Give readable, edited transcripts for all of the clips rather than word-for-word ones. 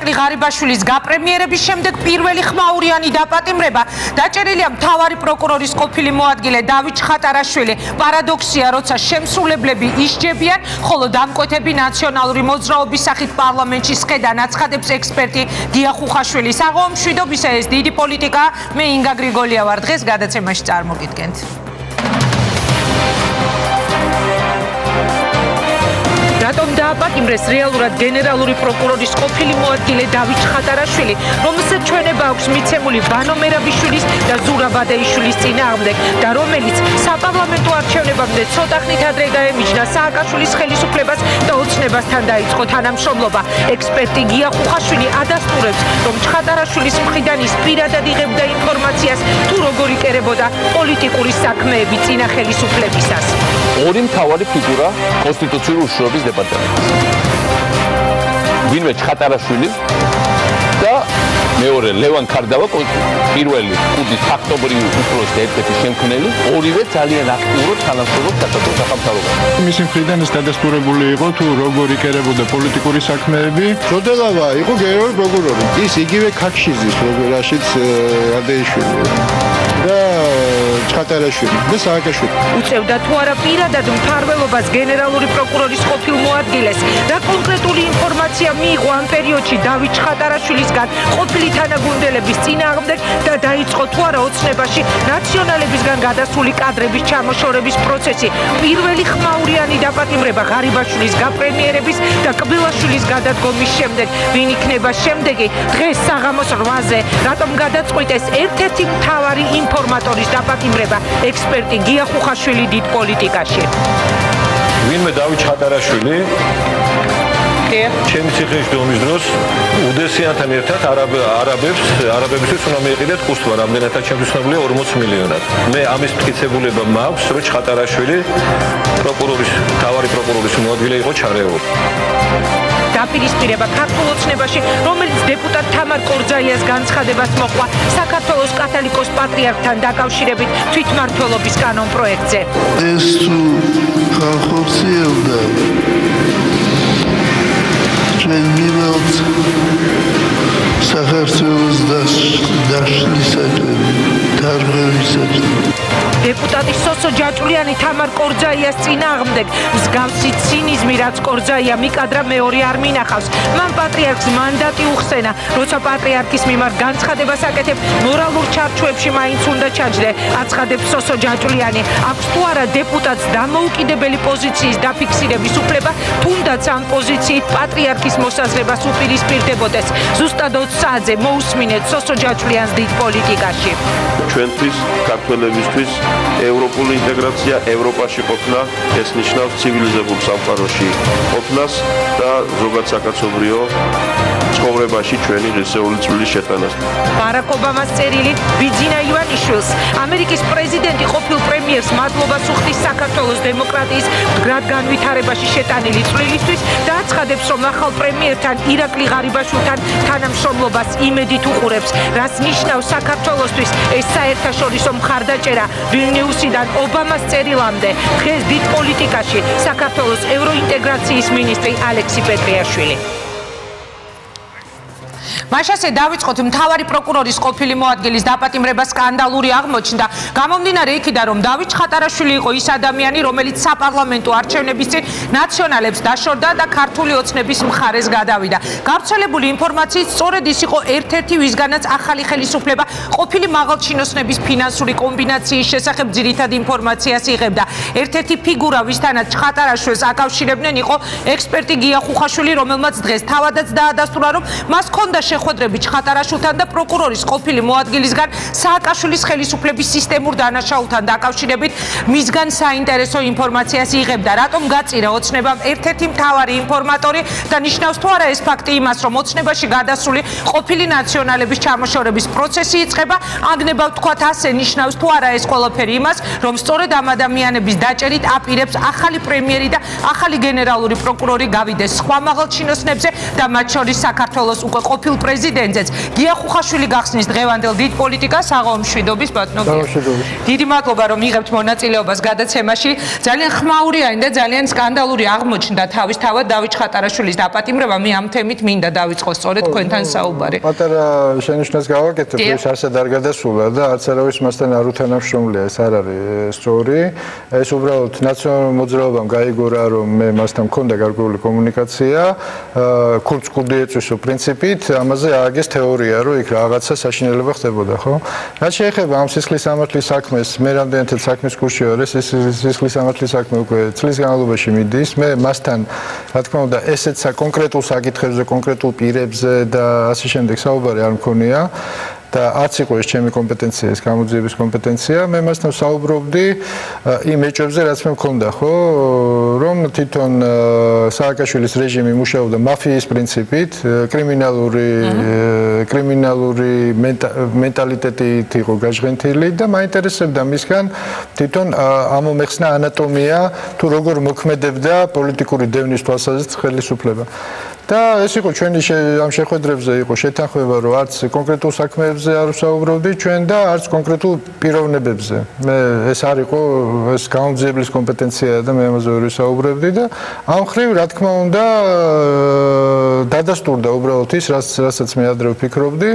ირაკლი ღარიბაშვილის გაპრემიერების შემდეგ პირველი ხმაურიანი დაპატიმრება დაჭერილია მთავარი პროკურორის ყოფილი მოადგილე დავით ჩხატარაშვილი. პარადოქსია, როცა შემსრულებლები ისჯებიან, ხოლო დამკვეთები ნაციონალური მოძრაობის სახით პარლამენტში სხედან აცხადებს ექსპერტი გია ხუხაშვილი. საღამო მშვიდობისა, ეს დიდი პოლიტიკა. მე ინგა გრიგოლია ვარ, დღეს გადაცემაში წარმოგიდგენთ. რატომ დააპატიმრეს რეალურად გენერალური პროკურორის ყოფილი მოადგილე დავით ჩხატარაშვილი, რომელსაც ჩვენება აქვს მიცემული ვანო მერაბიშვილის და ზურაბ ბადეიშვილის წინააღმდეგ და რომელიც საპარლამენტო არჩევნებამდე ცოტა ხნით ადრე გაემიჯნა სააკაშვილის ხელისუფლებას და ოცნებასთან დაიწყო თანამშრომლობა. ექსპერტი გია ხუხაშვილი ადასტურებს, რომ ჩხატარაშვილის მხრიდან ის პირადად იღებდა ინფორმაციას თუ როგორ იკერებოდა პოლიტიკური საქმეები წინა ხელისუფლებისას. ორი მთავარი ფიგურა კონსტიტუციური უშუალობის დეპარტამენტის. ვინმე ჩხატარაშვილი და მეორე ლევან ქარდავა, პირველი ხუთის ფაქტობრივი უფროს და ერთ-ერთი შემქმნელი, ორივე ძალიან აქტიურად თანამშრომლობს სახელმწიფოსთან. მისი მხრიდან ეს დადასტურებული იყო თუ როგორ იკერებოდა პოლიტიკური საქმეები. ჯოდელავა იყო გენერალური პროკურორი. ის იგივე ქაქშიზის რაშიც რადეიშვილი და ჩხატარაშვილი და სააკაშვილი. უწევდა თუ არა პირადად მფარველობას გენერალური პროკურორის ყოფილ მოადგილეს, რა კონკრეტული ინფორმაცია მიიღო ამ პერიოდში დავით ჩხატარაშვილისგან ყოფილი თანაგუნდელების წინააღმდეგ და დაიწყო თუ არა ოცნებაში ნაციონალებისგან გადასული კადრების ჩამოშორების პროცესი. პირველი ხმაურიანი დაპატიმრება ღარიბაშვილის გაპრემიერების და კბილაშვილის გადადგომის შემდეგ, ვინ იქნება შემდეგი, დღეს საღამოს 8-ზე, რატომ გადაწყვიტეს ერთ-ერთი მთავარი ინფორმატორის დაპატიმრება, ექსპერტი გია ხუხაშვილი დიდ პოლიტიკაში. ვინმე დავით ჩხატარაშვილი ჩემი ციხეში დომის დროს უდესიანთან ერთად არაბებისთვის უნდა მიეყიდეთ ხუსტვა, რამდენადაც ჩემთვის ცნობილია 40 მილიონად. მე ამის მტკიცებულება მაქვს, რომ ჩხატარაშვილი მთავარი პროკურორის მოადგილე იყო ჩარეული. დაპირისპირება ქართულ ოცნებაში, რომელიც დეპუტატ თამარ კორძაიას განცხადებას მოყვა საქართველოს კათოლიკოს პატრიარქთან დაკავშირებით თვითმმართველობის კანონ პროექტზე. ეს თუ ხალხორციელდა ჩვენ მივალთ საქართველოს დაშლისათვის, დარღვევისათვის. დეპუტატი სოსო ჯაჭვლიანი თამარ კორძაიას წინააღმდეგ მსგავსი ცინიზმი, რაც კორძაია მიკადრა მეორე არ მინახავს. მან პატრიარქს მანდატი უხსენა, როცა პატრიარქის მიმართ განცხადებას აკეთებ, მორალურ ჩარჩოებში მაინც უნდა ჩაჯდე, აცხადებს სოსო ჯაჭვლიანი. აქვს თუ არა დეპუტატს დამოუკიდებელი პოზიციის დაფიქსირების უფლება, თუნდაც ამ პოზიციით პატრიარქის მოსაზრებას უპირისპირდებოდეს. ზუსტად 20 საათზე მოусმინეთ სოსო ჯაჭვლიანს დიდ პოლიტიკაში. ჩვენთვის, ქართველებისთვის ევროპული ინტეგრაცია, ევროპაში ყოფნა, ეს ნიშნავს ცივილიზებულ სამყაროში ყოფნას და ზოგად საკაცობრიო ცხოვრებაში ჩვენი ღირსეული წვლილის შეტანას. ბარაკ ობამას წერილი ბიძინა ივანიშვილს, ამერიკის პრეზიდენტი ყოფილ პრემიერს მადლობას უხდის საქართველოს დემოკრატიის მდგრად განვითარებაში შეტანილი წვლილისთვის და აცხადებს, რომ ახალ პრემიერთან ირაკლი ღარიბაშვილთან თანამშრომლობას იმედით უყურებს, რაც ნიშნავს საქართველოსთვის ეს საერთაშორისო მხარდაჭერა ვილნიუსიდან ობამას წერილამდე. დღეს დიდ პოლიტიკაში საქართველოს ევროინტეგრაციის მინისტრი ალექსი პეტრიაშვილი. მაშასე დავიწყოთ მთავარი პროკურორის ყოფილი მოადგილის დაპატიმრება სკანდალური აღმოჩნდა. გამომდინარე იქიდან, რომ დავით ჩხატარაშვილი იყო ის ადამიანი, რომელიც საპარლამენტო არჩევნების წინ ნაციონალებს დაშორდა და ქართული ოცნების მხარეს გადავიდა. გავრცელებული ინფორმაციით სწორედ ის იყო ერთ-ერთი, ვისგანაც ახალი ხელისუფლება ყოფილი მაღალჩინოსნების ფინანსური კომბინაციის შესახებ ძირითად ინფორმაციას იღებდა. ერთ-ერთი ფიგურა, ვისთანაც ჩხატარაშვილს აკავშირებდნენ, იყო ექსპერტი გია ხუხაშვილი, რომელმაც დღეს თავადაც დაადასტურა, რომ მას ჰქონდა შეხვედრები ჩხატარაშვილთან და პროკურორის ყოფილი მოადგილისგან სააკაშვილის ხელისუფლების სისტემურ დანაშაულთან დაკავშირებით მისგან საინტერესო ინფორმაციას იღებდა. რატომ გაწირა ოცნებამ ერთ-ერთი მთავარი ინფორმატორი და ნიშნავს თუ არა ეს ფაქტი იმას, რომ ოცნებაში გადასული ყოფილი ნაციონალების ჩამოშორების პროცესი იწყება, აგნებავ თქვათ ასე ნიშნავს თუ არა ეს ყველაფერი იმას, რომ სწორედ ამ ადამიანების დაჭერით აპირებს ახალი პრემიერი და ახალი გენერალური პროკურორი გავიდეს სხვა მაღალჩინოსნებზე და მათ შორის საქართველოს უკვე ყოფილ პრეზიდენტზეც. გია ხუხაშვილი გახსნის დღევანდელ დიდ პოლიტიკას საღამო მშვიდობის ბატონო. დიდი მადლობა რომ იღებთ მონაწილეობას გადაცემაში. ძალიან ხმაურიანი და ძალიან სკანდალური აღმოჩნდა თავისთავად დავით ჩხატარაშვილის დაპატიმრება. მე ამ თემით მინდა დავიწყო სწორედ თქვენთან საუბარი. პატარა შენიშვნას გავაკეთებ, ეს არც არ გადასულა და არც არავის მასთან არ უთანამშრომლია, ეს არ არის სწორი. ეს უბრალოდ ნაციონალურ მოძრაობამ გაიგორა, რომ მე მასთან მქონდა გარკვეული კომუნიკაცია, ქურდს ქურდი ეწვისო პრინციპით, ამაზე ააგეს თეორია, რომ იქ რაღაცა საშინელება ხდებოდა, ხო? რაც შეეხება ამ სისხლის სამართლის საქმეს, მე რამდენადაც საქმის კურსში ვარ, ეს სისხლის სამართლის საქმე უკვე წლის განმავლობაში მიდის. მე მასთან, რა თქმა უნდა, ესეც კონკრეტულ საკითხებზე, კონკრეტულ პირებზე და ასე შემდეგ საუბარი არ მქონია. და არც იყო ეს ჩემი კომპეტენცია, ეს გამოძიების კომპეტენცია. მე მასთან საუბრობდი იმ ეჭვებზე, რაც მე მქონდა, ხო, რომ თვითონ სააკაშვილის რეჟიმი მუშაობდა მაფიის პრინციპით, კრიმინალური მენტალიტეტით იყო გაჟღენთილი და მაინტერესებდა მისგან თვითონ ამომეხსნა ანატომია, თუ როგორ მოქმედებდა პოლიტიკური დევნის თვალსაზრისით ხელისუფლება. და ეს იყო ჩვენი ამ შეხვედრებზე იყო შეთანხმება, რომ არც კონკრეტულ საქმეებზე არ ვსაუბრობდი ჩვენ და არც კონკრეტულ პიროვნებებზე. მე ეს არ იყო ეს გამოძიებლის კომპეტენცია და მე ამაზე ვერ ვისაუბრებდი და ამ ხრივ რა თქმა უნდა დადასტურდა უბრალოდ ის, რასაც მე ადრე ვფიქრობდი.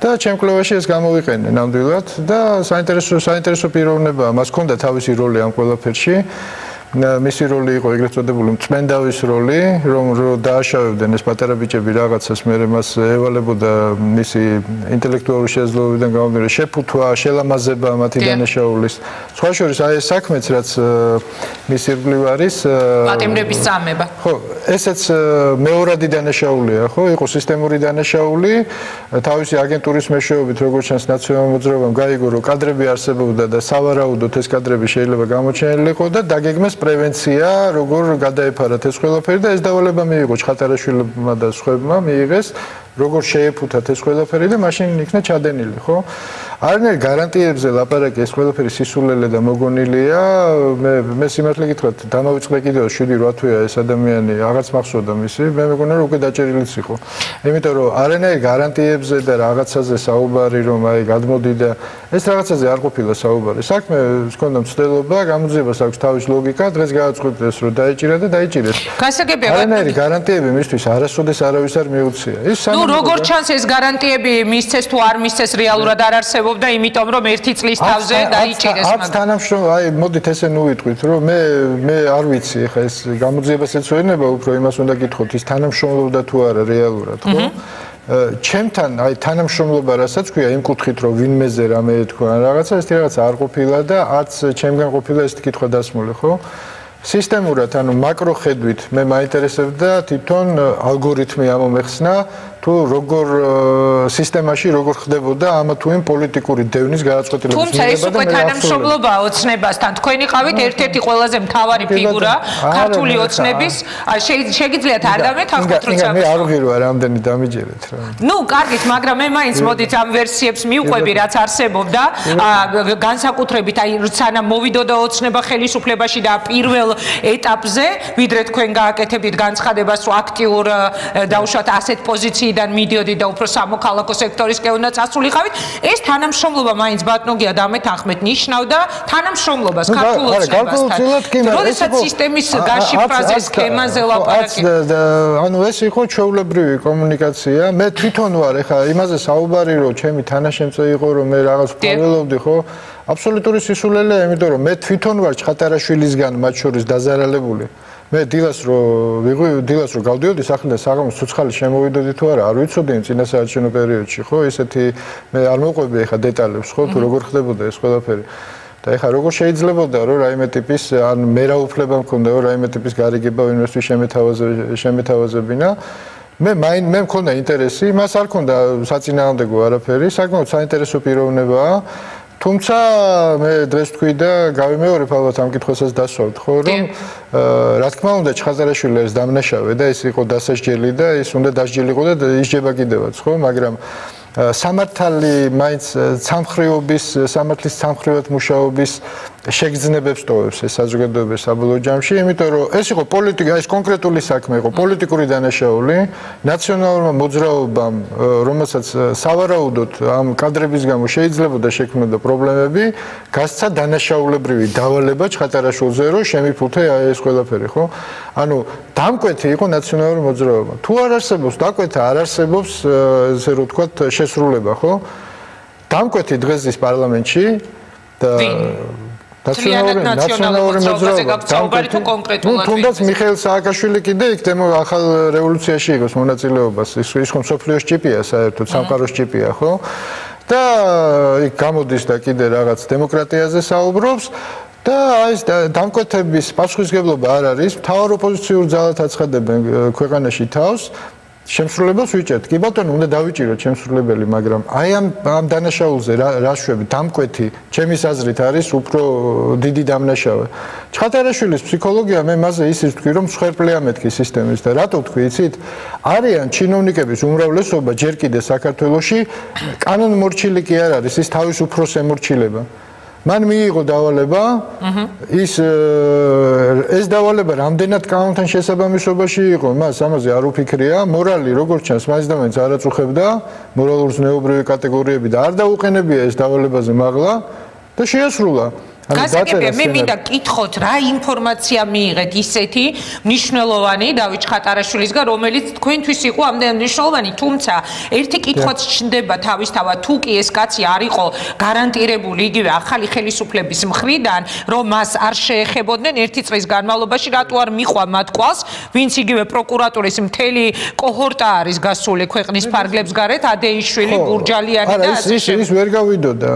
და ჩემ კვლევაში ეს გამოვიყენე ნამდვილად და საინტერესო პიროვნებაა, მას ჰქონდა თავისი როლი ამ ყველაფერში. მისი როლი იყო ეგრეთ წოდებული მწმენდავის როლი, რომ დააშავებდნენ ეს პატარა ბიჭები რაღაცას, მე მას ევალებოდა მისი ინტელექტუალური შესაძლებლობიდან გამომდინარე შეფუთვა, შელამაზება მათი დანაშაულის. სხვა შორის აი ეს საქმეც, რაც მის ირგვლივ არის, პატიმრების წამება. ხო, ესეც მეორადი დანაშაულია, ხო, იყო სისტემური დანაშაული, თავისი აგენტურის მეშვეობით, როგორც ჩანს ნაციონალურ მოძრაობამ გაიგო, რომ კადრები არსებობდა და სავარაუდოდ ეს კადრები შეიძლება გამოჩენილიყო და დაგეგმეს პრევენცია, როგორ გადაეფარათ ეს ყველაფერი და ეს დავალება მიიღო ჩხატარაშვილმა და სხვებმა მიიღეს, როგორ შეეფუთათ ეს ყველაფერი და მაშინ იქნა ჩადენილი, ხო? არანაირ გარანტიებზე ლაპარაკი ეს ყველაფერი სისულელე და მოგონილია. მე სიმართლე გითხრათ, დამავიწყდა კიდევ 7-8 თვეა ეს ადამიანი, აღარც მახსოვდა მისი, მე მეგონა რომ უკვე დაჭერილიც იყო. იმიტომ რომ არანაირ გარანტიებზე და რაღაცაზე საუბარი რომ აი გადმოდი და ეს რაღაცაზე არ ყოფილა საუბარი. საქმე ჰქონდა მცდელობა, გამოძიებას აქვს თავის ლოგიკა, დღეს გააწყვეტეს რომ დაიჭირა და დაიჭირეს. გასაგებია, არანაირი გარანტიები მისთვის არასოდეს არავის არ მიუცია. ის როგორ ჩანს ეს გარანტიები მისცეს თუ არ მისცეს რეალურად არ არსებობდა, იმიტომ რომ 1 წლის თავზე დაიჭირეს მაგრამ თანამშრომლობა, აი მოდით ესე ნუვიტყვით, რომ მე არ ვიცი, ეხა ეს გამოძიებას ეცვენება, უფრო იმას უნდა გითხოთ, ის თანამშრომლობდა თუ არა რეალურად, ხო? ჩემთან აი თანამშრომლობა რასაც ქვია იმ კუთხით რომ ვინმეზე რამე ეთქვა ან რაღაცა ეს რაღაცა არ ყოფილა და არც ჩემგან ყოფილა ეს კითხვა დასმული, ხო? სისტემურად, ანუ მაკროხედვით მე მაინტერესებდა თვითონ ალგორითმი ამომეხსნა თუ როგორ სისტემაში როგორ ხდებოდა ამა თუ იმ პოლიტიკური დევნის გადაწყვეტილების თუმცა ეს უკვე თანამშრომლობა ოცნებასთან თქვენი ყავით ერთ-ერთი ყველაზე მთავარი ფიგურა ქართული ოცნების შეგიძლიათ არ დამეთანხმოთ როცა მე არ ვღირვა რამდენი დამიჯერეთ რა ნუ კარგით მაგრამ მე მაინც მოდით ამ ვერსიებს მივყვები რაც არსებობდა განსაკუთრებით აი სანამ მოვიდოდა ოცნება ხელისუფლებაში და პირველ ეტაპზე ვიდრე თქვენ გააკეთებდით განცხადებას რომ აქტიურ დაუშვათ ასეთ პოზიციიდან მიდიოდი და უფრო სამოქალაქო სექტორისკენ უნდა წასულიყავით ეს თანამშრომლობა მაინც ბატონოგია დამეთანხმეთ ნიშნავდა თანამშრომლობას ქართულ ოცნებასთან როდესაც სისტემის გაშიფრაზე სქემაზე ლაპარაკი ანუ ეს იყო ჩვეულებრივი კომუნიკაცია მე თვითონ ვარ ეხლა იმაზე საუბარი რომ ჩემი თანაშემწე იყო რომ მე რაღაც ვფარველობდი ხო აბსოლუტური სისულელეა, იმიტომ რომ მე თვითონ ვარ ჩხატარაშვილისგან მათ შორის დაზარალებული. მე დილას რო გავდიოდი სახლიდან საღამოს ცოცხალი შემოვიდოდი თუ არა, არ ვიცოდი იმ წინასაარჩევნო პერიოდში, ხო, ისეთი მე არ მოყვები ახლა დეტალებს, ხო, თუ როგორ ხდებოდა ეს ყველაფერი. და ეხლა როგორ შეიძლებოდა რომ რაიმე ტიპის ან მერაუფლება მქონდა რომ რაიმე ტიპის გარიგება ინვესტვის შემეთავაზებინა. მე მქონდა ინტერესი, მას არ მქონდა საწინააღმდეგო არაფერი, საკმაოდ საინტერესო პიროვნებაა. თუმცა მე დღეს თქვი და გავიმეორებ ალბათ ამ კითხვასაც დასვავთ, ხო, რომ რა თქმა უნდა ჩხატარაშვილი ეს დამნაშავე და ეს იყო დასაჯელი და ის უნდა დასჯილიყო და ისჯება კიდევაც, ხო, მაგრამ სამართალი მაინც სამმხრივობის სამართლის სამმხრივად მუშაობის შეგრძნებებს ტოვებს ეს საზოგადოების საბოლოო ჯამში, იმიტომ რომ ეს იყო პოლიტიკა, ეს კონკრეტული საქმე იყო, პოლიტიკური დანაშაული, ნაციონალურმა მოძრაობამ, რომელსაც სავარაუდოდ ამ კადრების გამო შეიძლებოდა შექმნოდა პრობლემები, გასცა დანაშაულებრივი დავალება ჩხატარაშვილზე, რომ შემიფუთე ეს ყველაფერი, ხო? ანუ დამკვეთი იყო ნაციონალური მოძრაობა. თუ არ არსებობს დაკვეთა, არ არსებობს ესე რომ ვთქვათ შესრულება, ხო? დამკვეთი დღეს ის პარლამენტში და ნაციონალური მოძრაობა საუბარი თუ კონკრეტულად თუნდაც მიხეილ სააკაშვილი კიდე იქ ახალ რევოლუციაში იყოს მონაწილეობას ის ხომ სოფლიოს ჭიპია საერთოდ სამყაროს ჭიპია ხო და იქ გამოდის და კიდე რაღაც დემოკრატიაზე საუბრობს და ეს დამკვეთების პასუხისმგებლობა არ არის მთავარ ოპოზიციურ ძალად აცხადებენ ქვეყანაში თავს შემსრულებას ვიჭერთ. კი ბატონო, უნდა დავიჭიროთ შემსრულებელი, მაგრამ აი ამ დანაშაულზე რა შვები, დამკვეთი, ჩემის აზრით არის უფრო დიდი დამნაშავე. ჩხატარაშვილის ფსიქოლოგია მე მასზე ისიც ვთქვი, რომ მსხვერპლია მეთქი სისტემის და რატო ვთქვი, იცით? არიან ჩინოვნიკების უმრავლესობა ჯერ კიდე საქართველოში კანონმორჩილი კი არ არის, ის თავის უფროს ემორჩილება. მან მიიღო დავალება, ეს დავალება რამდენად კანონთან შესაბამისობაში იყო, მას ამაზე არ უფიქრია, მორალი როგორც ჩანს, მაინც და მაინც არ აწუხებდა, მორალური ზნეობრივი კატეგორიები და არ დაუყენებია ეს დავალებაზე მაღლა და შეასრულა. გასაგებია, მე მინდა გითხოთ, რა ინფორმაცია მიიღეთ ისეთი მნიშვნელოვანი დავით ჩხატარაშვილისგან, რომელიც თქვენთვის იყო ამდენ მნიშვნელოვანი, თუმცა ერთი კითხვაც ჩნდება თავისთავად, თუ კი ეს კაცი არ იყო გარანტირებული იგივე ახალი ხელისუფლების მხრიდან, რომ მას არ შეეხებოდნენ ერთი წლის განმავლობაში, რატო არ მიყვა მათ კვალს, ვინც იგივე პროკურატურის მთელი კოჰორტა არის გასული ქვეყნის ფარგლებს გარეთ, ადეიშვილი, გურჯალიანი და ასე შემდეგ. ის ვერ გავიდოდა,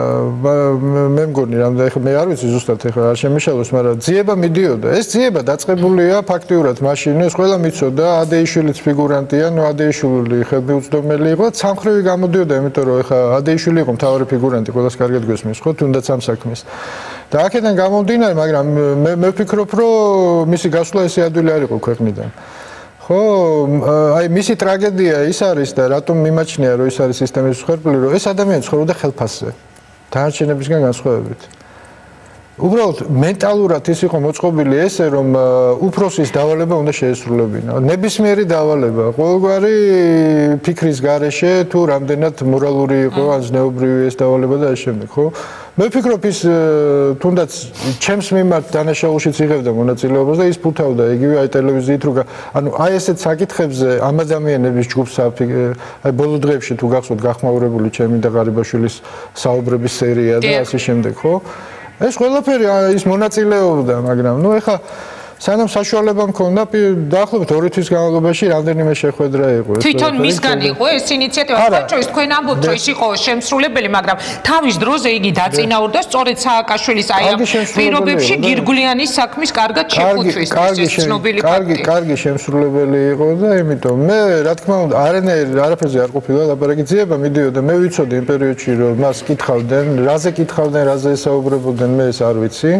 მე მგონი რამდენი ხე მე არ ვიცი ზუსტად ეხლა არ შემიშალოს, მაგრამ ძიება მიდიოდა. ეს ძიება დაწყებულია ფაქტიურად მაშინ, ეს ყველა მიცოდა, ადეიშვილიც ფიგურანტია, ნუ ადეიშვილი ხელმიუწვდომელი იყო, სამხრივი გამოდიოდა, იმიტომ რომ ეხლა ადეიშვილი იყო მთავარი ფიგურანტი, ყველას კარგად გესმის, ხო, თუნდაც ამ საქმეს. და აქედან გამომდინარე, მაგრამ მე ვფიქრობ, რომ მისი გასვლა ესე ადვილი არ იყო ქვეყნიდან. ხო, აი მისი ტრაგედია ის არის და რატომ მიმაჩნია, რომ ის არის სისტემის მსხვერპლი, რომ ეს ადამიანი ცხოვრობდა ხელფასზე. დანარჩენებისგან განსხვავებით. უბრალოდ მენტალურად ის იყო მოწყობილი ესე, რომ უფროსის დავალება უნდა შეესრულებინა. ნებისმიერი დავალება, ყოველგვარი ფიქრის გარეშე, თუ რამდენად მორალური იყო, ან ზნეობრივი ეს დავალება და ამ შემდეგ, ხო? მე ვფიქრობ, ის თუნდაც ჩემს მიმართ დანაშაულშიც იღებდა მონაწილეობას და ის ფუთავდა იგივე აი ტელევიზიით, რომ ანუ აი ესეთ საკითხებზე ამ ადამიანების ჯგუფს აი ბოლო დღეებში თუ გახსოვთ გახმაურებული ჩემი და ღარიბაშვილის საუბრების სერია და ასე შემდეგ, ხო? ეს ყველაფერი ის მონაწილეობდა, მაგრამ ნუ ეხა სანამ საშუალება მქონდა დაახლოებით 2 თვის განმავლობაში რამდენიმე შეხვედრა იყო. თვითონ მისგან იყო ეს ინიციატივა, საერთოდ თქვენ ამბობთ, რომ ის იყო შემსრულებელი, მაგრამ თავის დროზე იგი დაწინაურდა სწორედ სააკაშვილის აი ამ პირობებში გირგვლიანის საქმის კარგად შეფუთვის ცნობილი ფაქტი. კარგი შემსრულებელი იყო და იმიტომ მე რა თქმა უნდა არაფერზე არ ყოფილა ლაპარაკი, ძიება მიდიოდა, მე ვიცოდი იმ პერიოდში რომ მას კითხავდნენ, რაზე კითხავდნენ, რაზე ესაუბრებოდნენ, მე ეს არ ვიცი.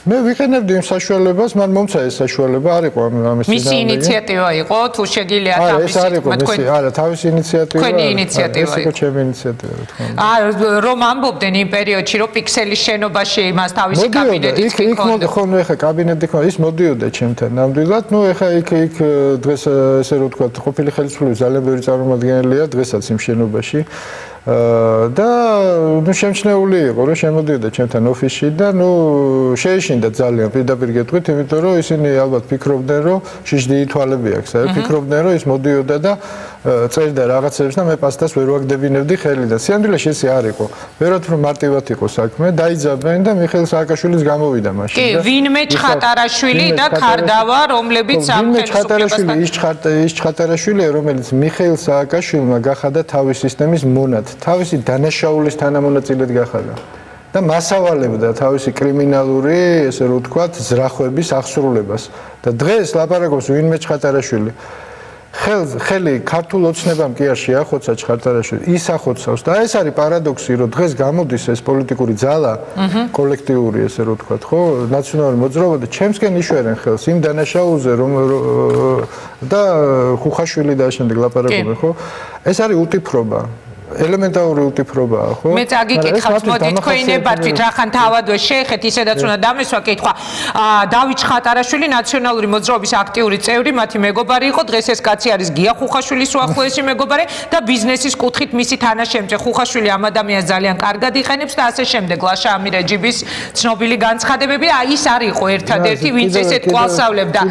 მე ვიყენებდი იმ საშუალებას, მან მომცა ეს საშუალება, არ იყო ამის მისი ინიციატივა იყო, თუ შეგიძლია ეს არ იყო მისი, არა, თავისი ინიციატივა. თქვენი ინიციატივა იყო. ეს იყო ჩემი ინიციატივა, რა თქმა უნდა. რომ ამბობდნენ იმ პერიოდში, რომ პიქსელის შენობაში მას თავისი კაბინეტი იქ ხო ეხა კაბინეტი ხო ის მოდიოდა ჩემთან ნამდვილად. ნუ ეხა იქ დღეს ესე რომ ვთქვა, ყოფილი ხელისუფლების ძალიან ბევრი წარმომადგენელია დღესაც იმ შენობაში. და ნუ შემჩნეული იყო რომ შემოდიოდა ჩემთან ოფისში და ნუ შეეშინდა ძალიან პირდაპირ გეტყვით, იმიტომ რომ ისინი ალბათ ფიქრობდნენ რომ შიშდიი თვალები აქვს, ფიქრობდნენ რომ ის მოდიოდა და წერდა რაღაცებს და მე პასტას ვერ ვაგდებინებდი ხელიდან. სიამდვილეში ესე არ იყო. ვერათ რომ მარტივად იყო საქმე, დაიძაბენ და მიხეილ სააკაშვილის გამოვიდა მაშინ. კი, ვინმე ჩხატარაშვილი და ქარდავა, რომლებიც ამ ხელისუფლებასთან ის ჩხატარაშვილი, რომელიც მიხეილ სააკაშვილმა გახადა თავის სისტემის მონად, თავისი დანაშაულის თანამონაწილედ გახადა. და მასავალებდა თავისი კრიმინალური, ესე რომ ვთქვათ, ზრახვების აღსრულებას. და დღეს ლაპარაკობს ვინმე ჩხატარაშვილი. ხელი ქართულ ოცნებამ კი არ შეახოცა ჩხატარაშვილი, ის ახოცავს და ეს არის პარადოქსი, რომ დღეს გამოდის ეს პოლიტიკური ძალა, კოლექტიური, ესე რომ ვთქვათ, ხო, ნაციონალური მოძრაობა და ჩემსკენ იშვერენ ხელს იმ დანაშაულზე, რომ და ხუხაშვილი და ამ შემდეგ ლაპარაკობენ, ხო? ეს არის უტიფრობა. ელემენტარული უტიფრობაა, ხო? მე წაგიკითხავთ, მოდი თქვენებართვით, რახან თავადვე შეეხეთ, ისედაც უნდა დამესვა კითხვა. დავით ხატარაშვილი ნაციონალური მოძრაობის აქტიური წევრი, მათი მეგობარი იყო, დღეს ეს კაცი არის გია ხუხაშვილის უახლოესი მეგობარი და ბიზნესის კუთხით მისი თანაშემწე. ხუხაშვილი ამ ადამიანს ძალიან კარგად იყენებს და ასე შემდეგ. ლაშა ამირეჯიბის ცნობილი განცხადებები, ის არ იყო ერთადერთი, ვინც ესეთ კვალსავლებდა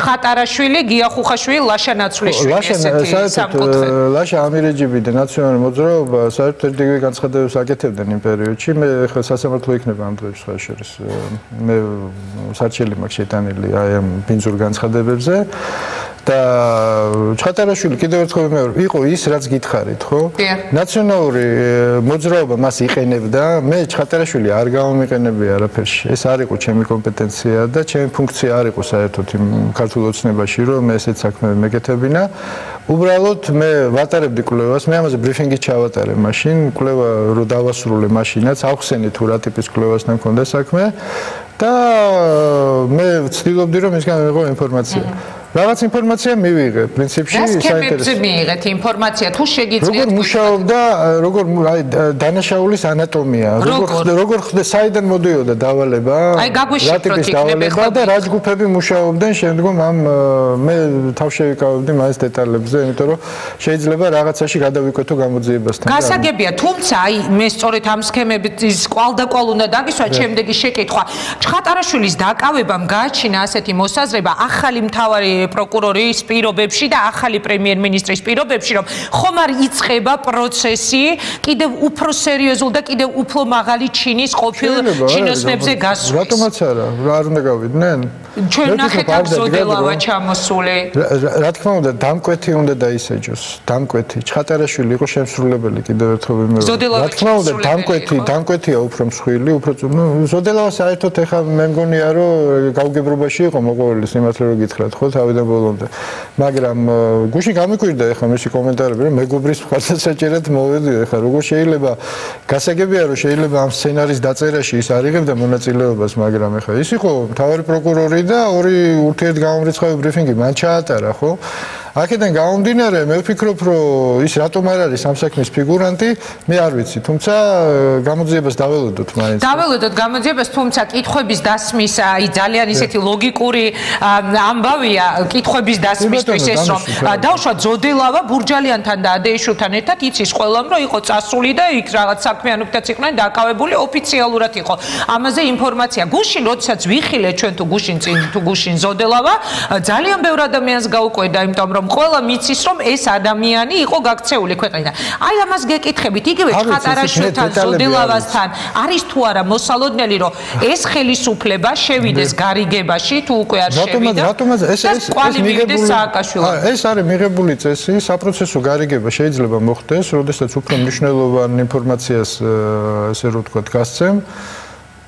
ხატარაშვილი, გია ხუხაშვილი, ლაშა ნაცვლიშვილი ესეთი სამკუთხედი. ლაშა ამირეჯიბი და ნაციონალური მოძრაობა საერთოდ იგივე განცხადებებს აკეთებდნენ იმ პერიოდში. მე ხა სასამართლო იქნება ამ დროს სხვა შორის. მე სარჩელი მაქვს შეტანილი აი ამ ბინძურ განცხადებებზე და ხატარაშვილი კიდევ ერთხელ მეორე იყო ის რაც გითხარით, ხო? ნაციონალური მოძრაობა მას იყენებდა, მე ხატარაშვილი არ გამომიყენებია არაფერში. ეს არ იყო ჩემი კომპეტენცია და ჩემი ფუნქცია არ იყო საერთოდ იმ ქართულ ოცნებაში, რომ მე ესეთ საქმეები მეკეთებინა. უბრალოდ მე ვატარებდი კვლევას, მე ამაზე ბრიფინგი ჩავატარე მაშინ, კვლევა რო დავასრულე მაშინაც, ავხსენე თუ რა ტიპის კვლევასთან მქონდა საქმე და მე ვცდილობდი რომ ისგან მივიღო ინფორმაცია. რაღაც ინფორმაცია მივიღე, პრინციპში საინტერესო. მიიღეთ ინფორმაცია, თუ შეგიძლიათ. როგორ მუშაობდა, როგორ აი დანაშაულის ანატომია, როგორ ხდა, საიდან მოდიოდა დავალება, რა ტიპის დავალება და რა ჯგუფები მუშაობდნენ, შემდგომ ამ მე თავშევიკავებდი მას დეტალებზე, იმიტომ რომ შეიძლება რაღაცაში გადავიკვეთო გამოძიებასთან. გასაგებია, თუმცა აი მე სწორედ ამ სქემების კვალდაკვალ უნდა დაგისვა, შემდეგი შეკითხვა. ხატარაშვილის დაკავებამ გააჩინა ასეთი მოსაზრება ახალი მთავარი პროკურორის პირობებში და ახალი პრემიერ-მინისტრის პირობებში, რომ ხომ არ იწყება პროცესი კიდევ უფრო სერიოზულ და კიდევ უფრო მაღალი ჩინის ყოფილ ჩინოსნებზე გასვლის. რატომაც არა, არ უნდა გავიდნენ? ჩვენ ნახეთ აქ ზოდელავა ჩამოსული. რა თქმა უნდა, დამკვეთი უნდა დაისაჯოს. დამკვეთი. ხატარაშვილი იყო შემსრულებელი კიდევ ერთხელ ვიმეორე. რა თქმა უნდა, დამკვეთია უფრო მსხვილი, უფრო ზოდელავა საერთოდ ეხა მე მგონია რომ გაუგებრობაში იყო მოყოლილი სიმართლე რო გითხრათ, ხო, თავიდან ბოლომდე. მაგრამ გუშინ გამიკვირდა ეხა მისი კომენტარები, რომ მეგობრის მხარდასაჭერად მოვედი ეხა როგორ შეიძლება გასაგებია რომ შეიძლება ამ სცენარის დაწერაში ის არ იღებდა მონაწილეობას, მაგრამ ეხა ის იყო მთავარი პროკურორი და ორი ურთიერთგამომრიცხავი ბრიფინგი მან ჩაატარა, ხო? აქედან გამომდინარე, მე ვფიქრობ, რომ ის რატომ არ არის ამ საქმის ფიგურანტი, მე არ ვიცი, თუმცა გამოძიებას დაველოდოთ მაინც. დაველოდოთ გამოძიებას, თუმცა კითხვების დასმის აი ძალიან ისეთი ლოგიკური ამბავია კითხვების დასმისთვის ეს რომ დავშვათ ზოდელავა ბურჯალიანთან და ადეიშვილთან ერთად იცის ყველამ რომ იყო წასული და იქ რაღაც საქმიანობითაც იყვნენ დაკავებული, ოფიციალურად იყო ამაზე ინფორმაცია. გუშინ როდესაც ვიხილეთ ჩვენ თუ გუშინ ზოდელავა ძალიან ბევრ ადამიანს გაუკვირდა, იმიტომ რომ ყველა მიცის რომ ეს ადამიანი იყო გაქცეული ქვეყნიდან. აი ამას გეკითხებით, იგივე ხატარაშვილთან ზოდელავასთან არის თუ არა მოსალოდნელი რომ ეს ხელისუფლება შევიდეს გარიგებაში თუ უკვე არ შევიდა? რატომაც ეს არის მიღებული წესი, საპროცესო გარიგება შეიძლება მოხდეს, როდესაც უფრო მნიშვნელოვან ინფორმაციას ესე რომ ვთქვათ გასცემ.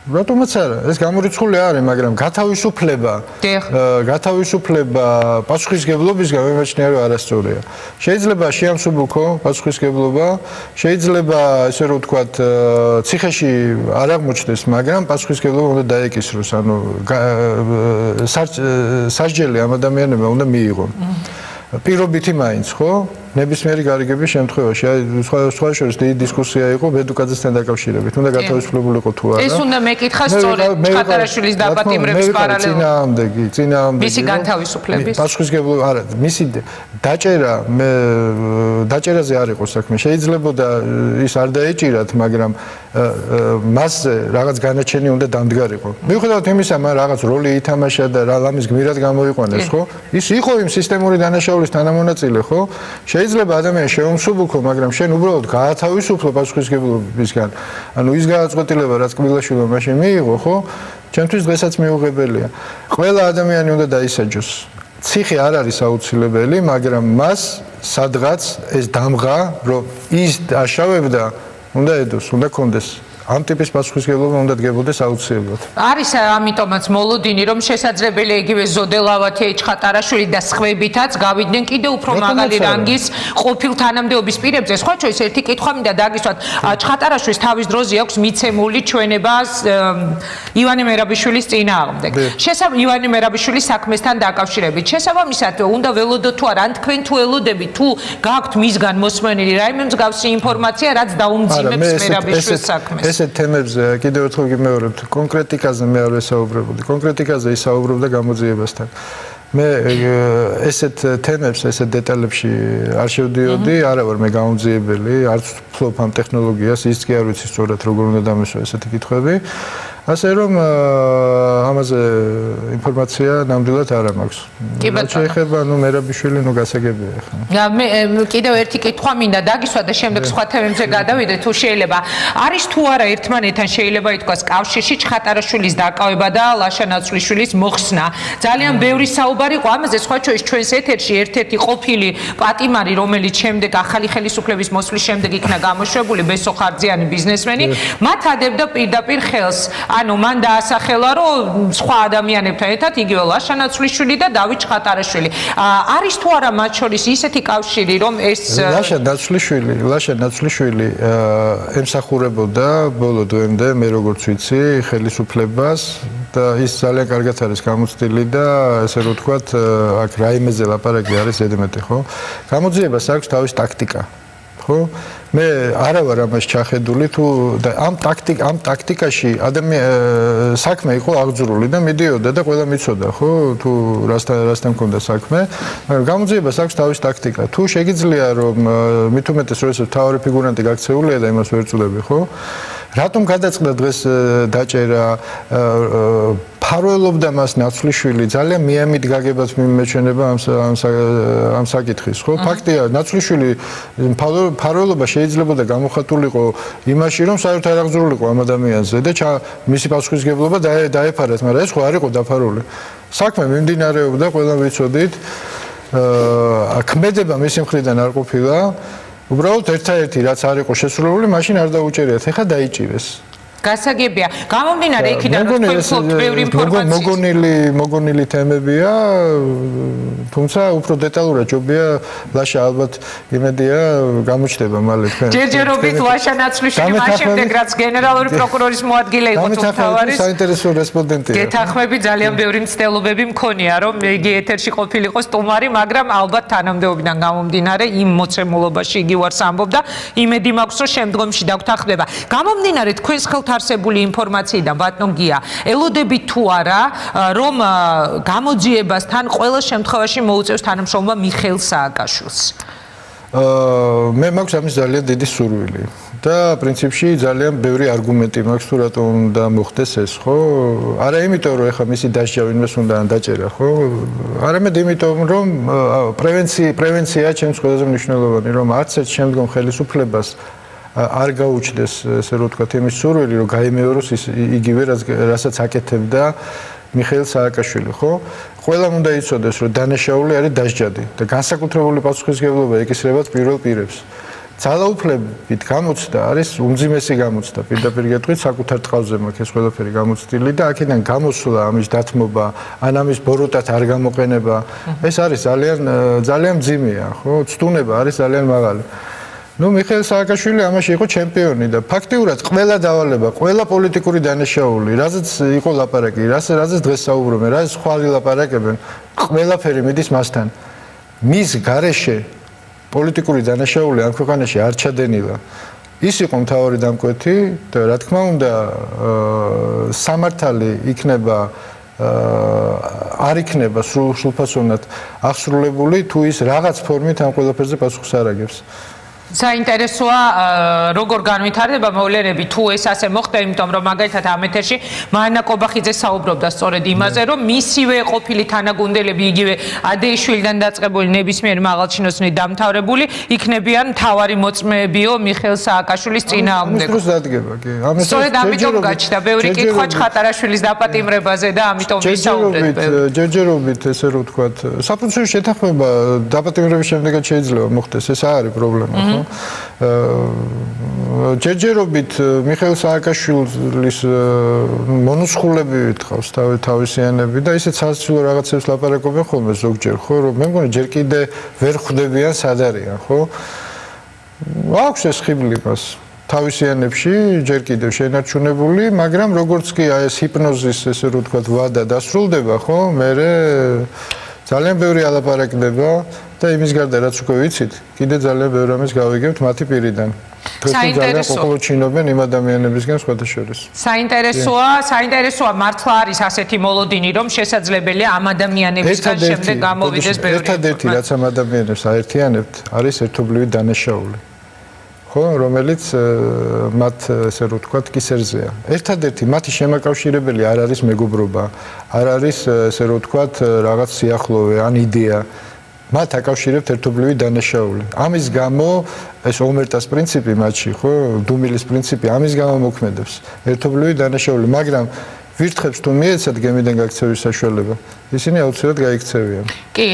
რატომაც არა, ეს გამორიცხული არის, მაგრამ გათავისუფლება პასუხისგებლობისგან მემაჩნია რომ არასწორია. შეიძლება შეამსუბუქო პასუხისგებლობა, შეიძლება ესე რომ ვთქვათ ციხეში არ აღმოჩნდეს, მაგრამ პასუხისგებლობა უნდა დაეკისროს, ანუ სასჯელი ამ ადამიანებმა უნდა მიიღონ. პირობითი მაინც, ხო? ნებისმიერი გარიგების შემთხვევაში, აი სხვა შორის დიდი დისკუსია იყო ბედუკაძესთან დაკავშირებით, უნდა გათავისუფლებულიყო თუ არა. ეს უნდა მეკითხა სწორედ ხატარაშვილის დაპატიმრების პარალელურად. მისი განთავისუფლების. პასუხისგებლობა არა, მისი დაჭერაზე არ იყო საქმე. შეიძლება ის არ დაეჭირათ, მაგრამ მასზე რაღაც განაჩენი უნდა დამდგარიყო. მიუხედავად იმისა, მან რაღაც როლი ითამაშა და რა ლამის გმირად გამოიყვანეს, ხო? ის იყო იმ სისტემური დანაშაულის თანამონაწილე, ხო? შეიძლება ადამიანი შეუმსუბუქო, მაგრამ შენ უბრალოდ გაათავისუფლო პასუხისგებლობისგან. ანუ ის გადაწყვეტილება, რაც კბილაშვილმა მაშინ მიიღო, ხო? ჩემთვის დღესაც მიუღებელია. ყველა ადამიანი უნდა დაისაჯოს. ციხე არ არის აუცილებელი, მაგრამ მას სადღაც ეს დამღა, რომ ის დაშავებდა, უნდა ედოს, უნდა კონდეს ამ ტიპის პასუხისმგებლობა უნდა დგებოდეს აუცილებლად. არის ამიტომაც მოლოდინი, რომ შესაძლებელია იგივე ზოდელავათი ეჩხატარაშვილი და სხვებითაც გავიდნენ კიდევ უფრო მაღალი რანგის ყოფილ თანამდებობის პირებზე. სხვა შორის ერთი კითხვა მინდა დაგისვათ. ჩხატარაშვილის თავის დროზე აქვს მიცემული ჩვენება ივანე მერაბიშვილის წინააღმდეგ. ივანე მერაბიშვილის საქმესთან დაკავშირებით. შესაბამისად, უნდა ველოდოთ თუ არა, ან თქვენ თუ ელოდებით, თუ გაქვთ მისგან მოსმენილი რაიმე მსგავსი ინფორმაცია, რაც დაუმძიმებს მერაბიშვილის საქმეს. ესეთ თემებზე კიდევ ერთხელ გიმეორებთ, კონკრეტიკაზე მე არ ვესაუბრებოდი. კონკრეტიკაზე ისაუბრობდა გამოძიებასთან. მე ესეთ თემებს, ესეთ დეტალებში არ შევდიოდი, არა ვარ მე გამოძიებელი, არც ვფლობ ამ ტექნოლოგიას, ის კი არ ვიცი სწორად როგორ უნდა დამესვა ესეთი კითხვები. ასე რომ ამაზე ინფორმაცია ნამდვილად არ მაქვს. შეიძლება მერაბიშვილი გასაგებია ხა. მე კიდევ ერთი კითხვა მინდა დაგისვა და შემდეგ სხვა თემებზე გადავიდე თუ შეიძლება. არის თუ არა ერთმანეთთან შეიძლება ითქვას კავშირში ჩხატარაშვილის დაკავება და ლაშა ნაცვლიშვილის მოხსნა. ძალიან ბევრი საუბარი იყო ამაზე, სხვა შორის ჩვენს ეთერში ერთ-ერთი ყოფილი პატიმარი, რომელიც შემდეგ ახალი ხელისუფლების მოსვლის შემდეგ იქნა გამოშვებული ბესოხარძიანი ბიზნესმენი, მათ ადებდა პირდაპირ ხელს. ანუ მან დაასახელა, რომ სხვა ადამიანებთან ერთად იგივე ლაშა ნაცვლიშვილი და დავით ჩხატარაშვილი. არის თუ არა მათ შორის ისეთი კავშირი, რომ ეს ლაშა ნაცვლიშვილი ემსახურებოდა ბოლო დღემდე, მე როგორც ვიცი, ხელისუფლებას და ის ძალიან კარგად არის გამოცდილი და ესე რომ ვთქვათ, აქ რაიმეზე ლაპარაკი არის ზედმეტი, ხო? გამოძიებას აქვს თავის ტაქტიკა. ხო? მე არა ვარ ამას ჩახედული თუ და ამ ტაქტიკაში საქმე იყო აღძრული და მიდიოდა და ყველა მიცოდა, ხო? თუ რასთან მქონდა საქმე, მაგრამ გამოძიებას აქვს თავის ტაქტიკა. თუ შეგიძლია რომ მით უმეტეს როდესაც მთავარი ფიგურანტი გაქცეულია და იმას ვერ წვლები, ხო? რატომ გადაწყდა დღეს დაჭერა ფარველობდა მას ნაცვლიშვილი ძალიან მიამით გაგებაც მიმეჩვენება ამ საკითხის, ხო? ფაქტია, ნაცვლიშვილი ფარველობა შეიძლება გამოხატულიყო იმაში, რომ საერთოდ არ აღძრულიყო ამ ადამიანზე და მისი პასუხისმგებლობა დაეფარათ, მაგრამ ეს ხო არ იყო დაფარული. საქმე მიმდინარეობდა, ყველა ვიცოდით. ქმედება მისი მხრიდან არ ყოფილა. უბრალოდ ერთადერთი რაც არ იყო შესრულებული, მაშინ არ დაუჭერიათ, ეხლა დაიჭირეს. გასაგებია. გამომდინარე იქიდან რომ თქვენ ფლობთ ბევრი ინფორმაციის. მოგონილი თემებია, თუმცა უფრო დეტალურად ჯობია ლაშა ალბათ იმედია გამოჩნდება მალე თქვენ. ჯერჯერობით ლაშა ნაცვლიშვილი მას შემდეგ რაც გენერალური პროკურორის მოადგილე იყო თუ თავარის საინტერესო რესპონდენტია. გეთანხმები ძალიან ბევრი მცდელობები მქონია რომ იგი ეთერში ყოფილიყო სტუმარი, მაგრამ ალბათ თანამდებობიდან გამომდინარე იმ მოცემულობაში იგი ვარს ამბობდა. იმედი მაქვს რომ შემდგომში დაგთანხმდება. გამომდინარე თქვენს არსებული ინფორმაციიდან ბატონ გია, ელოდებით თუ არა, რომ გამოძიებასთან ყველა შემთხვევაში მოუწევს თანამშრომლობა მიხეილ სააკაშვილს? მე მაქვს ამის ძალიან დიდი სურვილი და პრინციპში ძალიან ბევრი არგუმენტი მაქვს თუ რატომ უნდა მოხდეს ეს, ხო? არა იმიტომ რომ ეხლა მისი დასჯა ვინმეს უნდა დაჭერა, ხო? არამედ იმიტომ რომ პრევენცია ჩემს ყველაზე მნიშვნელოვანი, რომ არც ერთ შემდგომ ხელისუფლებას არ გაუჩნდეს, ესე რომ ვთქვათ, იმის სურვილი, რომ გაიმეოროს იგივე რასაც აკეთებდა მიხეილ სააკაშვილი, ხო? ყველამ უნდა იცოდეს, რომ დანაშაული არის დასჯადი და განსაკუთრებული პასუხისმგებლობა ეკისრება პირველ პირებს. ძალაუფლებით გამოცდა არის უმძიმესი გამოცდა, პირდაპირ გეტყვით, საკუთარ ტყავზე მაქვს ეს ყველაფერი გამოცდილი და აქედან გამოსვლა, ამის დათმობა, ან ამის ბოროტად არ გამოყენება, ეს არის ძალიან მძიმეა, ხო? ცდუნება არის ძალიან მაღალი. მიხეილ სააკაშვილი ამაში იყო ჩემპიონი და ფაქტიურად ყველა დავალება, ყველა პოლიტიკური დანაშაული, რაზეც იყო ლაპარაკი, რაზეც დღეს საუბრობენ, რაზეც ხვალ ლაპარაკებენ, ყველაფერი მიდის მასთან. მის გარეშე პოლიტიკური დანაშაული ამ ქვეყანაში არ ჩადენილა. ის იყო მთავარი დამკვეთი და რა თქმა უნდა სამართალი იქნება არ იქნება სრულფასოვნად აღსრულებული თუ ის რაღაც ფორმით ამ ყველაფერზე პასუხს არ აგებს. საინტერესოა როგორ განვითარდება მოვლენები თუ ეს ასე მოხდა, იმიტომ რომ მაგალითად ამ ეთერში მანა კობახიძე საუბრობდა სწორედ იმაზე, რომ მისივე ყოფილი თანაგუნდელები იგივე ადეიშვილიდან დაწყებული ნებისმიერ მაღალჩინოსნით დამთავრებული იქნებიან მთავარი მოწმეებიო მიხეილ სააკაშვილის წინააღმდეგ. ამის დროს დადგება კი. სწორედ ამიტომ გაჩნდა ბევრი კითხვა ჩხატარაშვილის დაპატიმრებაზე და ამიტომ ვისაუბრეთ. ჯერჯერობით ესე რომ ვთქვათ, საფუძვლის შეთანხმება დაპატიმრების შემდეგაც შეიძლება მოხდეს, ეს არის პრობლემა. ჯერჯერობით მიხეილ სააკაშვილის მონუსხულები თავს თავისიანები და ისეთ სასაცილო რაღაცებს ლაპარაკობენ ხოლმე ზოგჯერ, ხო, რომ მე მგონი ჯერ კიდე ვერ ხვდებიან სად არიან, ხო? აქვს ეს ხიბლი მას თავისიანებში ჯერ კიდევ შენარჩუნებული, მაგრამ როგორც კი ეს ჰიპნოზის ესე რომ ვთქვათ ვადა დასრულდება, ხო, მე ძალიან ბევრი ალაპარაკდება და იმის გარდა რაც უკვე ვიცით, კიდე ძალიან ბევრი ამის გავიგებთ მათი პირიდან. საინტერესოა ჩინობენ იმ ადამიანებისგან სხვათა შორის. საინტერესოა მართლა არის ასეთი მოლოდინი, რომ შესაძლებელია ამ ადამიანებისგან შემდეგ გამოვიდეს ბევრი. ერთადერთი რაც ამ ადამიანებს აერთიანებთ, არის ერთობლივი დანაშაული. ხო, რომელიც მათ ესე რომ ვთქვათ კისერზეა. ერთადერთი მათი შემაკავშირებელი არ არის მეგობრობა, არ არის ესე რომ ვთქვათ რაღაც სიახლოვე ან იდეა. მათ აკავშირებთ ერთობლივი დანაშაული. ამის გამო ეს ომერტას პრინციპი მათში, ხო, დუმილის პრინციპი ამის გამო მოქმედებს. ერთობლივი დანაშაული, მაგრამ ვირთხებს თუ მიეცათ გემიდან გაქცევის საშუალება, ისინი აუცილებლად გაიქცევიან. კი,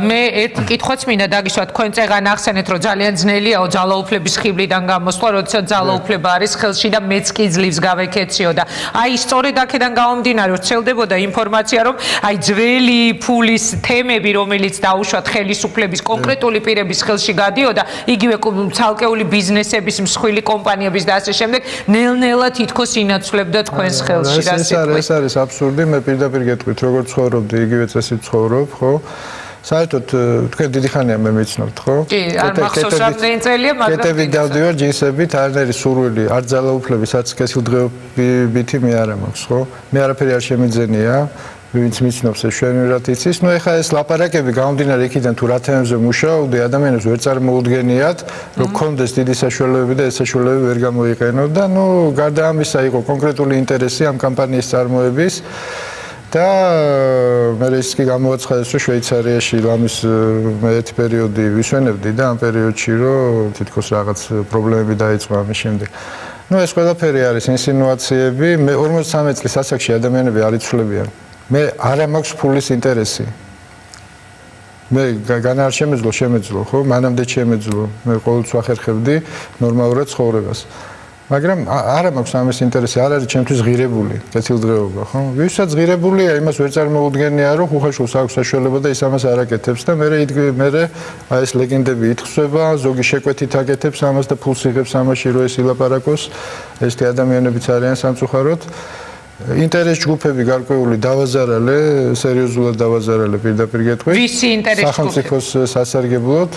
მე ერთი კითხვაც მინდა დაგისვა, თქვენ წეგან ახსენეთ, რომ ძალიან ძნელიაო ძალაუფლების ხიბლიდან გამოსვლა, როდესაც ძალაუფლება არის ხელში და მეც კი ძლივს გავეკეციო და აი სწორედ აქედან გამომდინარე, ვრცელდებოდა ინფორმაცია, რომ აი ძველი ფულის თემები, რომელიც დაუშვათ ხელისუფლების კონკრეტული პირების ხელში გადიოდა, იგივე ცალკეული ბიზნესების, მსხვილი კომპანიების და ასე შემდეგ, ნელ-ნელა თითქოს ინაცვლებდა თქვენს ხელში და ეს არის აბსურდი, მე პირდაპირ გეტყვით, როგორ ცხოვრობდი, იგივე წესით ცხოვრობ, ხო? საერთოდ თქვენ დიდი ხანია მე მიცნობთ, ხო? კი, არ მახსოვს რამდენი წელია, მაგრამ კეთებით დავდივარ ჯინსებით, არნერი სურვილი, არ ძალაუფლების, არც კეთილდღეობითი მე არ მაქვს, ხო? მე არაფერი არ შემიძენია, ვინც მიცნობს ეს შვენივრად იცის. ნუ ეხლა ეს ლაპარაკები გამომდინარე იქიდან თუ რა თემებზე მუშაობდი, ადამიანებს ვერ წარმოუდგენიათ, რომ გქონდეს დიდი საშუალებები და ეს საშუალებები ვერ გამოიყენო და ნუ გარდა ამისა იყო კონკრეტული ინტერესი ამ კამპანიის წარმოების და მე ის კი გამოაცხადეს, რომ შვეიცარიაში ლამის ერთი პერიოდი ვისვენებდი და ამ პერიოდში რომ თითქოს რაღაც პრობლემები დაიწყო ამის შემდეგ. ნუ ეს ყველაფერი არის ინსინუაციები, მე 53 წლის ასაკში ადამიანები არ იცვლებიან. მე არა მაქვს ფულის ინტერესი. მე განა არ შემეძლო, ხო? მანამდე შემეძლო. მე ყოველთვის ახერხებდი ნორმალურად ცხოვრებას. მაგრამ არა მაქვს ამის ინტერესი, არ არის ჩემთვის ღირებული კეთილდღეობა, ხო? ვისაც ღირებულია, იმას ვერ წარმოუდგენია, რომ ხუხაშვილს აქვს საშუალება და ის ამას არ აკეთებს და მე აი ეს ლეგენდები ითხოვება, ზოგი შეკვეთით აკეთებს ამას და ფულს იღებს ამაში, რომ ეს ილაპარაკოს. ესეთი ადამიანებიც არიან სამწუხაროდ. ინტერეს ჯგუფები გარკვეული დავაზარალე, სერიოზულად დავაზარალე პირდაპირ გეტყვით. ვისი ინტერეს ჯგუფები? სახელმწიფოს სასარგებლოდ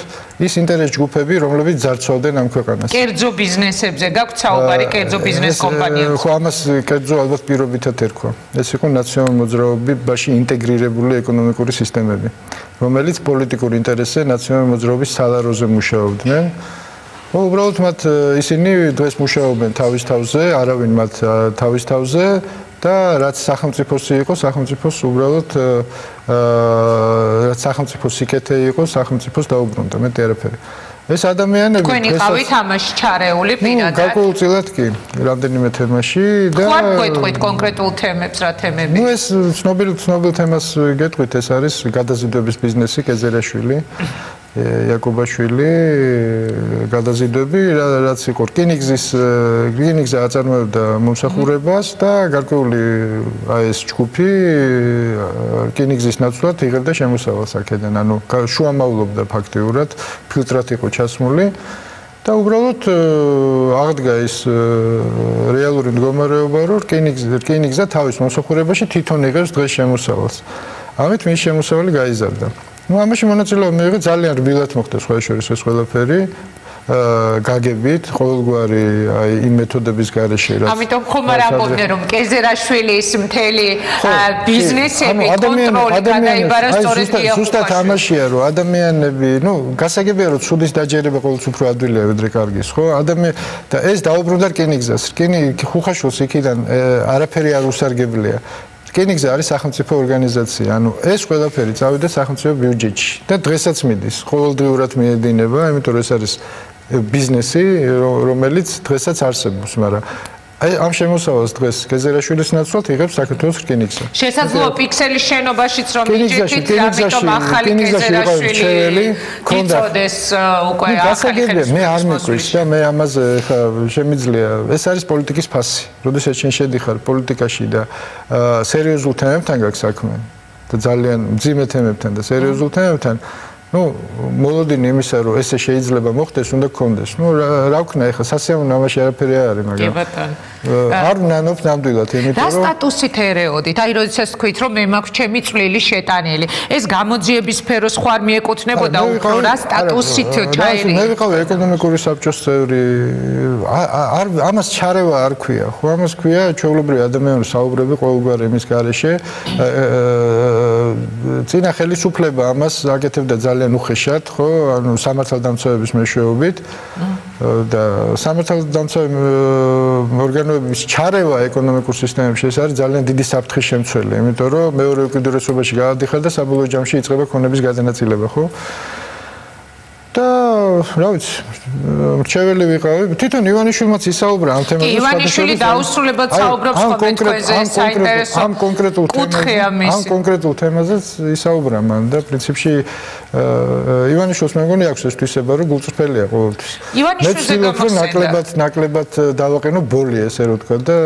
ის ინტერეს ჯგუფები, რომლებიც ძარცვავდნენ ამ ქვეყანას. კერძო ბიზნესებზე გაქვთ საუბარი, კერძო ბიზნეს კომპანიებზე. ხო, ამას კერძო ალბათ პირობითად ერქვა. ეს იყო ნაციონალური მოძრაობაში ინტეგრირებული ეკონომიკური სისტემები, რომელიც პოლიტიკურ ინტერესზე ნაციონალური მოძრაობის სალაროზე მუშაობდნენ. უბრალოდ მათ ისინი დღეს მუშაობენ თავის თავზე, არავინ მათ თავის თავზე და რაც სახელმწიფოსი იყო, სახელმწიფოს უბრალოდ რაც სახელმწიფოს სიკეთე იყო, სახელმწიფოს დაუბრუნდა, მეტი არაფერი. ეს ადამიანები თქვენ იყავით ამაში ჩარეული პირადად? გარკვეულწილად კი, რამდენიმე თემაში და ხوار გეტყვით კონკრეტულ თემებს, რა თემები? ნუ ეს ცნობილ თემას გეტყვით, ეს არის გადაზიდვების ბიზნესი, კეზერაშვილი. იაკობაშვილი გადაზიდვები, რაც იყო რკინიგზა აწარმოებდა მომსახურებას და გარკვეული აი ეს ჯგუფი რკინიგზის ნაცვლად იღებდა შემოსავალს აქედან, ანუ შუამავლობდა ფაქტიურად, ფილტრად იყო ჩასმული და უბრალოდ აღდგა ის რეალური მდგომარეობა, რომ რკინიგზა თავის მომსახურებაში თვითონ იღებს დღეს შემოსავალს. ამით მის შემოსავალი გაიზარდა. ნუ ამაში მონაწილეობა მიიღო ძალიან რბილად მოხდა სხვა შორის ეს ყველაფერი გაგებით ყოველგვარი აი იმ მეთოდების გარეშე რაც ამიტომ ხომ არ ამბობდნენ რომ კეზერაშვილის მთელი ბიზნესები კონტროლი გადაიბარა სწორედ იაკობაშვილს. ზუსტად ამაშია რომ ადამიანები, ნუ გასაგებია რომ ცუდის დაჯერება ყოველთვის უფრო ადვილია ვიდრე კარგის, ხო? და ეს დაუბრუნდა რკინიგზას. ხუხაშვილს იქიდან არაფერი არ უსარგებლია. რკინიგზა არის სახელმწიფო ორგანიზაცია, ანუ ეს ყველაფერი წავიდა სახელმწიფო ბიუჯეტში და დღესაც მიდის, ყოველდღიურად მიედინება, იმიტომ რომ ეს არის ბიზნესი, რომელიც დღესაც არსებობს, მაგრამ აი ამ შემოსავალს დღეს გეზერაშვილის ნაცვლად იღებს საქართველოს რკინიგზა. შესაძლოა პიქსელის შენობაშიც რომ იჯექით, ამიტომ ახალი გეზერაშვილი იწოდეს უკვე ახალი ხელისუფლების. მე არ მეკვის და მე ამაზე ხა შემიძლია. ეს არის პოლიტიკის ფასი. როდესაც შენ შედიხარ პოლიტიკაში და სერიოზულ თემებთან გაქვს საქმე და ძალიან მძიმე თემებთან და სერიოზულ თემებთან მოლოდინი იმისა, რომ ესე შეიძლება მოხდეს, უნდა გქონდეს. რა ვქნა ეხლა სასიამოვნო ამაში არაფერი არ არის, მაგრამ არ ვნანობ ნამდვილად, იმიტომ რომ რა სტატუსით ერეოდით? აი, როდესაც თქვით, რომ მე მაქვს ჩემი წვლილი შეტანილი, ეს გამოძიების სფეროს ხوار მიეკუთვნებოდა უფრო რა სტატუსით ჩაერია? მე ვიყავი ეკონომიკური საბჭოს წევრი. ამას ჩარევა არ ქვია, ხო? ამას ქვია ჩვეულებრივი ადამიანური საუბრები ყოველგვარ იმის გარეშე. წინა ხელისუფლება ამას აკეთებდა ძალიან უხეშად, ხო? ანუ სამართალდამცავების მეშვეობით და სამართალდამცავი ორგანოების ჩარევა ეკონომიკურ სისტემებში ეს არის ძალიან დიდი საფრთხის შემცველი, იმიტომ რომ მეორე უკიდურესობაში გადადიხარ და საბოლოო ჯამში იწყება ქონების გადანაწილება, ხო? და რა ვიცი, მრჩეველი ვიყავი. თვითონ ივანიშვილმაც ისაუბრა ამ თემაზე. ივანიშვილი დაუსრულებლად საუბრობს კომენტებზე, საინტერესო ამ კონკრეტულ თემაზე ისაუბრა მან და პრინციპში ივანიშვილს მე მგონი აქვს ეს თვისება, რომ გულწრფელია ყოველთვის. ივანიშვილზე ნაკლებად დავაყენო ბოლი, ესე რომ თქვა და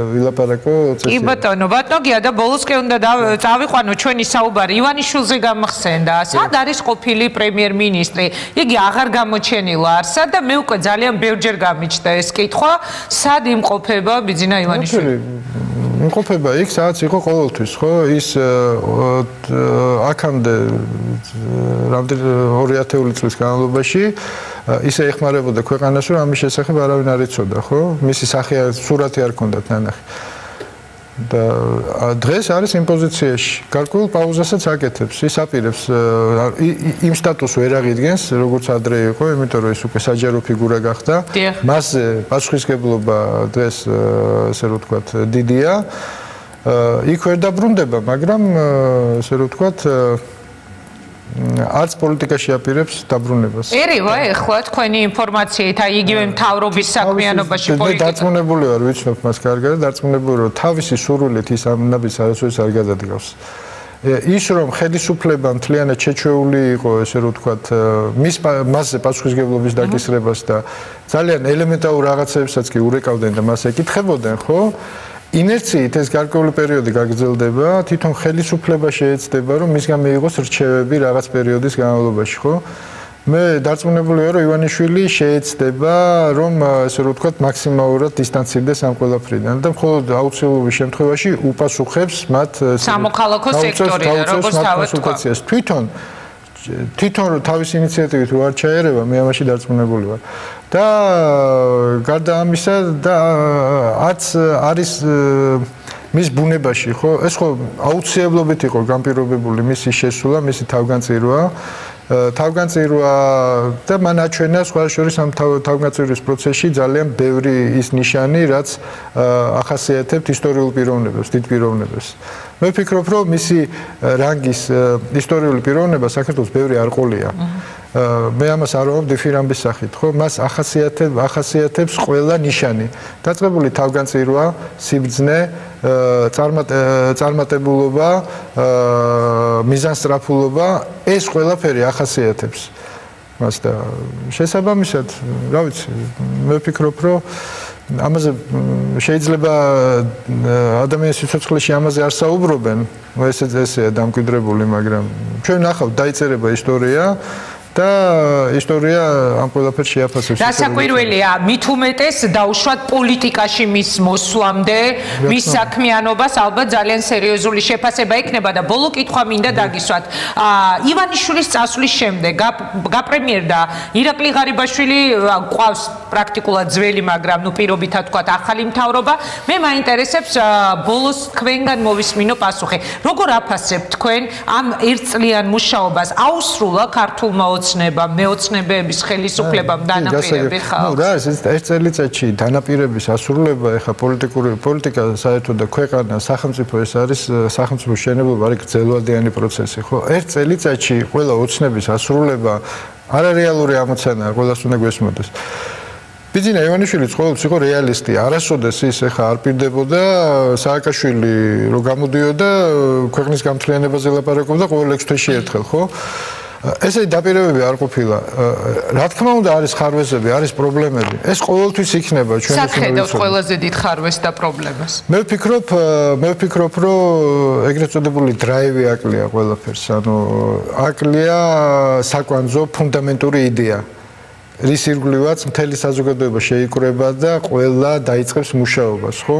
ვილაპარაკო წესი. კი ბატონო, ბატონია და ბოლოს კი უნდა წავიყვანო ჩვენი საუბარი. ივანიშვილზე გამახსენდა, სად არის ყოფილი პრემიერ-მინისტრი? იგი აღარ გამოჩენილა არსად და მე უკვე ძალიან ბევრჯერ გამიჩნდა ეს კითხვა, სად იმყოფება ბიძინა ივანიშვილი? იმყოფება იქ, სადაც იყო ყოველთვის, ხო? ის აქამდე რამდენი 2000 წლის განმავლობაში ისე ეხმარებოდა ქვეყანას, რომ ამის შესახებ არავინ არ იცოდა, ხო? მისი სახე, სურათი არ ჰქონდათ ნანახი. და დღეს არის იმ პოზიციაში. გარკვეულ პაუზასაც აკეთებს, ის აპირებს იმ სტატუსს ვერ აღიდგენს, როგორც ადრე იყო, იმიტომ რომ ის უკვე საჯარო ფიგურა გახდა. მასზე პასუხისგებლობა დღეს, ასე რომ ვთქვათ, დიდია. იქ ვერ დაბრუნდება, მაგრამ ასე რომ ვთქვათ, არც პოლიტიკაში აპირებს დაბრუნებას. ერევა ეხლა თქვენი ინფორმაციით, აი იგივე მთავრობის საქმიანობაში პოლიტიკა. დარწმუნებული ვარ, ვიცნობ მას კარგად, დარწმუნებული რომ თავისი სურვილით ის ამ ნაბიჯს არასოდეს არ გადადგავს. ის რომ ხელისუფლება მთლიანად შეჩვეული იყო, ესე რომ ვთქვათ, მასზე პასუხისგებლობის დაკისრებას და ძალიან ელემენტარულ რაღაცებსაც კი ურეკავდნენ და მას ეკითხებოდნენ, ხო? ინერციით ეს გარკვეული პერიოდი გაგრძელდება, თვითონ ხელისუფლება შეეცდება, რომ მისგან მიიღოს რჩევები რაღაც პერიოდის განმავლობაში, ხო? მე დარწმუნებული ვარ, რომ ივანიშვილი შეეცდება, რომ ესე რომ ვთქვათ, მაქსიმალურად დისტანცირდეს ამ ყველაფრიდან და მხოლოდ აუცილებლობის შემთხვევაში უპასუხებს მათ სამოქალაქო სექტორიდან, როგორც თავად თქვა. თვითონ თავის ინიციატივით რო არ ჩაერევა, მე ამაში დარწმუნებული ვარ. და გარდა ამისა და არც არის მის ბუნებაში, ხო? ეს ხო აუცილებლობით იყო განპირობებული მისი შესულა, მისი თავგანწირვა. თავგანწირვა და მან აჩვენა სხვა შორის ამ თავგანწირვის პროცესში ძალიან ბევრი ის ნიშანი, რაც ახასიათებთ ისტორიულ პიროვნებას, დიდ პიროვნებას. მე ვფიქრობ, რომ მისი რანგის ისტორიული პიროვნება საქართველოს ბევრი არ ყოლია. მე ამას არ ვამბობ დიფირამბის სახით, ხო? მას ახასიათებს ყველა ნიშანი. დაწყებული თავგანწირვა, სიბრძნე, წარმატებულობა, მიზანსწრაფულობა, ეს ყველაფერი ახასიათებს მას და შესაბამისად, რა ვიცი, მე ვფიქრობ, რომ ამაზე შეიძლება ადამიანის სიცოცხლეში ამაზე არ საუბრობენ, ესეა დამკვიდრებული, მაგრამ ჩვენ ნახავთ დაიწერება ისტორია და ისტორია ამ ყველაფერს შეაფასებს. დასაკვირველია, მით უმეტეს დაუშვათ პოლიტიკაში მის მოსვლამდე, მის საქმიანობას ალბათ ძალიან სერიოზული შეფასება ექნება და ბოლო კითხვა მინდა დაგისვათ. ივანიშვილის წასვლის შემდეგ გაპრემიერდა ირაკლი ღარიბაშვილი, ყავს პრაქტიკულად ძველი, მაგრამ ნუ პირობითად თქვათ ახალი მთავრობა. მე მაინტერესებს ბოლოს თქვენგან მოვისმინო პასუხი. როგორ აფასებთ თქვენ ამ ერთწლიან მუშაობას? აუსრულა ქართულმა მეოცნებების ხელისუფლებამ დანაპირები ხალხს. ნუ რა, ეს ერთ წელიწადში დანაპირების ასრულება, ეხა პოლიტიკა საერთოდ და ქვეყანა, სახელმწიფო ეს არის სახელმწიფო მშენებლობა, არის გრძელვადიანი პროცესი, ხო? ერთ წელიწადში ყველა ოცნების ასრულება არარეალური ამოცანაა, ყველას უნდა გვესმოდეს. ბიძინა ივანიშვილიც ყოველთვის იყო რეალისტი. არასოდეს ის ეხა არ პირდებოდა სააკაშვილი რომ გამოდიოდა ქვეყნის გამთლიანებაზე ლაპარაკობდა ყოველ 6 თვეში ერთხელ, ხო? ესე დაპირებები არ ყოფილა. რა თქმა უნდა არის ხარვეზები, არის პრობლემები. ეს ყოველთვის იქნება ჩვენი სახედავთ ყველაზე დიდ ხარვეზს და პრობლემას. მე ვფიქრობ, რომ ეგრეთ წოდებული დრაივი აკლია ყველაფერს. ანუ აკლია საკვანძო ფუნდამენტური იდეა. რის ირგვლივაც მთელი საზოგადოება შეიკრება და ყველა დაიწყებს მუშაობას, ხო?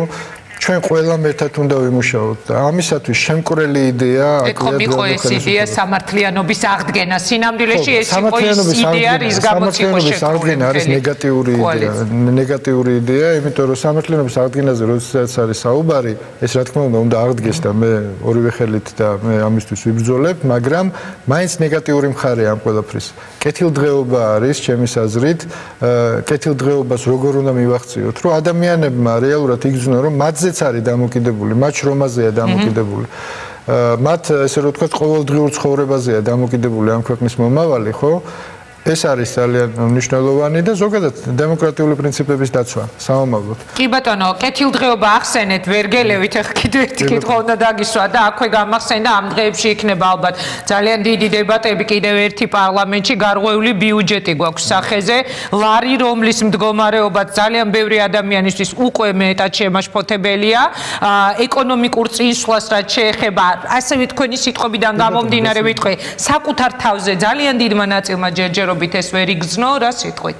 ჩვენ ყველამ ერთად უნდა ვიმუშაოთ და ამისათვის შემკვრელი იდეა აკლია იყო ეს იდეა სამართლიანობის აღდგენა სინამდვილეში ეს იყო ის იდეა რის გამოც იყო აღდგენა არის ნეგატიური იდეა იმიტომ რომ სამართლიანობის აღდგენაზე როდესაც არის საუბარი ეს რა თქმა უნდა აღდგეს და მე ორივე ხელით და მე ამისთვის ვიბრძოლებ მაგრამ მაინც ნეგატიური მხარე ამ ყველაფრის კეთილდღეობა არის ჩემის აზრით კეთილდღეობას როგორ უნდა მივახციოთ რომ ადამიანებმა რეალურად იგრძნონ რომ მათზეც არის დამოკიდებული, მათ შრომაზეა დამოკიდებული. მათ ესე რომ ვთქვათ, ყოველდღიურ ცხოვრებაზეა დამოკიდებული ამ ქვეყნის მომავალი, ხო? ეს არის ძალიან მნიშვნელოვანი და ზოგადად დემოკრატიული პრინციპების დაცვა სამომავლოდ. კი ბატონო, კეთილდღეობა ახსენეთ, ვერ გელევით, ახლა კიდევ ერთი კითხვა უნდა დაგისვა და აქვე გამახსენდა ამ დღეებში იქნება ალბათ ძალიან დიდი დებატები კიდევ ერთი პარლამენტში გარღვეული ბიუჯეტი გვაქვს სახეზე, ლარი რომლის მდგომარეობაც ძალიან ბევრი ადამიანისთვის უკვე მე ეტაპში ემაშფოთებელია, ეკონომიკურ წინსვლას რაც შეეხება, ასევე თქვენი სიტყვებიდან გამომდინარე ვიტყვი, საკუთარ თავზე ძალიან დიდმა ნაწილმა ჯერჯერობით ეს ვერ იგრძნო რა სიტყვით?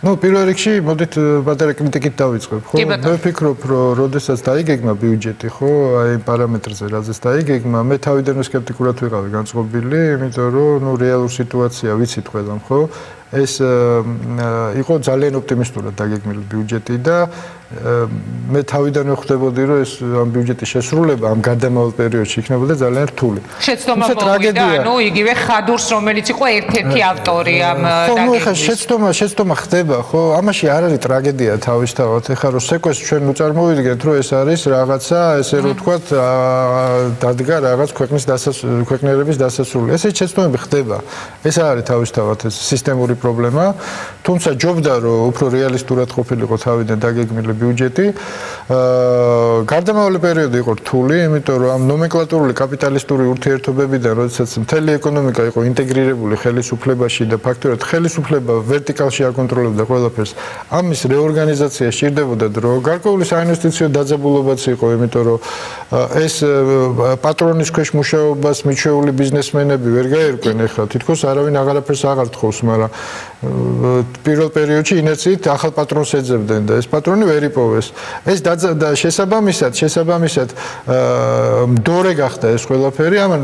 ნუ პირველ რიგში მოდით პატარა კრიტიკით დავიწყებ, ხო? მე ვფიქრობ, რომ როდესაც დაიგეგმა ბიუჯეტი, ხო, აი პარამეტრზე რაზეც დაიგეგმა, მე თავიდანვე სკეპტიკურად ვიყავი განწყობილი, იმიტომ რომ ნუ რეალური სიტუაცია ვიცით ყველამ, ხო? ეს იყო ძალიან ოპტიმისტურად დაგეგმილი ბიუჯეტი და მე თავიდანვე ხვდებოდი რომ ეს ამ ბიუჯეტის შესრულება ამ გარდამავალ პერიოდში იქნებოდა ძალიან რთული. შეცდომა მოვიდა, ანუ იგივე ხადურს რომელიც იყო ერთ-ერთი ავტორი ამ დაგეგმვის. ხო, შეცდომა ხდება, ხო? ამაში არ არის ტრაგედია თავისთავად. ეხლა რომ სეკვეს ჩვენ უწარმოვიდგენთ რომ ეს არის რაღაცა, ესე რომ ვთქვათ, დადგა რაღაც ქვეყნიერების დასასრული. ესე შეცდომები ხდება. ეს არის თავისთავად ეს სისტემური პრობლემა. თუმცა ჯობდა რომ უფრო რეალისტურად ყოფილიყო თავიდან დაგეგმილი ბიუჯეტი. გარდამავალი პერიოდი იყო რთული, იმიტომ რომ ამ ნომენკლატურული კაპიტალისტური ურთიერთობებიდან, როდესაც მთელი ეკონომიკა იყო ინტეგრირებული ხელისუფლებაში და ფაქტობრივად ხელისუფლება ვერტიკალში აკონტროლებდა ყველაფერს, ამის რეორგანიზაცია სჭირდებოდა დრო. გარკვეული საინვესტიციო დაძაბულობაც იყო, იმიტომ რომ ეს პატრონის ქვეშ მუშაობას მიჩვეული ბიზნესმენები ვერ გაერკვენ ახლა, თითქოს არავინ აღარაფერს აღარ თხოვს, მაგრამ პირველ პერიოდში ინერციით ახალ პატრონს ეძებდნენ და ეს პატრონი ვერ იპოვეს. ეს შესაბამისად მდორე გახდა ეს ყველაფერი, ამან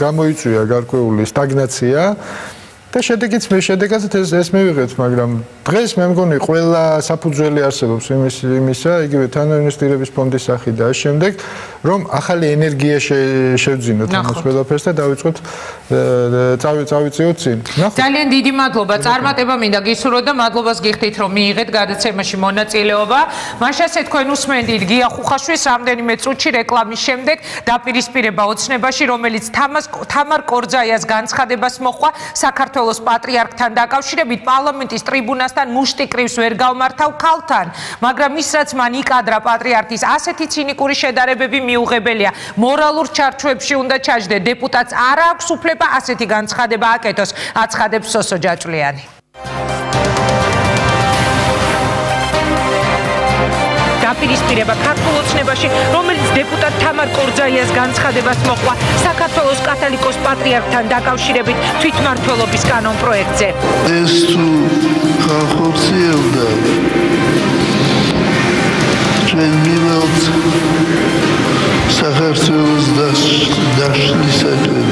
გამოიწვია გარკვეული სტაგნაცია და შედეგიც ეს მივიღეთ, მაგრამ დღეს მე მგონი ყველა საფუძველი არსებობს იმისა, იგივე თანაინვესტირების ფონდის სახით და შემდეგ, რომ ახალი ენერგია შევძინოთ ამას ყველაფერს და დავიწყოთ წავიწიოთ წინ. ძალიან დიდი მადლობა. წარმატება მინდა გისურვოთ და მადლობას გიხდით, რომ მიიღეთ გადაცემაში მონაწილეობა. მაშასე თქვენ უსმენდით გია ხუხაშვილს რამდენიმე წუთში რეკლამის შემდეგ დაპირისპირება ოცნებაში, რომელიც თამარ კორძაიას განცხადებას მოჰყვა საქართველოს პატრიარქთან დაკავშირებით პარლამენტის ტრიბუნასთან მუშტიკრივს ვერ გავმართავ ქალთან, მაგრამ ის რაც მან იკადრა პატრიარქის ასეთი ცინიკური შედარებები მიუღებელია. მორალურ ჩარჩოებში უნდა ჩაჯდე, დეპუტატს არ აქვს უფლება ასეთი განცხადება აკეთოს, აცხადებს სოსო ჯაჭვლიანი. დაპირისპირება ქართულ ოცნებაში, რომელიც დეპუტატ თამარ კორძაიას განცხადებას მოჰყვა საქართველოს კათოლიკოს პატრიარქთან დაკავშირებით თვითმმართველობის კანონ პროექტზე. ეს თუ ხალხორციელდა ჩვენ მივალთ საქართველოს დაშლისათვის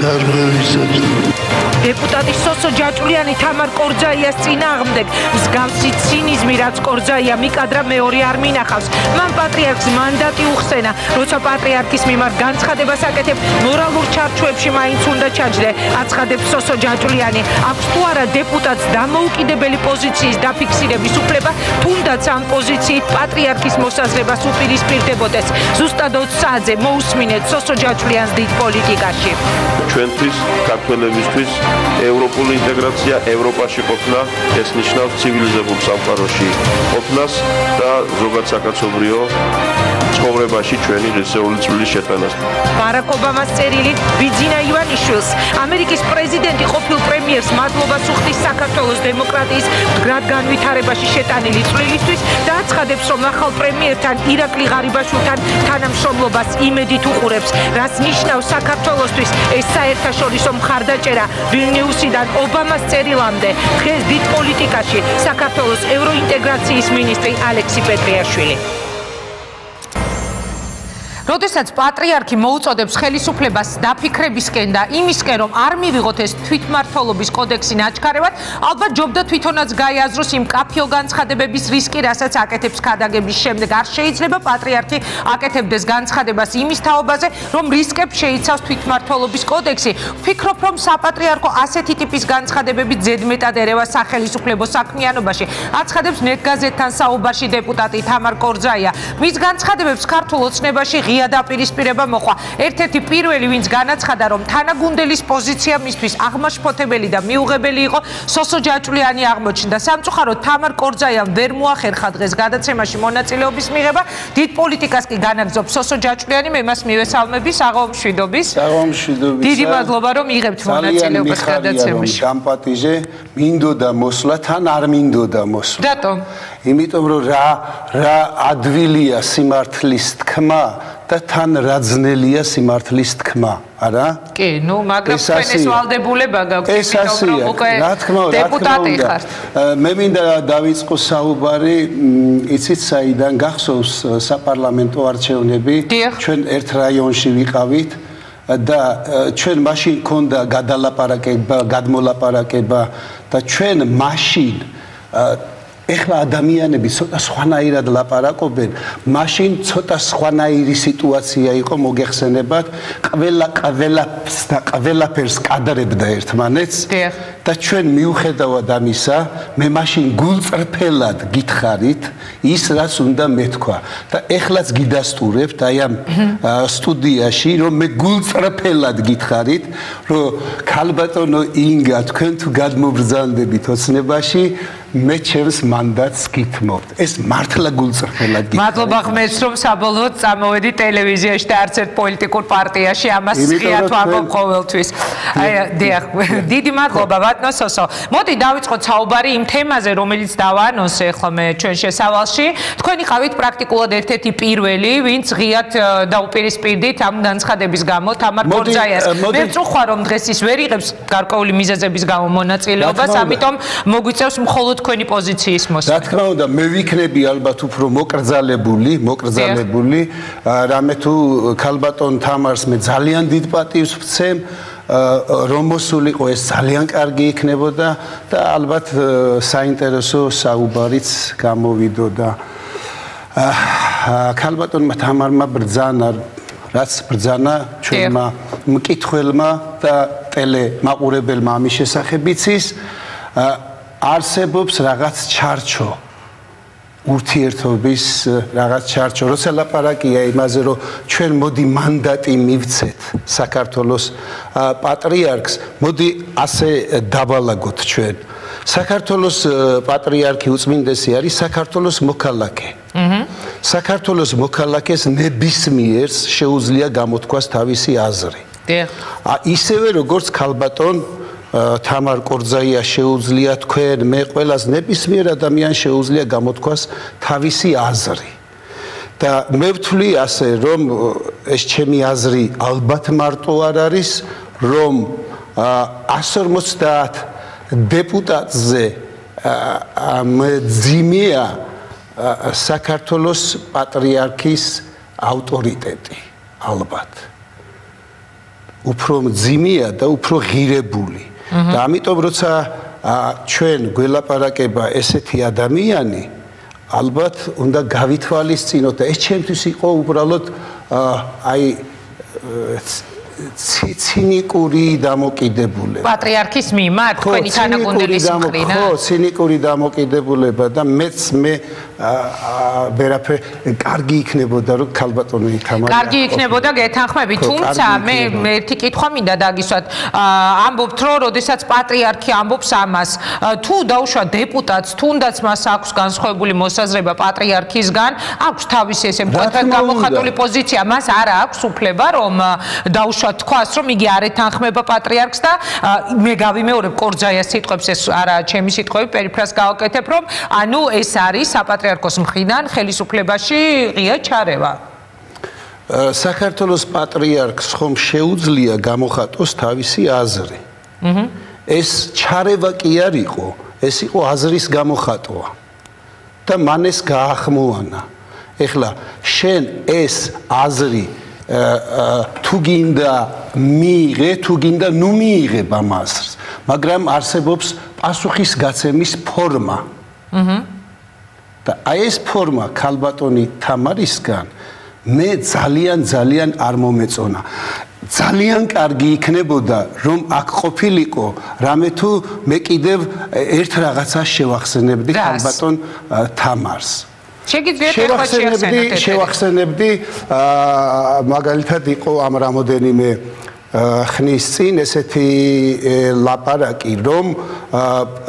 დარღვევისათვის. დეპუტატი სოსო ჯაჭვლიანი თამარ კორძაიას წინააღმდეგ მსგავსი ცინიზმი, რაც კორძაიამ იკადრა, მეორე არ მინახავს. მან პატრიარქს მანდატი უხსენა, როცა პატრიარქის მიმართ განცხადებას აკეთებ, მორალურ ჩარჩოებში მაინც უნდა ჩაჯდე, აცხადებს სოსო ჯაჭვლიანი. აქვს თუ არა დეპუტატს დამოუკიდებელი პოზიციის დაფიქსირების უფლება, თუნდაც ამ პოზიციით პატრიარქის მოსაზრებას უპირისპირდებოდეს. ზუსტად 20 საათზე მოусმინეთ სოსო ჯაჭვლიანს დიდ პოლიტიკაში. ჩვენთვის, ქართველებისთვის ევროპული ინტეგრაცია, ევროპაში ყოფნა, ეს ნიშნავს ცივილიზებულ სამყაროში ყოფნას და ზოგად საკაცობრიო ცხოვრებაში ჩვენი ღირსეული წვლილი შეტანას. ბარაკ ობამას წერილი ბიძინა ივანიშვილს, ამერიკის პრეზიდენტი ყოფილ პრემიერს მადლობას უხდის საქართველოს დემოკრატიის მდგრად განვითარებაში შეტანილი წვლილისთვის და აცხადებს, რომ ახალ პრემიერთან ირაკლი ღარიბაშვილთან თანამშრომლობას იმედით უყურებს, რაც ნიშნავს საქართველოსთვის ეს საერთაშორისო მხარდაჭერა ვილნიუსიდან ობამას წერილამდე. დღეს დიდ პოლიტიკაში საქართველოს ევროინტეგრაციის მინისტრი ალექსი პეტრიაშვილი. როდესაც პატრიარქი მოუწოდებს ხელისუფლებას დაფიქრებისკენ და იმისკენ, რომ არ მივიღოთ ეს თვითმმართველობის კოდექსი ნაჩქარევად, ალბათ ჯობდა თვითონაც გაიაზროს იმ კაფიო განცხადებების რისკი, რასაც აკეთებს ქადაგების შემდეგ. არ შეიძლება პატრიარქი აკეთებდეს განცხადებას იმის თაობაზე, რომ რისკებს შეიცავს თვითმმართველობის კოდექსი. ვფიქრობ, რომ საპატრიარქო ასეთი ტიპის განცხადებებით ზედმეტად ერევა სახელისუფლებო საქმიანობაში. აცხადებს ნეტგაზეთთან საუბარში დეპუტატი თამარ კორძაია. მის განცხადებებს ქართულ ოცნებაში ღია დაპირისპირება მოყვა. ერთ-ერთი პირველი, ვინც განაცხადა, რომ თანაგუნდელის პოზიცია მისთვის აღმაშფოთებელი და მიუღებელი იყო, სოსო ჯაჭვლიანი აღმოჩნდა. სამწუხაროდ თამარ კორძაიამ ვერ მოახერხა დღეს გადაცემაში მონაწილეობის მიღება. დიდ პოლიტიკას კი განაგრძობს სოსო ჯაჭვლიანი. მე მას მივესალმები, საღამომშვიდობის. საღამომშვიდობის. დიდი მადლობა, რომ იღებთ მონაწილეობას გადაცემაში. გამპატიჟე, მინდოდა მოსვლა, თან არ მინდოდა მოსვლა. რატომ? იმიტომ რომ რა ადვილია სიმართლის თქმა და თან რა ძნელია სიმართლის თქმა, არა? კი, ნუ მაგრამ თქვენ ეს ვალდებულება გაქვთ, იმიტომ რომ უკვე დეპუტატი ხართ. მე მინდა დავიწყო საუბარი, იცით საიდან გახსოვს საპარლამენტო არჩევნები, ჩვენ ერთ რაიონში ვიყავით და ჩვენ მაშინ ქონდა გადმოლაპარაკება და ჩვენ მაშინ ეხლა ადამიანები ცოტა სხვანაირად ლაპარაკობენ, მაშინ ცოტა სხვანაირი სიტუაცია იყო მოგეხსენებათ, ყველაფერს კადრებდა ერთმანეთს და ჩვენ მიუხედავად ამისა, მე მაშინ გულწრფელად გითხარით ის, რაც უნდა მეთქვა და ეხლაც გიდასტურებთ აი ამ სტუდიაში, რომ მე გულწრფელად გითხარით, რომ ქალბატონო ინგა, თქვენ თუ გადმობრძანდებით ოცნებაში, მე ჩემს მანდატს გითმობთ. ეს მართლა გულწრფელად გითხრა. მადლობა ღმერთს, რომ საბოლოოდ წამოვედი ტელევიზიაში და არც ერთ პოლიტიკურ პარტიაში ამას ღიად ვამბობ ყოველთვის. აი, დიახ, დიდი მადლობა ბატონო სოსო. მოდი დავიწყოთ საუბარი იმ თემაზე, რომელიც დავაანონსე ახლა მე ჩვენ შესავალში. თქვენ იყავით პრაქტიკულად ერთ-ერთი პირველი, ვინც ღიად დაუპირისპირდით ამ განცხადების გამო თამარ კორძაიას. მე ვწუხარ, რომ დღეს ის ვერ იღებს გარკვეული მიზეზების გამო მონაწილეობას, ამიტომ მოგვიწევს მხოლოდ თქვენი პოზიციის მოსვლა. რა თქმა უნდა, მე ვიქნები ალბათ უფრო მოკრძალებული, რამე თუ ქალბატონ თამარს მე ძალიან დიდ პატივს ვცემ, რომ მოსულიყო ეს ძალიან კარგი იქნებოდა და ალბათ საინტერესო საუბარიც გამოვიდოდა. ქალბატონმა თამარმა ბრძანა, რაც ბრძანა ჩვენმა მკითხველმა და ტელემაყურებელმა ამის შესახებიც ის არსებობს რაღაც ჩარჩო ურთიერთობის რაღაც ჩარჩო, როცა ლაპარაკია იმაზე, რომ ჩვენ მოდი მანდატი მივცეთ საქართველოს პატრიარქს, მოდი ასე დავალაგოთ ჩვენ. საქართველოს პატრიარქი უწმინდესი არის საქართველოს მოქალაქე. საქართველოს მოქალაქეს ნებისმიერს შეუძლია გამოთქვას თავისი აზრი. ისევე როგორც ქალბატონ თამარ კორძაია შეუძლია თქვენ, მე ყველას ნებისმიერ ადამიანს შეუძლია გამოთქვას თავისი აზრი. და მე ვთვლი ასე, რომ ეს ჩემი აზრი ალბათ მარტო არ არის, რომ 150 დეპუტატზე მძიმეა საქართველოს პატრიარქის ავტორიტეტი, ალბათ. უფრო მძიმეა და უფრო ღირებული. და ამიტომ როცა ჩვენ გველაპარაკება ესეთი ადამიანი, ალბათ უნდა გავითვალისწინოთ და ეს ჩემთვის იყო უბრალოდ აი ცინიკური დამოკიდებულება. პატრიარქის მიმართ თქვენი თანაგუნდელის მხრიდან? ხო, ცინიკური დამოკიდებულება და მე ვერაფერი კარგი იქნებოდა რომ ქალბატონი ითამაშა. კარგი იქნებოდა გეთანხმები, თუმცა მე ერთი კითხვა მინდა დაგისვათ. ამბობთ რომ როდესაც პატრიარქი ამბობს ამას, თუ დაუშვათ დეპუტატს, თუნდაც მას აქვს განსხვავებული მოსაზრება პატრიარქისგან, აქვს თავისი ესე მკვეთრად გამოხატული პოზიცია, მას არ აქვს უფლება რომ დაუშვათ თქვას რომ იგი არ ეთანხმება პატრიარქს და მე გავიმეორებ კორძაიას სიტყვებს, ეს არა ჩემი სიტყვები, პერიფრას გავაკეთებ რომ ანუ ეს არის საპატრიარქოს მხრიდან ხელისუფლებაში ღია ჩარევა. საქართველოს პატრიარქს ხომ შეუძლია გამოხატოს თავისი აზრი. ეს ჩარევა კი არ იყო, ეს იყო აზრის გამოხატვა. და მან ეს გაახმოვანა. ეხლა შენ ეს აზრი თუ გინდა მიიღე, თუ გინდა ნუ მიიღებ ამ აზრს, მაგრამ არსებობს პასუხისგაცემის ფორმა. და აი ეს ფორმა ქალბატონი თამარისგან მე ძალიან არ მომეწონა. ძალიან კარგი იქნებოდა რომ აქ ყოფილიყო რამე თუ მე კიდევ ერთ რაღაცას შევახსენებდი ქალბატონ თამარს. შევახსენებდი მაგალითად იყო ამ რამოდენიმე ხნის წინ ესეთი ლაპარაკი რომ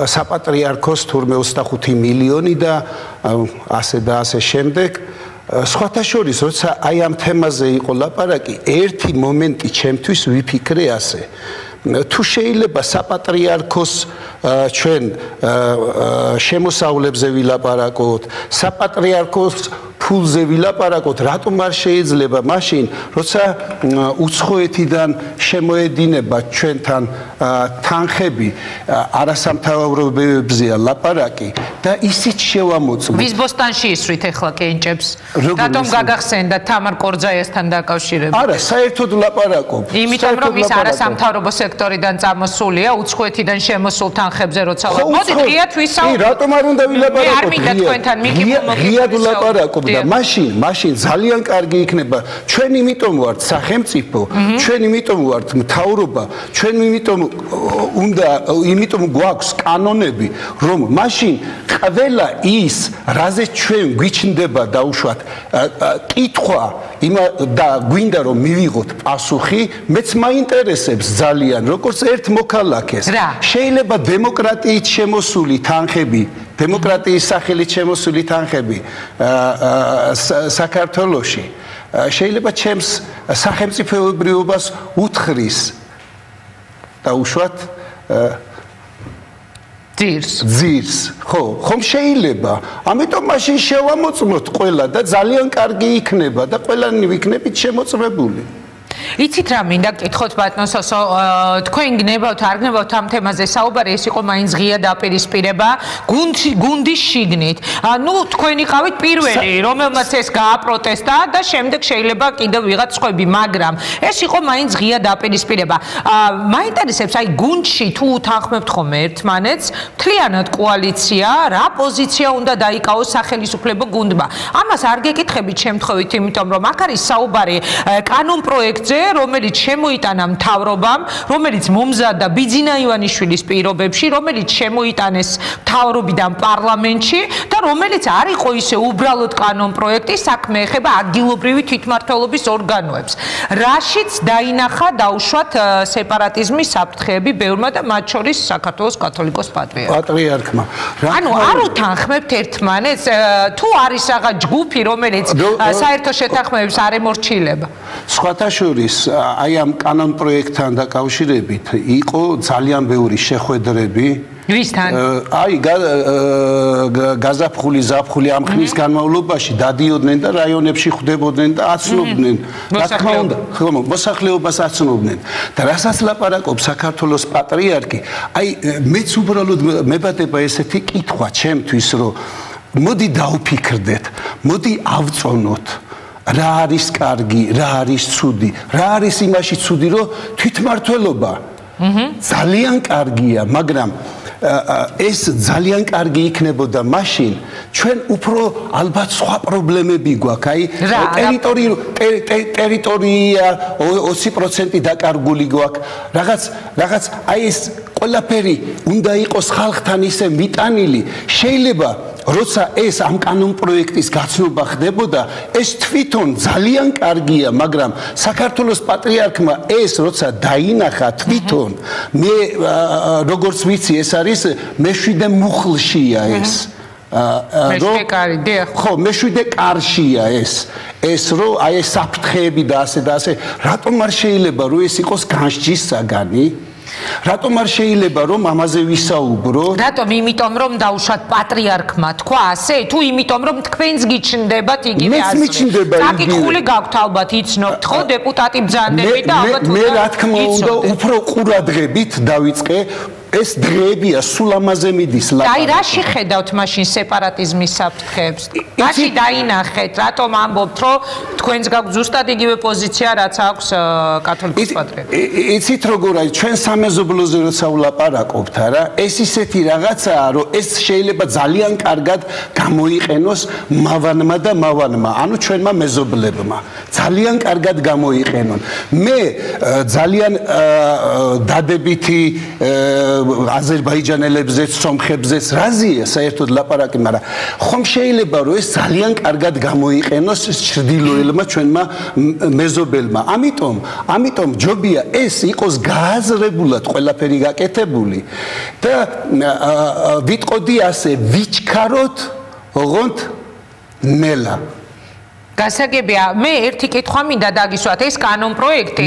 საპატრიარქოს თურმე 25 მილიონი და ასე და ასე შემდეგ სხვათა შორის როცა აი ამ თემაზე იყო ლაპარაკი ერთი მომენტი ჩემთვის ვიფიქრე ასე თუ შეიძლება საპატრიარქოს ჩვენ შემოსავლებზე ვილაპარაკოთ საპატრიარქოს ფულზე ვილაპარაკოთ რატომ არ შეიძლება მაშინ როცა უცხოეთიდან შემოედინება ჩვენთან თანხები არასამთავრობოებზეა ლაპარაკი და ისიც შევამოწმოთ ვის ბოსტანში ისვით ახლა კენჭებს რატომ გაგახსენდა თამარ კორძაიასთან დაკავშირებით არა საერთოდ ლაპარაკობ იმიტომ რომ ის არასამთავრობო სექტორიდან წამოსულია უცხოეთიდან შემოსულ თანხებზე როცა მოდი ღიად ვისაუბროთ რატომ არ უნდა ვილაპარაკოთ არ მინდა თქვენთან ღიად ვილაპარაკოთ და მაშინ ძალიან კარგი იქნება ჩვენ იმიტომ ვართ სახელმწიფო ჩვენ იმიტომ ვართ მთავრობა ჩვენ იმიტომ გვაქვს კანონები რომ მაშინ ყველა ის რაზეც ჩვენ გვიჩნდება დაუშვათ კითხვა და გვინდა რომ მივიღოთ პასუხი მეც მაინტერესებს ძალიან როგორც ერთ მოქალაქეს შეიძლება დემოკრატიით შემოსული თანხები დემოკრატიის სახელით შემოსული თანხები საქართველოში შეიძლება ჩემს სახელმწიფოებრიობას უთხრის და უშუალოდ ძირს ხო ხომ შეიძლება ამიტომ მაშინ შევამოწმოთ ყველა და ძალიან კარგი იქნება და ყველანი ვიქნებით შემოწმებული იცით რა მინდა გკითხოთ ბატონ სოსო თქვენ გნებავთ არ გნებავთ ამ თემაზე საუბარი ეს იყო მაინც ღია დაპირისპირება გუნდის შიგნით ნუ თქვენ იყავით პირველი რომელმაც ეს გააპროტესტა და შემდეგ შეიძლება კიდევ ვიღაც სხვები მაგრამ ეს იყო მაინც ღია დაპირისპირება მაინტერესებს აი გუნდში თუ უთანხმებთ ხოლმე ერთმანეთს მთლიანად კოალიცია რა პოზიცია უნდა დაიკავოს სახელმწიფო გუნდმა ამას არ გეკითხებით შემთხვევით იმიტომ რომ აქ არის საუბარი კანონ პროექტზე რომელიც შემოიტანა მთავრობამ, რომელიც მომზადდა ბიძინა ივანიშვილის პირობებში, რომელიც შემოიტანეს მთავრობიდან პარლამენტში და რომელიც არ იყო ისე უბრალოდ კანონ პროექტი, საქმე ეხება ადგილობრივი თვითმმართველობის ორგანოებს. რაშიც დაინახა დაუშვათ სეპარატიზმის საფრთხეები ბევრმა და მათ შორის საქართველოს კათოლიკოს პატრიარქმა. ანუ არ უთანხმებთ ერთმანეთს თუ არის რაღაც ჯგუფი, რომელიც საერთო შეთანხმებებს არ ემორჩილება. სხვათა შორის აი ამ კანონ პროექტთან დაკავშირებით იყო ძალიან ბევრი შეხვედრები ვისთან? აი გაზაფხული ზაფხული ამ ხნის განმავლობაში დადიოდნენ და რაიონებში ხვდებოდნენ და აცნობდნენ რა თქმა უნდა მოსახლეობას აცნობდნენ და რასაც ლაპარაკობს საქართველოს პატრიარქი აი მეც უბრალოდ მებადება ესეთი კითხვა ჩემთვის რომ მოდი დავფიქრდეთ მოდი ავწონოთ რა არის კარგი, რა არის ცუდი, რა არის იმაში ცუდი, რომ თვითმმართველობა ძალიან კარგია, მაგრამ ეს ძალიან კარგი იქნებოდა მაშინ ჩვენ უფრო ალბათ სხვა პრობლემები გვაქვს, აი ტერიტორია 20% დაკარგული გვაქვს, რაღაც აი ეს ყველაფერი უნდა იყოს ხალხთან ისე მიტანილი, შეიძლება როცა ეს ამ კანონ პროექტის გაცნობა ხდებოდა, ეს თვითონ ძალიან კარგია, მაგრამ საქართველოს პატრიარქმა ეს როცა დაინახა თვითონ, მე როგორც ვიცი, ეს არის მეშვიდე მუხლშია ეს. ხო, მეშვიდე კარშია ეს რომ აი ეს საფრთხეები და ასე და ასე, რატომ არ შეიძლება რომ ეს იყოს განსჯის საგანი? რატომ არ შეიძლება რომ ამაზე ვისაუბროთ? რატომ? იმიტომ რომ დაუშვათ პატრიარქმა თქვა ასე, თუ იმიტომ რომ თქვენს გიჩნდებათ იგივე აზრი. მეც მიჩნდება იგივე. საკითხული გაქვთ ალბათ იცნობთ ხო დეპუტატი ბრძანდები და ალბათ მე რა თქმა უნდა უფრო ყურადღებით დავიწყე ეს დღეებია სულ ამაზე მიდის ლაპარაკი. აი რაში ხედავთ მაშინ სეპარატიზმის საფრთხეებს? რაში დაინახეთ? რატომ ამბობთ რომ თქვენს გაქვთ ზუსტად იგივე პოზიცია რაც აქვს კათოლიკოს პატრიარქს? იცით როგორ არის ჩვენ სამეზობლოზე როცა ვლაპარაკობთ არა ეს ისეთი რაღაცაა რომ ეს შეიძლება ძალიან კარგად გამოიყენოს მავანმა და მავანმა ანუ ჩვენმა მეზობლებმა ძალიან კარგად გამოიყენონ მე ძალიან დადებითი აზერბაიჯანელებზეც, სომხებზეც რაზია საერთოდ ლაპარაკი, მაგრამ ხომ შეიძლება რომ ეს ძალიან კარგად გამოიყენოს ჩრდილოელმა ჩვენმა მეზობელმა. ამიტომ ჯობია ეს იყოს გააზრებულად ყველაფერი გაკეთებული და ვიტყოდი ასე ვიჩქაროთ ოღონდ ნელა გასაგებია მე ერთი კითხვა მინდა დაგისვათ ეს კანონ პროექტი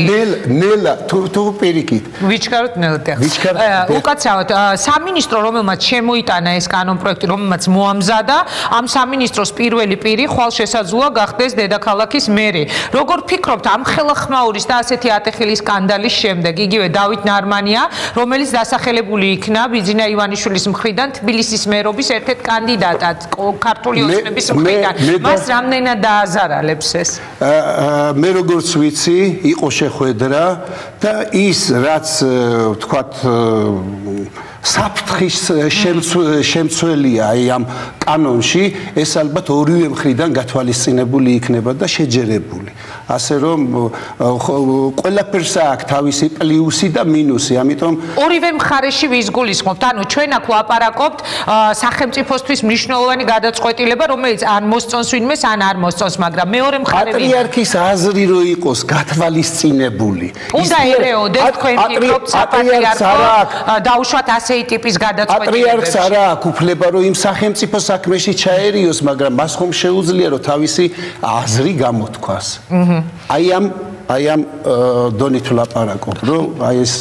ნელა თუ პირიქით ვიჩქაროთ ნელა უკაცრავად სამინისტრო რომელმაც შემოიტანა ეს კანონ პროექტი რომელმაც მოამზადა ამ სამინისტროს პირველი პირი ხვალშესაძულა გახდეს დედაქალაქის მერი როგორ ფიქრობთ ამ ხელახმაურის და ასეთი ატეხილი სკანდალის შემდეგ იგივე დავით ნარმანია რომელიც დასახელებული იქნა ბიძინა ივანიშვილის მხრიდან თბილისის მერობის ერთ-ერთ კანდიდატად ქართული ოცნების მხრიდან მას რამდენად არალებს ეს მე როგორც ვიცი იყო შეხვედრა და ის რაც ვთქვათ საფრთხის შემცველია აი ამ კანონში ეს ალბათ ორივე მხრიდან გათვალისწინებული იქნება და შეჯერებული ასე რომ ყველაფერს აქვს თავისი პლუსი და მინუსი ამიტომ ორივე მხარეში ვისგულისხმობთ ანუ ჩვენ აქ ვლაპარაკობთ სახელმწიფოსთვის მნიშვნელოვანი გადაწყვეტილება რომელიც ან მოსწონს ვინმეს ან არ მოსწონს მაგრამ მეორე მხარე პატრიარქის აზრი რო იყოს გათვალისწინებული უნდა ერეოდეთ თქვენ ფიქრობთ საპატრიარქო დაუშვათ ასეთი ტიპის გადაწყვეტილებები პატრიარქს არა აქვს უფლება რომ იმ სახელმწიფო საქმეში ჩაერიოს მაგრამ მას ხომ შეუძლია რომ თავისი აზრი გამოთქვას აი ამ დონით ვლაპარაკობ რომ აი ეს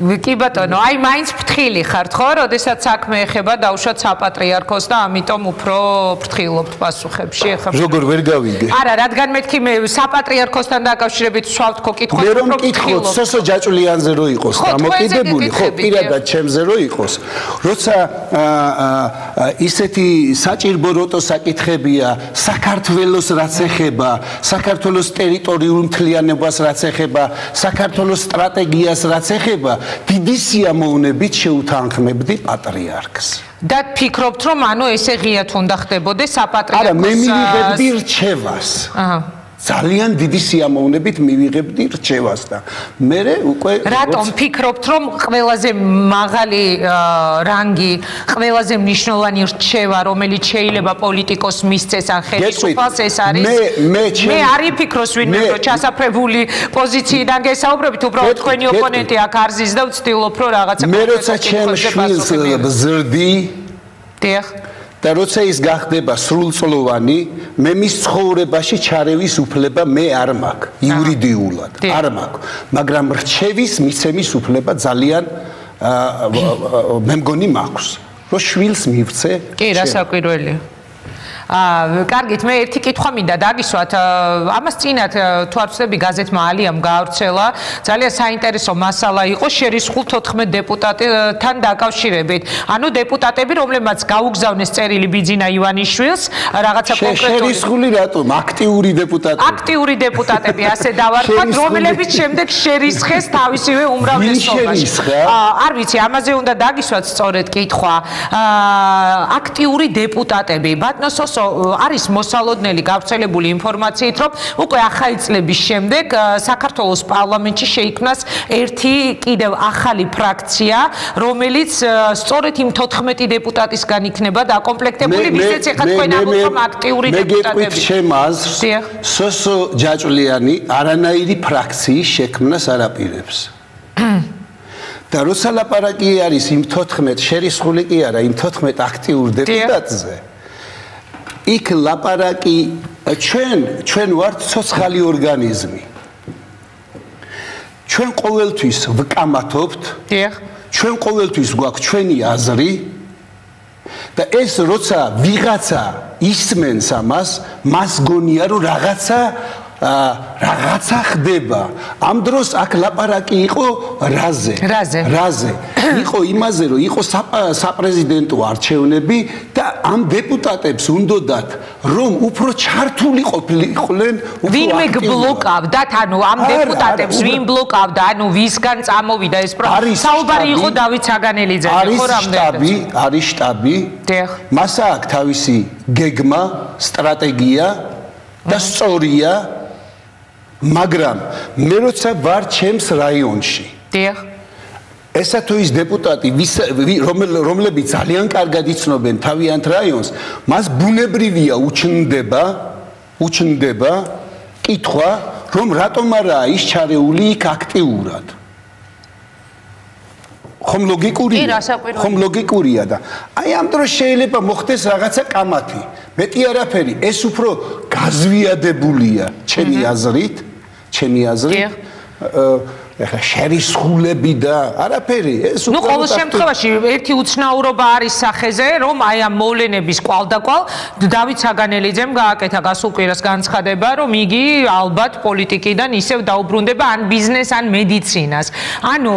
კი ბატონო, აი მაინც ფრთხილი ხართ ხო, როდესაც საქმე ეხება დაუშვათ საპატრიარქოს და ამიტომ უფრო ფრთხილობთ პასუხებში ეხება. როგორ ვერ გავიგე? არა, რადგან მეთქი მე საპატრიარქოსთან დაკავშირებით ვსვავთ ხო კითხვას უფრო ფრთხილობთ. სოსო ჯაჭვლიანზე რო იყოს დამოკიდებული, ხო, პირადად ჩემზე რო იყოს. როცა ისეთი საჭირბოროტო საკითხებია საქართველოს რაც ეხება, საქართველოს ტერიტორიულ მთლიანობას რაც ეხება, საქართველოს სტრატეგიას რაც ეხება დიდი სიამოვნებით შეუთანხმებდი პატრიარქს. და ფიქრობთ რომ ანუ ესე ღიათ უნდა ხდებოდეს საპატრიარქოს არა მე მივიღებდი რჩევას. ძალიან დიდი სიამოვნებით მივიღებდი რჩევას და მე უკვე რატომ ფიქრობთ რომ ყველაზე მაღალი რანგი ყველაზე მნიშვნელოვანი რჩევა რომელიც შეიძლება პოლიტიკოს მისცეს ან ხელისუფალს ეს არის მე არ ვიფიქროს ვინმე რომ ჩასაფრებული პოზიციიდან გესაუბრებით უბრალოდ თქვენი ოპონენტი აქ არზის და ვცდილობ რომ რაღაცა მე როცა ჩემ შვილს ბზრდი დიახ და როცა ის გახდება სრულწლოვანი, მე მის ცხოვრებაში ჩარევის უფლება მე არ მაქვს, იურიდიულად, არ მაქვს, მაგრამ რჩევის მიცემის უფლება ძალიან მე მგონი მაქვს, რომ შვილს მივცე. კი, რასაკვირველია. კარგით, მე ერთი კითხვა მინდა დაგისვათ. ამას წინათ თუ არ ვცდები გაზეთმა ალიამ გაავრცელა, ძალიან საინტერესო მასალა იყო შერისხულ 14 დეპუტატთან დაკავშირებით. ანუ დეპუტატები, რომლებმაც გაუგზავნეს წერილი ბიძინა ივანიშვილს, რაღაცა კონკრეტული შერისხული რატომ? აქტიური დეპუტატები. აქტიური დეპუტატები, ასე დავარქვათ, რომლებიც შემდეგ შერისხეს თავისივე უმრავლესობაში. არ ვიცი, ამაზე უნდა დაგისვათ სწორედ კითხვა. აქტიური დეპუტატები, ბატონო სოსო არის მოსალოდნელი გავრცელებული ინფორმაციით, რომ უკვე ახალი წლების შემდეგ საქართველოს პარლამენტში შეიქმნას ერთი კიდევ ახალი ფრაქცია, რომელიც სწორედ იმ 14 დეპუტატისგან იქნება დაკომპლექტებული, ვისაც ეხლა თქვენ ამბობთ, რომ აქტიური დეპუტატები. მე ჩემ აზრს, სოსო ჯაჭვლიანი არანაირი ფრაქციის შექმნას არ აპირებს. და როცა ლაპარაკი არის იმ 14 შერისხული კი არა, იმ 14 აქტიურ დეპუტატზე, იქ ლაპარაკი ჩვენ ვართ ცოცხალი ორგანიზმი. ჩვენ ყოველთვის ვკამათობთ, ჩვენ ყოველთვის გვაქვს ჩვენი აზრი და ეს როცა ვიღაცა ისმენს ამას, მას გონია რომ რაღაცა ხდება. ამ დროს აქ ლაპარაკი იყო რაზე. იყო იმაზე, რომ იყო საპრეზიდენტო არჩევნები და ამ დეპუტატებს უნდათ, რომ უფრო ჩართული ყოფილიყვნენ, ვინმე ბლოკავდათ, ანუ ამ დეპუტატებს ვინ ბლოკავდა, ანუ ვისგან წამოვიდა ეს საუბარი იყო დავით საგანელიძეზე, ხო რამდენად? არის შტაბი. მას აქვს თავისი გეგმა, სტრატეგია და სწორია. მაგრამ მე როცა ვარ ჩემს რაიონში. ესა თუ ის დეპუტატი, რომლებიც ძალიან კარგად იცნობენ თავიანთ რაიონს, მას ბუნებრივია უჩნდება კითხვა, რომ რატომ არაა ის ჩარეული იქ აქტიურად. ხომ ლოგიკურია და აი ამ დროს შეიძლება მოხდეს რაღაცა კამათი. მეტი არაფერი, ეს უფრო გაზვიადებულია ჩემი აზრით. ეხლა შერისხულები და არაფერი ეს უკვე ყოველ შემთხვევაში ერთი უცნაურობა არის სახეზე, რომ აი ამ მოვლენების კვალდაკვალ დავით საგანელიძემ გააკეთა გასულ კვირას განცხადება, რომ იგი ალბათ პოლიტიკიდან ისევ დაუბრუნდება ან ბიზნეს ან მედიცინას. ანუ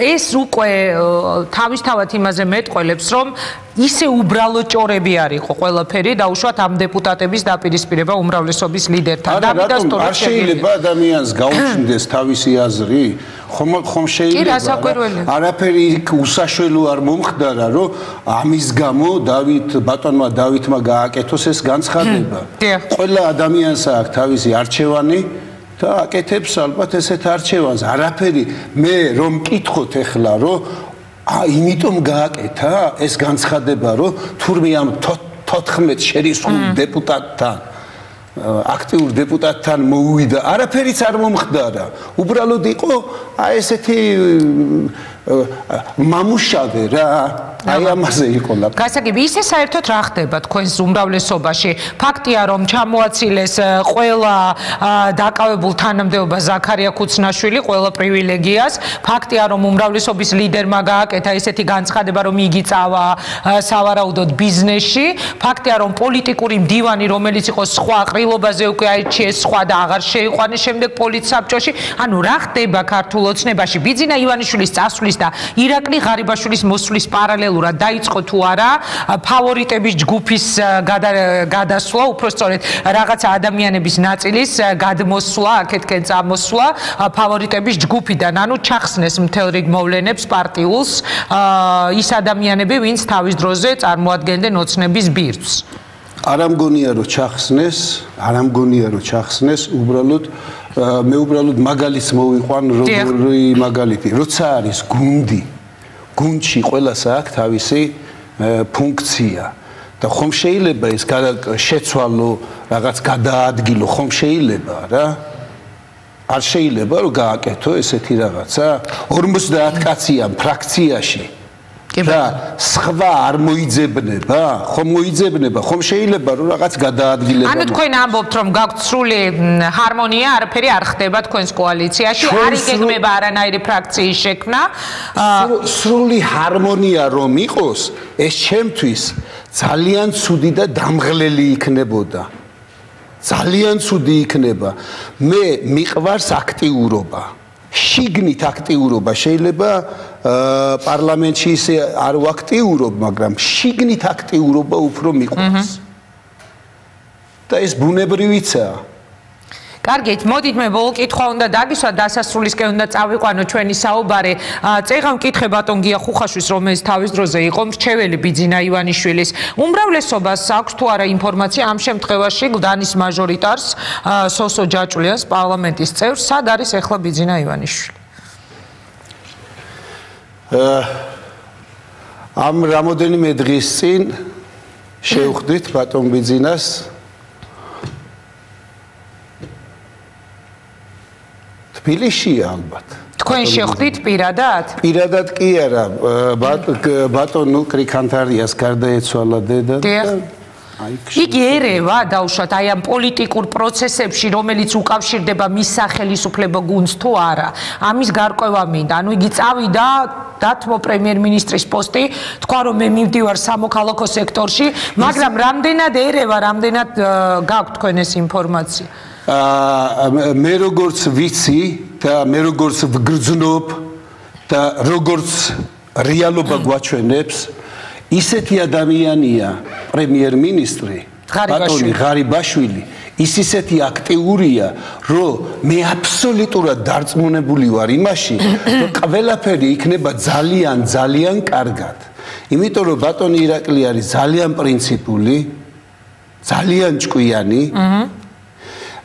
ეს უკვე თავისთავად იმაზე მეტყველებს, რომ ისე უბრალო ჭორები არ იყო ყველაფერი დაუშვათ ამ დეპუტატების დაპირისპირება უმრავლესობის ლიდერთან. არ შეიძლება ადამიანს გაუჩნდეს თავისი აზრი, ხომ შეიძლება არაფერი უსაშველო არ მომხდარა, რომ ამის გამო ბატონმა დავითმა გააკეთოს ეს განცხადება. ყველა ადამიანს აქვს თავისი არჩევანი და აკეთებს ალბათ ესეთ არჩევანს. არაფერი მე რომ მკითხოთ ეხლა, რომ იმიტომ გააკეთა ეს განცხადება, რომ თურმე ამ 14 შერისხულ დეპუტატთან, აქტიურ დეპუტატთან მოუვიდა, არაფერიც არ მომხდარა. უბრალოდ იყო აი ესეთი მამუშავე რა. აი ამაზე იყო ლაპარაკი. გასაგები, ისე საერთოდ რა ხდება თქვენს უმრავლესობაში? ფაქტია, რომ ჩამოაცილეს ყველა დაკავებულ თანამდებობა ზაქარია ქუცნაშვილი, ყველა პრივილეგიას. ფაქტია, რომ უმრავლესობის ლიდერმა გააკეთა ესეთი განცხადება, რომ იგი წავა სავარაუდოდ ბიზნესში. ფაქტია, რომ პოლიტიკური მდივანი, რომელიც იყო სხვა ყრილობაზე უკვე აირჩიეს სხვა და აღარ შეიყვანეს შემდეგ პოლიტსაბჭოში. ანუ რა ხდება ქართულ ოცნებაში? ბიძინა ივანიშვილის წასვლის და ირაკლი ღარიბაშვილის მოსვლის პარალელურად დაიწყო თუ არა ფავორიტების ჯგუფის გადასვლა, უბრალოდ რაღაცა ადამიანების ნაწილის გადმოსვლა, აქეთკენ წამოსვლა ფავორიტების ჯგუფიდან, ანუ ჩახსნეს მთელ რიგ მოვლენებს პარტიულს ის ადამიანები, ვინც თავის დროზე წარმოადგენდნენ ოცნების ბირთვს. არ ამგონია რომ ჩახსნეს, უბრალოდ მე უბრალოდ მაგალითს მოვიყვან, როგორი მაგალითი, როცა არის გუნდში ყველას აქვს თავისი ფუნქცია და ხომ შეიძლება ეს შეცვალო, რაღაც გადაადგილო, ხომ შეიძლება რა? არ შეიძლება რომ გააკეთო ესეთი რაღაცა 50 კაცია ფრაქციაში და სხვა არ მოიძებნება, ხომ მოიძებნება, ხომ შეიძლება რომ რაღაც გადაადგილება. ანუ თქვენ ამბობთ, რომ გაქვთ სრული ჰარმონია, არაფერი არ ხდება თქვენს კოალიციაში, არ იგეგმება არანაირი ფრაქციის შექმნა. სრული ჰარმონია რომ იყოს, ეს ჩემთვის ძალიან ცუდი და დამღლელი იქნებოდა. ძალიან ცუდი იქნება. მე მიყვარს აქტიურობა. შიგნით აქტიურობა შეიძლება პარლამენტში ისე არ ვაქტიურობ, მაგრამ შიგნით აქტიურობა უფრო მიყვარს. და ეს ბუნებრივიცაა. კარგით, მოდით მე ბოლო კითხვა უნდა დაგისვა, დასასრულისკენ უნდა წავიყვანო ჩვენი საუბარი. წეღან მკითხე ბატონ გია ხუხაშვილს, რომელიც თავის დროზე იყო მრჩეველი ბიძინა ივანიშვილის. უმრავლესობას აქვს თუ არა ინფორმაცია ამ შემთხვევაში გლდანის მაჟორიტარს, სოსო ჯაჭულიანს, პარლამენტის წევრს, სად არის ახლა ბიძინა ივანიშვილი? ამ რამოდენიმე დღის წინ შევხვდით ბატონ ბიძინას თბილისში ალბათ. თქვენ შევხვდით პირადად? პირადად კი არა, ბატონ კრიქანთარიას გარდაეცვალა დედა და იგი ერევა დაუშვათ აი ამ პოლიტიკურ პროცესებში, რომელიც უკავშირდება მის სახელისუფლებო გუნდს თუ არა. ამის გარკვევა მინდა. ანუ იგი წავიდა დათმო პრემიერ-მინისტრის პოსტი, თქვა რომ მე მივდივარ სამოქალაქო სექტორში, მაგრამ რამდენად ერევა, რამდენად გაქვთ თქვენ ეს ინფორმაცია? მე როგორც ვიცი და მე როგორც ვგრძნობ და როგორც რეალობა გვაჩვენებს, ისეთი ადამიანია პრემიერ-მინისტრი ბატონი ღარიბაშვილი, ის ისეთი აქტიურია, რომ მე აბსოლუტურად დარწმუნებული ვარ იმაში, რომ ყველაფერი იქნება ძალიან კარგად. იმიტომ რომ ბატონი ირაკლი არის ძალიან პრინციპული, ძალიან ჭკვიანი.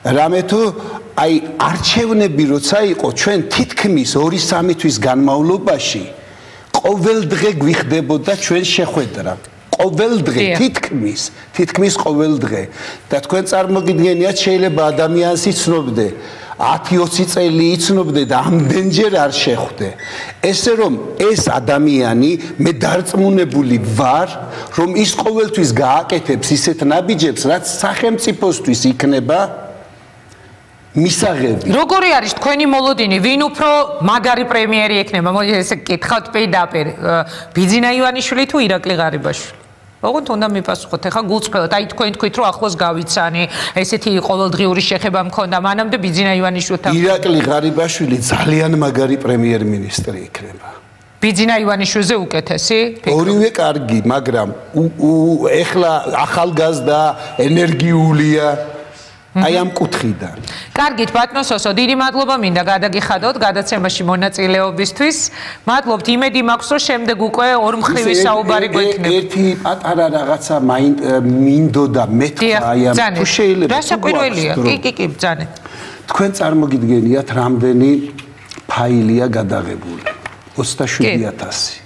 რამე თუ აი არჩევნები როცა იყო ჩვენ თითქმის 2-3 თვის განმავლობაში ყოველ დღე გვიხდებოდა ჩვენ შეხვედრა. ყოველ დღე თითქმის ყოველ დღე. და თქვენ წარმოგიდგენიათ შეიძლება ადამიანს იცნობდე 10-20 წელი იცნობდე და ამდენჯერ არ შეხვდე. ესე რომ ეს ადამიანი მე დარწმუნებული ვარ, რომ ის ყოველთვის გააკეთებს ისეთ ნაბიჯებს, რაც სახელმწიფოსთვის იქნება მისაღები. როგორი არის თქვენი მოლოდინი, ვინ უფრო მაგარი პრემიერი ექნება? მოდი ესე გკითხავთ პირდაპირ, ბიძინა ივანიშვილი თუ ირაკლი ღარიბაშვილი? ოღონდ უნდა მიპასუხოთ, ეხლა გულწრფელად, აი თქვენ თქვით რომ ახლოს გავიცანი, ესეთი ყოველდღიური შეხება მქონდა, მანამდე ბიძინა ივანიშვილთან. ირაკლი ღარიბაშვილი ძალიან მაგარი პრემიერ-მინისტრი იქნება. ბიძინა ივანიშვილზე უკეთესი? ორივე კარგი, მაგრამ ეხლა ახალგაზრდა, ენერგიულია. აი ამ კუთხიდან. კარგით, ბატონო სოსო, დიდი მადლობა მინდა გადაგიხადოთ გადაცემაში მონაწილეობისთვის. მადლობთ, იმედი მაქვს, რომ შემდეგ უკვე ორმხრივი საუბარი გვექნება. ერთი პატარა რაღაცა მინდოდა მეთქვა აი ამ თუ შეიძლება. რა საკვირველია? კი, ბძანეთ. თქვენ წარმოგიდგენიათ, რამდენი ფაილია გადაღებული? 27000.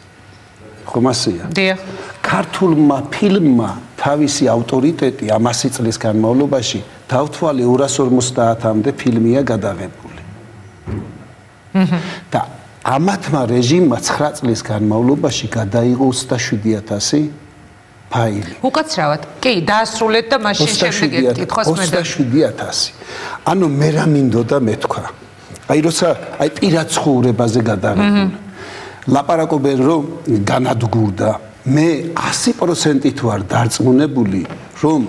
ხომ ასეა? დიახ. ქართულმა ფილმმა თავისი ავტორიტეტი ამ 100 წლის განმავლობაში დავთვალე 250-მდე ფილმია გადაღებული. და ამათმა რეჟიმმა 9 წლის განმავლობაში გადაიღო 27000 ფაილი. უკაცრავად. კი, დაასრულეთ და მაშინ შემდეგ კითხოს მე. 27000. ანუ მე რა მინდოდა მეთქვა. აი როცა აი პირად ცხოვრებაზე გადაღებული. ლაპარაკობენ რომ განადგურდა. მე 100%-ით ვარ დარწმუნებული, რომ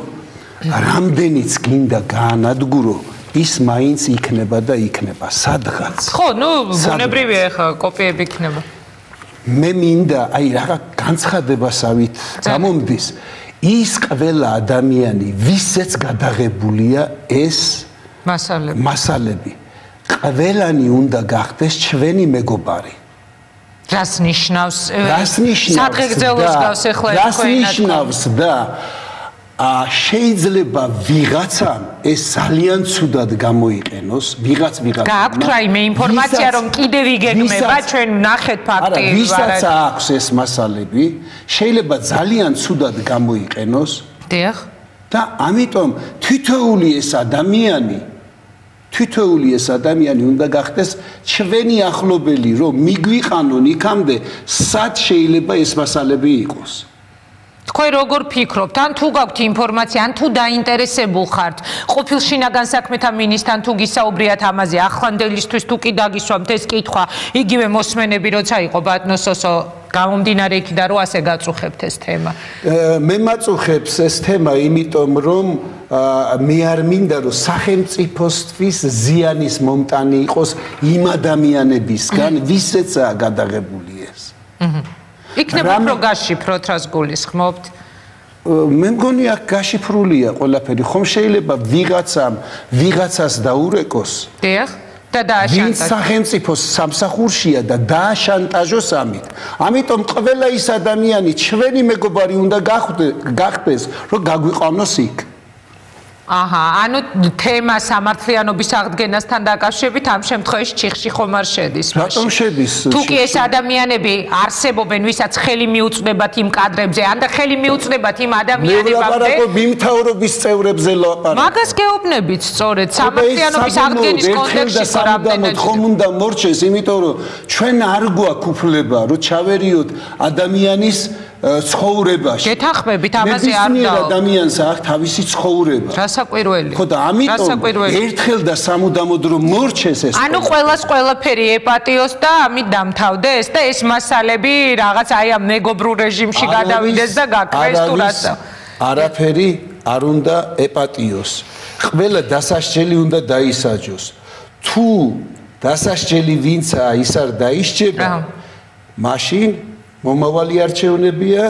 რამდენიც გინდა გაანადგურო, ის მაინც იქნება და იქნება სადღაც. ხო, ნუ ბუნებრივია ახლა კოპიები იქნება. მე მინდა აი რაღაც განცხადებასავით გამომდის, ის ყველა ადამიანი, ვისაც გადაღებულია ეს მასალები, ყველანი უნდა გახდეს ჩვენი მეგობარი. რას ნიშნავს? სადღეგრძელოს გავს ახლა ეს თქვენ ნიშნავს და შეიძლება ვიღაცამ ეს ძალიან ცუდად გამოიყენოს, ვიღაც გააქვთ რაიმე ინფორმაცია რომ კიდევ იგეგმება, ჩვენ ნახეთ ფაქტი. არა, ვისაც აქვს ეს მასალები, შეიძლება ძალიან ცუდად გამოიყენოს. დიახ. და ამიტომ თითოეული ეს ადამიანი უნდა გახდეს ჩვენი ახლობელი, რომ მიგვიყანონ იქამდე, სად შეიძლება ეს მასალები იყოს. თქვენ როგორ ფიქრობთ? ან თუ გაქვთ ინფორმაცია, ან თუ დაინტერესებულ ხართ, ყოფილ შინაგან საქმეთა მინისტრთან თუ გისაუბრიათ ამაზე, ახლანდელისთვის თუ კი დაგისვამთ ეს კითხვა, იგივე მოსმენები როცა იყო ბატონო სოსო, გამომდინარე იქიდან რომ ასე გაწუხებთ ეს თემა. მე მაწუხებს ეს თემა, იმიტომ რომ მე არ მინდა რომ სახელმწიფოსთვის ზიანის მომტანი იყოს იმ ადამიანებისგან, ვისაცაა გადაღებული ეს. იქნება უფრო გაშიფროთ, რას გულისხმობთ? მე მგონი აქ გაშიფრულია ყველაფერი. ხომ შეიძლება ვიღაცას დაურეკოს? დიახ. და დააშანტაჟოს. ვინ სახელმწიფოს სამსახურშია და დააშანტაჟოს ამით. ამიტომ ყველა ის ადამიანი ჩვენი მეგობარი უნდა გახდეს, რომ გაგვიყვანოს იქ. აჰა, ანუ თემა სამართლიანობის აღდგენასთან დაკავშირებით ამ შემთხვევაში ჩიხში ხომ არ შედის? რატომ შედის? თუ კი ეს ადამიანები არსებობენ, ვისაც ხელი მიუწვდებათ იმ კადრებზე, ან და ხელი მიუწვდებათ იმ ადამიანებამდე. მე მიმთავრობის წევრებზე ლაპარაკობ. მაგას გეუბნებით სწორედ სამართლიანობის აღდგენის კონტექსტში რამდენად ხომ უნდა მორჩეს, იმიტომ რომ ჩვენ არ გვაქვს უფლება, რომ ჩავერიოთ ადამიანის ცხოვრებაში. გეთანხმებით, ამაზე არ და ადამიანს აქვს თავისი ცხოვრება. რასაკვირველი. ხო და ამიტომ ერთხელ და სამუდამოდ რომ მორჩეს ეს. ანუ ყველას ყველაფერი ეპატიოს და ამით დამთავრდეს და ეს მასალები რაღაც აი ამ მეგობრულ რეჟიმში გადავიდეს და გაქრეს თუ რაცა. არაფერი არ უნდა ეპატიოს. ყველა დასასჯელი უნდა დაისაჯოს. თუ დასასჯელი ვინცაა ის არ დაისჯება, მაშინ მომავალი არჩევნებია,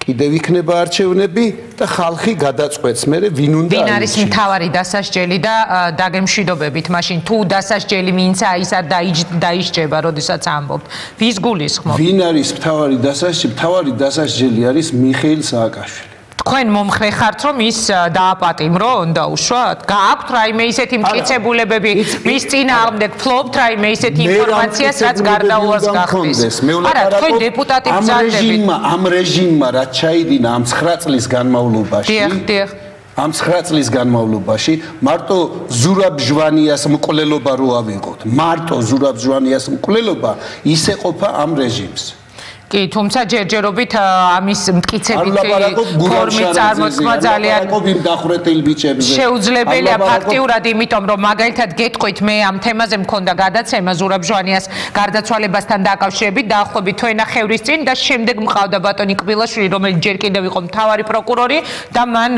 კიდევ იქნება არჩევნები და ხალხი გადაწყვეტს მე ვინ უნდა ვინ არის მთავარი დასასჯელი და დაგემშვიდობებით მაშინ თუ დასასჯელი ვინცა ის არ დაისჯება, როდესაც ამბობთ. ვის გულისხმობთ? ვინ არის მთავარი დასასჯელი? მთავარი დასასჯელი არის მიხეილ სააკაშვილი. თქვენ მომხრე ხართ რომ ის დააპატიმრო, უნდა უშვათ? გააქვთ რაიმე ისეთი მტკიცებულებები, ვის წინააღმდეგ ფლობთ რაიმე ისეთი ინფორმაციას, რაც გარდაუვალს გახდის? არა, თქვენ დეპუტატი ბრძანდებით. ამ რეჟიმმა რაც ჩაიდინა ამ 9 წლის განმავლობაში. დიახ. ამ 9 წლის განმავლობაში მარტო ზურაბ ჟვანიას მკვლელობა რო ავიღოთ. მარტო ზურაბ ჟვანიას მკვლელობა ისე ყოფა ამ რეჟიმს. კი, თუმცა ჯერჯერობით ამის მტკიცებით ფორმით წარმოთქმა ძალიან შეუძლებელია ფაქტიურად, იმიტომ რომ მაგალითად გეტყვით მე ამ თემაზე მქონდა გადაცემა ზურაბ ჟვანიას გარდაცვალებასთან დაკავშირებით დაახლოებით თვენახევრის წინ და შემდეგ მყავდა ბატონი კბილაშვილი, რომელიც ჯერ კიდევ იყო მთავარი პროკურორი და მან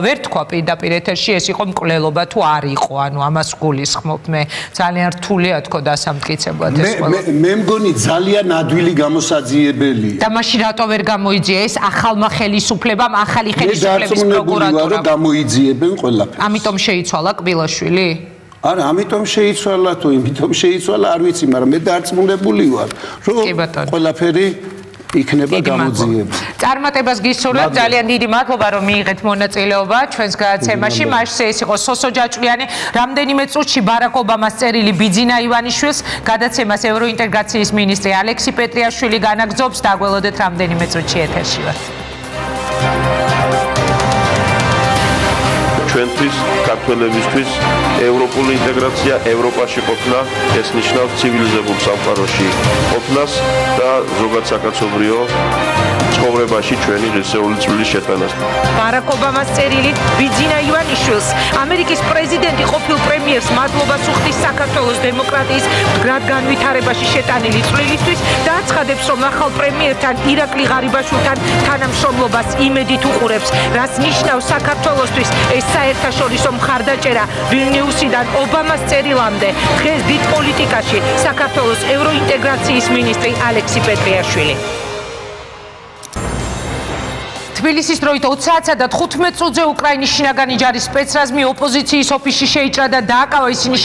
ვერ თქვა პირდაპირ ეთერში ეს იყო მკვლელობა თუ არ იყო, ანუ ამას გულისხმობ მე. ძალიან რთულია თქო დასამტკიცებლად ეს ყველა. მე მგონი ძალიან ადვილი გამოსაძიებელია. და მაშინ რატო ვერ გამოიძია ეს ახალმა ხელისუფლებამ, ახალი ხელისუფლების პროკურატურამ? გამოიძიებენ ყველაფერს. ამიტომ შეიცვალა კბილაშვილი? არა, ამიტომ შეიცვალა თუ იმიტომ შეიცვალა, არ ვიცი, მაგრამ მე დარწმუნებული ვარ, რომ ყველაფერი იქნება გამოძიებული. წარმატებას გისურვებთ, ძალიან დიდი მადლობა რომ მიიღეთ მონაწილეობა ჩვენს გადაცემაში. მასზე ეს იყო სოსო ჯაჭვიანი, რამდენიმე წუთში ბარაკ ობამას წერილი ბიძინა ივანიშვილს, გადაცემას ევროინტეგრაციის მინისტრი ალექსი პეტრიაშვილი განაგრძობს, დაგველოდეთ რამდენიმე წუთში ეთერში ვართ. ჩვენთვის, ქართველებისთვის ევროპული ინტეგრაცია, ევროპაში ყოფნა, ეს ნიშნავს ცივილიზებულ სამყაროში ყოფნას და ზოგად საკაცობრიო ცხოვრებაში ჩვენი ღირსეული წვლილის შეტანას. ბარაკ ობამას წერილი ბიძინა ივანიშვილს, ამერიკის პრეზიდენტი ყოფილ პრემიერს მადლობას უხდის საქართველოს დემოკრატიის მდგრად განვითარებაში შეტანილი წვლილისთვის და აცხადებს, რომ ახალ პრემიერთან ირაკლი ღარიბაშვილთან თანამშრომლობას იმედით უყურებს, რაც ნიშნავს საქართველოსთვის ეს საერთაშორისო მხარდაჭერა ვილნიუსიდან ობამას წერილამდე. დღეს დიდ პოლიტიკაში საქართველოს ევროინტეგრაციის მინისტრი ალექსი პეტრიაშვილი. თბილისის დროით 20-სა და 15 წუთზე უკრაინის შინაგანი ჯარის სპეცრაზმი ოპოზიციის ოფისში შეიჭრა და დააკავა ისინი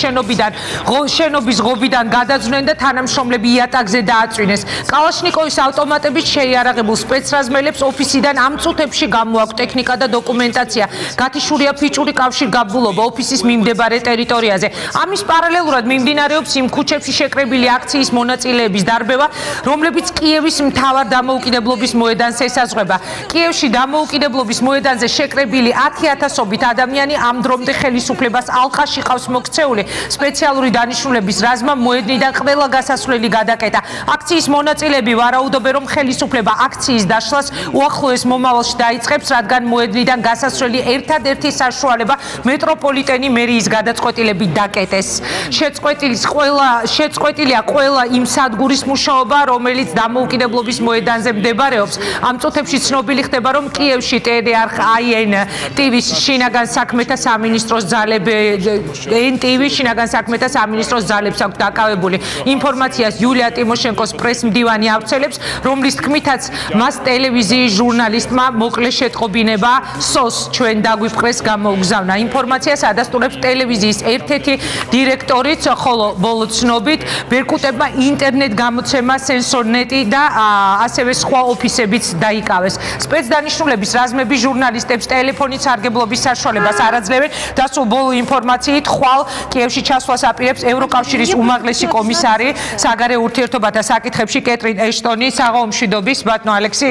შენობის ღობიდან გადაძვნენ და თანამშრომლები იატაკზე დააწვინეს. კალაშნიკოვის ავტომატებით შეიარაღებულ სპეცრაზმელებს ოფისიდან ამ წუთებში გამოაქვთ ტექნიკა და დოკუმენტაცია. გათიშურია ფიჭური კავშირგაბმულობა ოფისის მიმდებარე ტერიტორიაზე. ამის პარალელურად მიმდინარეობს იმ ქუჩებში შეკრებილი აქციის მონაწილეების დარბევა, რომლებიც კიევის მთავარ დამოუკიდებლობის მოედანს ესაზღვრება. კიევში დამოუკიდებლობის მოედანზე შეკრებილი 10,000-ობით ადამიანი ამ დრომდე ხელისუფლებას ალყაში ყავს მოქცეული. სპეციალური დანიშნულების რაზმამ მოედნიდან ყველა გასასვლელი გადაკეტა. აქციის მონაწილეები ვარაუდობენ, რომ ხელისუფლება აქციის დაშლას უახლოეს მომავალში დაიწყებს, რადგან მოედნიდან გასასვლელი ერთადერთი საშუალება მეტროპოლიტენი მერიის გადაწყვეტილებით დაკეტეს. შეწყვეტილია ყველა იმ სადგურის მუშაობა, რომელიც დამოუკიდებლობის მოედანზე მდებარეობს. ამ წუთებში ცნობილი ხდება, რომ კიევში ტედრ აიენ ტივის შინაგან საქმეთა სამინისტროს ძალები NTV შინაგან საქმეთა სამინისტროს ძალებს აქვს დაკავებული ინფორმაციას იულია ტიმოშენკოს პრესმდივანი ავრცელებს, რომლის თქმითაც მას ტელევიზიის ჟურნალისტმა მოკლე შეტყობინება SOS ჩვენ დაგვიფრეს გამოუგზავნა. ინფორმაციას ადასტურებს ტელევიზიის ერთ-ერთი დირექტორიც, ხოლო ბოლო ცნობით ბერკუტებმა ინტერნეტ გამოცემა სენსორნეტი და ასევე სხვა ოფისებიც დაიკავეს. სპეცდანიშნულების რაზმები ჟურნალისტებს ტელეფონით სარგებლობის საშუალებას არ აძლევენ და სულ ბოლო ინფორმაციით ხვალ კიევში ჩასვლას აპირებს ევროკავშირის უმაღლესი კომისარი საგარეო ურთიერთობათა საკითხებში კეტრინ ეშტონი. საღამომშვიდობის ბატონო ალექსი,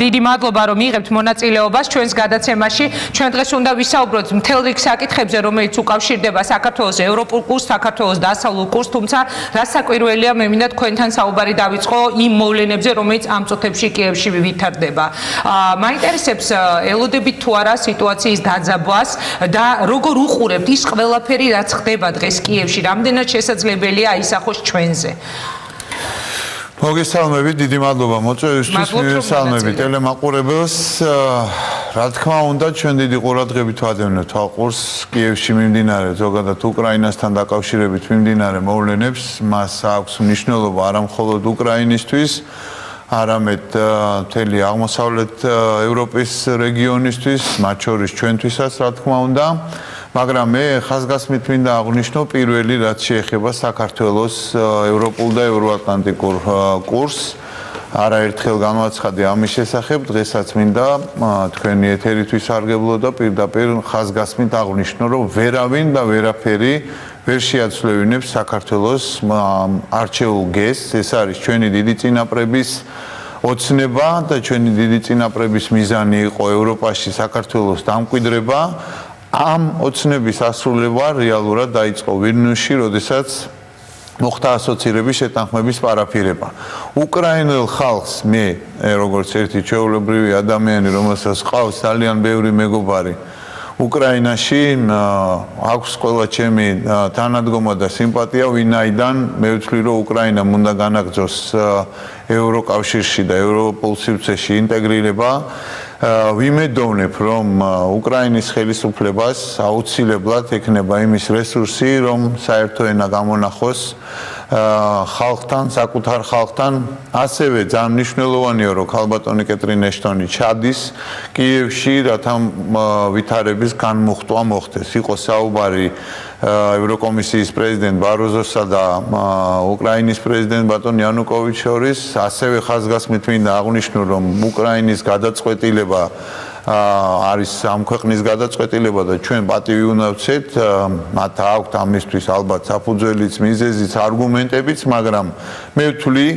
დიდი მადლობა რომ იღებთ მონაწილეობას ჩვენს გადაცემაში. ჩვენ დღეს უნდა ვისაუბროთ მთელ რიგ საკითხებზე, რომელიც უკავშირდება საქართველოს ევროპულ კურსს, საქართველოს დასავლურ კურსს, თუმცა რა საკვირველია, მე მინდა თქვენთან საუბარი დავიწყო იმ მოვლენებზე, რომელიც ამ წუთებში კიევში ვითარდება. მაინტერესებს ელოდებით თუ არა სიტუაციის დაძაბვას და როგორ უყურებთ ის ყველაფერი, რაც ხდება დღეს კიევში, რამდენად შესაძლებელია აისახოს ჩვენზე. მოგესალმებით, დიდი მადლობა მოწვევისთვის, მოგესალმებით ტელემაყურებელს. რა თქმა უნდა, ჩვენ დიდი ყურადღებით ვადევნებთ თვალყურს კიევში მიმდინარე ზოგადად უკრაინასთან დაკავშირებით მიმდინარე მოვლენებს. მას აქვს მნიშვნელობა არა მხოლოდ უკრაინისთვის, არამედ მთელი აღმოსავლეთ ევროპის რეგიონისთვის, მათ შორის ჩვენთვისაც, რა თქმა უნდა. მაგრამ მე ხაზგასმით მინდა აღვნიშნო პირველი, რაც შეეხება საქართველოს ევროპულ და ევროატლანტიკურ კურსს. არაერთხელ განვაცხადე ამის შესახებ, დღესაც მინდა თქვენი ეთერით ვისარგებლო და პირდაპირ ხაზგასმით აღვნიშნო, რომ ვერავინ და ვერაფერი ვერ შეაცვლევინებს საქართველოს არჩეულ გეზს. ეს არის ჩვენი დიდი წინაპრების ოცნება და ჩვენი დიდი წინაპრების მიზანი იყო ევროპაში საქართველოს დამკვიდრება. ამ ოცნების ასრულება რეალურად დაიწყო ვილნიუსში, როდესაც მოხდა ასოცირების შეთანხმების პარაფირება. უკრაინელ ხალხს მე, როგორც ერთი ჩვეულებრივი ადამიანი, რომელსაც ყავს ძალიან ბევრი მეგობარი უკრაინაში, აქვს ყველა ჩემი თანადგომა და სიმპათია, ვინაიდან მე ვთვლი, რომ უკრაინამ უნდა განაგრძოს ევროკავშირში და ევროპულ სივრცეში ინტეგრირება. ვიმედოვნებ, რომ უკრაინის ხელისუფლებას აუცილებლად ექნება იმის რესურსი, რომ საერთო ენა გამონახოს ხალხთან, საკუთარ ხალხთან. ასევე ძალიან მნიშვნელოვანია, რომ ქალბატონი კეტრინ ეშტონი ჩადის კიევში, რათა ვითარების განმუხტვა მოხდეს. იყო საუბარი ევროკომისიის პრეზიდენტ ბაროზოსა და უკრაინის პრეზიდენტ ბატონ იანუკოვიჩს შორის. ასევე ხაზგასმით მინდა აღვნიშნო, რომ უკრაინის გადაწყვეტილება არის ამ ქვეყნის გადაწყვეტილება და ჩვენ პატივი უნდა ვცეთ. მათ აქვთ ამისთვის ალბათ საფუძველიც, მიზეზიც, არგუმენტებიც, მაგრამ მე ვთვლი,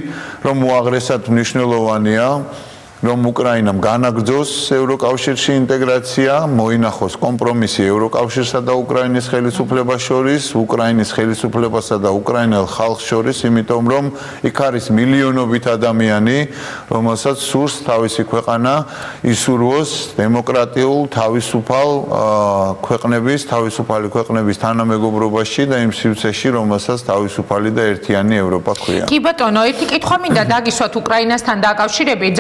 რომ უაღრესად მნიშვნელოვანია, რომ უკრაინამ განაგრძოს ევროკავშირში ინტეგრაცია, მოინახოს კომპრომისი ევროკავშირსა და უკრაინის ხელისუფლებას შორის, უკრაინის ხელისუფლებასა და უკრაინელ ხალხს შორის, იმიტომ რომ იქ არის მილიონობით ადამიანი, რომელსაც სურს თავისი ქვეყანა ისურვოს დემოკრატიულ, თავისუფალ ქვეყნების, თავისუფალი ქვეყნების თანამეგობრობაში და იმ სივრცეში, რომელსაც თავისუფალი და ერთიანი ევროპა ქვია. კი ბატონო, ერთი კითხვა მინდა დაგისვათ უკრაინასთან დაკავშირებით.